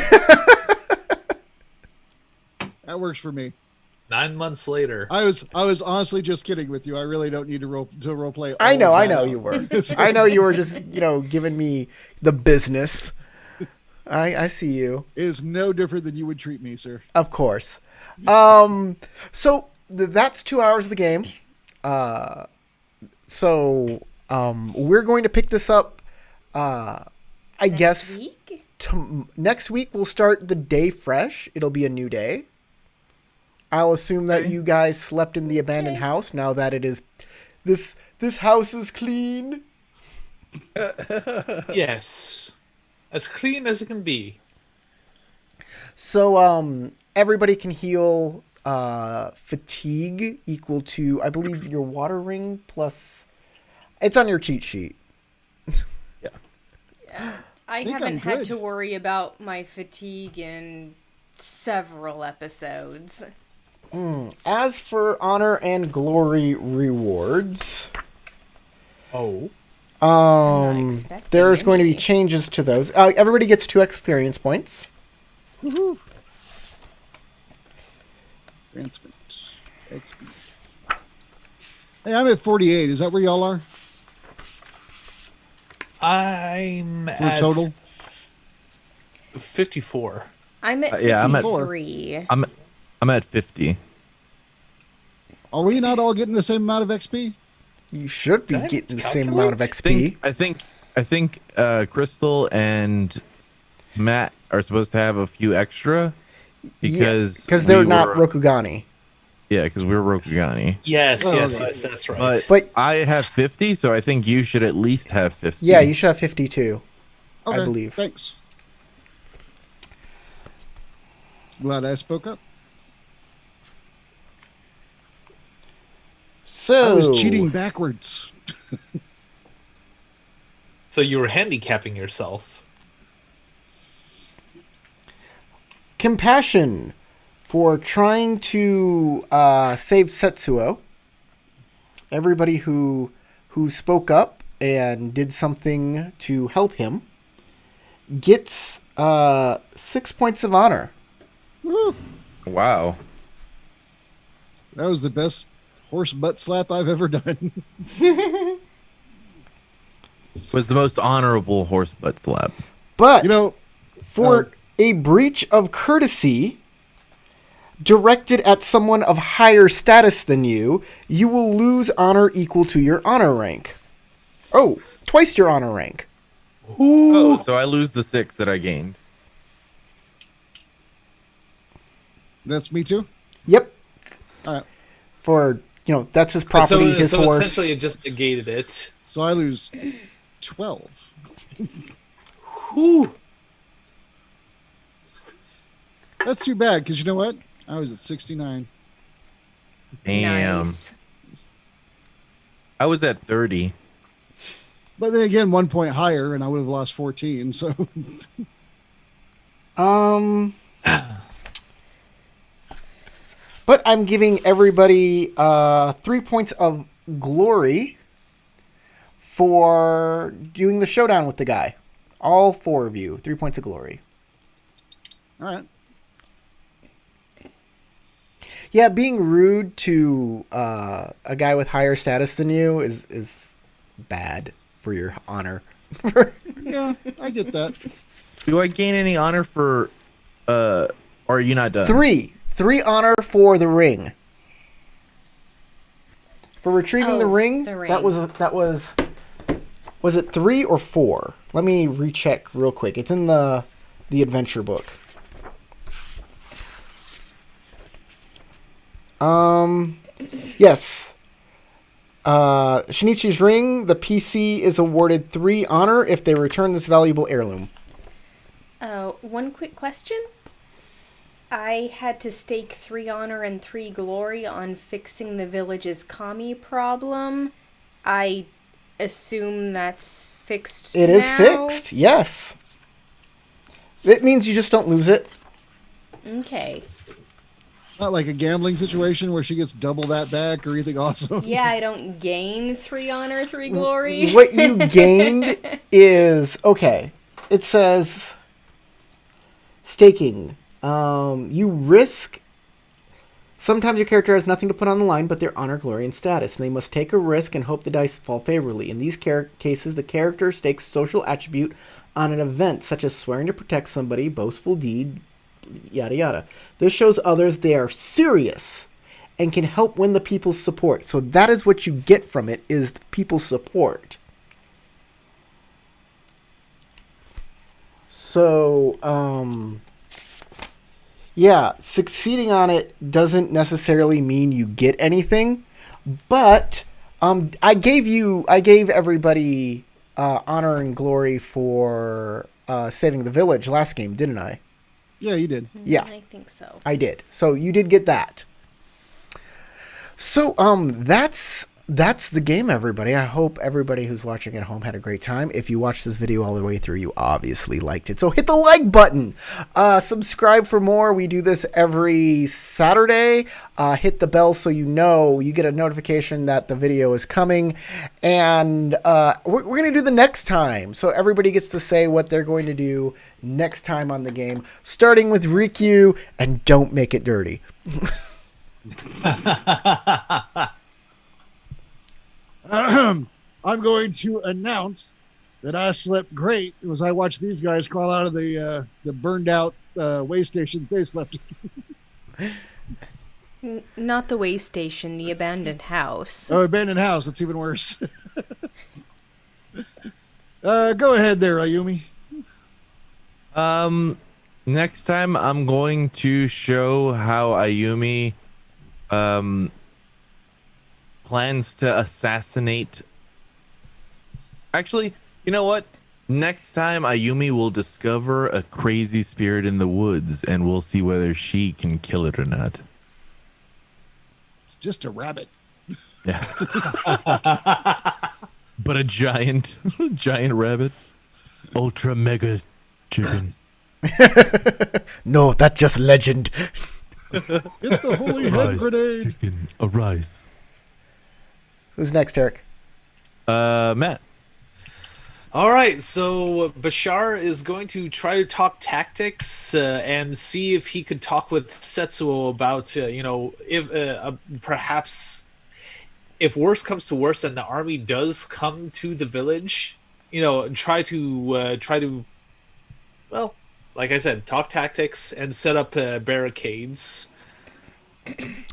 Speaker 4: That works for me.
Speaker 6: 9 months later.
Speaker 4: I was honestly just kidding with you. I really don't need to role play. All
Speaker 1: I know
Speaker 4: of that out.
Speaker 1: you were. I know you were just giving me the business. I see you.
Speaker 4: It is no different than you would treat me, sir.
Speaker 1: Of course. So that's 2 hours of the game. So we're going to pick this up. I guess
Speaker 5: Week?
Speaker 1: next week we'll start the day fresh. It'll be a new day. I'll assume that you guys slept in the abandoned house now that it is this house is clean.
Speaker 6: Yes. As clean as it can be.
Speaker 1: So everybody can heal fatigue equal to, I believe, your water ring plus. It's on your cheat sheet.
Speaker 5: I
Speaker 4: think
Speaker 5: haven't
Speaker 4: I'm
Speaker 5: had
Speaker 4: good.
Speaker 5: to worry about my fatigue in several episodes.
Speaker 1: As for honor and glory rewards,
Speaker 6: Oh.
Speaker 5: not expecting
Speaker 1: there's going to be
Speaker 5: any.
Speaker 1: changes to those. Everybody gets 2 experience points.
Speaker 4: Woohoo! Advancement. XP. Hey, I'm at 48. Is that where y'all are?
Speaker 6: I'm
Speaker 4: For
Speaker 6: at
Speaker 4: total?
Speaker 6: 54.
Speaker 5: I'm at
Speaker 2: Yeah, I'm at-
Speaker 5: 53.
Speaker 2: I'm at 50.
Speaker 4: Are we not all getting the same amount of XP?
Speaker 1: You should be
Speaker 6: Did I
Speaker 1: getting the same amount of
Speaker 6: calculate?
Speaker 1: XP.
Speaker 2: I think Crystal and Matt are supposed to have a few extra because
Speaker 1: they're
Speaker 2: we
Speaker 1: not
Speaker 2: were-
Speaker 1: Rokugani.
Speaker 2: Yeah, because we're Rokugani.
Speaker 6: Yes,
Speaker 4: Oh,
Speaker 6: yes,
Speaker 4: okay.
Speaker 6: yes, that's right.
Speaker 2: But,
Speaker 1: But-
Speaker 2: I have 50, so I think you should at least have 50.
Speaker 1: Yeah, you should have 52. I
Speaker 4: Okay,
Speaker 1: believe.
Speaker 4: Thanks. Glad I spoke up.
Speaker 1: So
Speaker 4: I was cheating backwards.
Speaker 6: So you were handicapping yourself.
Speaker 1: compassion for trying to save Setsuo. Everybody who spoke up and did something to help him gets 6 points of honor.
Speaker 4: Woo.
Speaker 2: Wow.
Speaker 4: That was the best horse butt slap I've ever done.
Speaker 2: Was the most honorable horse butt slap.
Speaker 1: But
Speaker 4: You know,
Speaker 1: for a breach of courtesy directed at someone of higher status than you, you will lose honor equal to your honor rank. Oh, twice your honor rank.
Speaker 2: Oh, so I lose the 6 that I gained.
Speaker 4: that's me too.
Speaker 1: Yep.
Speaker 4: All right.
Speaker 1: For, that's his property, his
Speaker 6: so
Speaker 1: horse.
Speaker 6: essentially it just negated it.
Speaker 4: So I lose 12.
Speaker 6: Whew.
Speaker 4: That's too bad because you know what? I was at 69.
Speaker 2: Damn.
Speaker 5: Nice.
Speaker 2: I was at 30.
Speaker 4: But then again, 1 point higher, and I would have lost 14. So
Speaker 1: But I'm giving everybody 3 points of glory for doing the showdown with the guy. All 4 of you, 3 points of glory.
Speaker 4: all right.
Speaker 1: Yeah, being rude to a guy with higher status than you is bad for your honor.
Speaker 4: Yeah, I get that.
Speaker 2: Do I gain any honor for or are you not done?
Speaker 1: 3 honor for the ring. For retrieving the
Speaker 5: Oh,
Speaker 1: ring,
Speaker 5: the ring.
Speaker 1: that was it 3 or 4? Let me recheck real quick. It's in the adventure book. Yes. Shinichi's ring, the PC is awarded 3 honor if they return this valuable heirloom.
Speaker 5: One quick question. I had to stake 3 honor and 3 glory on fixing the village's kami problem. I assume that's fixed
Speaker 1: It is
Speaker 5: now?
Speaker 1: fixed, yes. It means you just don't lose it.
Speaker 5: Okay.
Speaker 4: Not like a gambling situation where she gets double that back or anything awesome.
Speaker 5: Yeah, I don't gain 3 honor, 3 glory.
Speaker 1: What you gained is, okay, it says staking. You risk, sometimes your character has nothing to put on the line but their honor, glory, and status, and they must take a risk and hope the dice fall favorably. In these cases, the character stakes social attribute on an event, such as swearing to protect somebody, boastful deed, yada yada. This shows others they are serious and can help win the people's support. So that is what you get from it, is the people's support. So, yeah, succeeding on it doesn't necessarily mean you get anything, but I gave everybody honor and glory for saving the village last game, didn't I?
Speaker 4: Yeah, you did.
Speaker 1: Yeah.
Speaker 5: I think so.
Speaker 1: I did. So you did get that. So that's the game, everybody. I hope everybody who's watching at home had a great time. If you watched this video all the way through, you obviously liked it. So hit the like button. Subscribe for more. We do this every Saturday. Hit the bell so you get a notification that the video is coming. And we're going to do the next time. So everybody gets to say what they're going to do next time on the game. Starting with Rikyu, and don't make it dirty.
Speaker 4: I'm going to announce that I slept great as I watched these guys crawl out of the burned out way station they slept in.
Speaker 5: Not the way station, the abandoned house.
Speaker 4: Oh, abandoned house. That's even worse. Go ahead there, Ayumi.
Speaker 2: Next time I'm going to show how Ayumi plans to assassinate. Actually, you know what? Next time Ayumi will discover a crazy spirit in the woods, and we'll see whether she can kill it or not.
Speaker 4: It's just a rabbit.
Speaker 2: Yeah. But a giant rabbit. Ultra mega chicken.
Speaker 1: No, that's just legend.
Speaker 4: Get the holy head grenade.
Speaker 2: Chicken, arise.
Speaker 1: Who's next, Eric?
Speaker 2: Matt.
Speaker 3: All right, so Bashar is going to try to talk tactics and see if he could talk with Setsuo about, if perhaps if worse comes to worse and the army does come to the village, try to, well, like I said, talk tactics and set up barricades.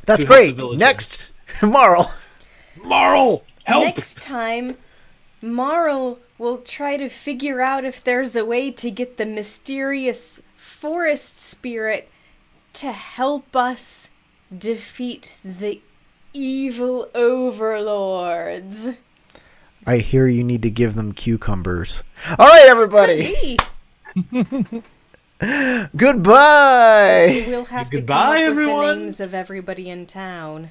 Speaker 1: That's
Speaker 3: to help
Speaker 1: great.
Speaker 3: the villagers.
Speaker 1: Next, Marl.
Speaker 3: Marl, help!
Speaker 5: Next time, Marl will try to figure out if there's a way to get the mysterious forest spirit to help us defeat the evil overlords.
Speaker 1: I hear you need to give them cucumbers. All right, everybody. Goodbye.
Speaker 5: We'll have to
Speaker 3: Goodbye,
Speaker 5: come up with
Speaker 3: everyone.
Speaker 5: the names of everybody in town.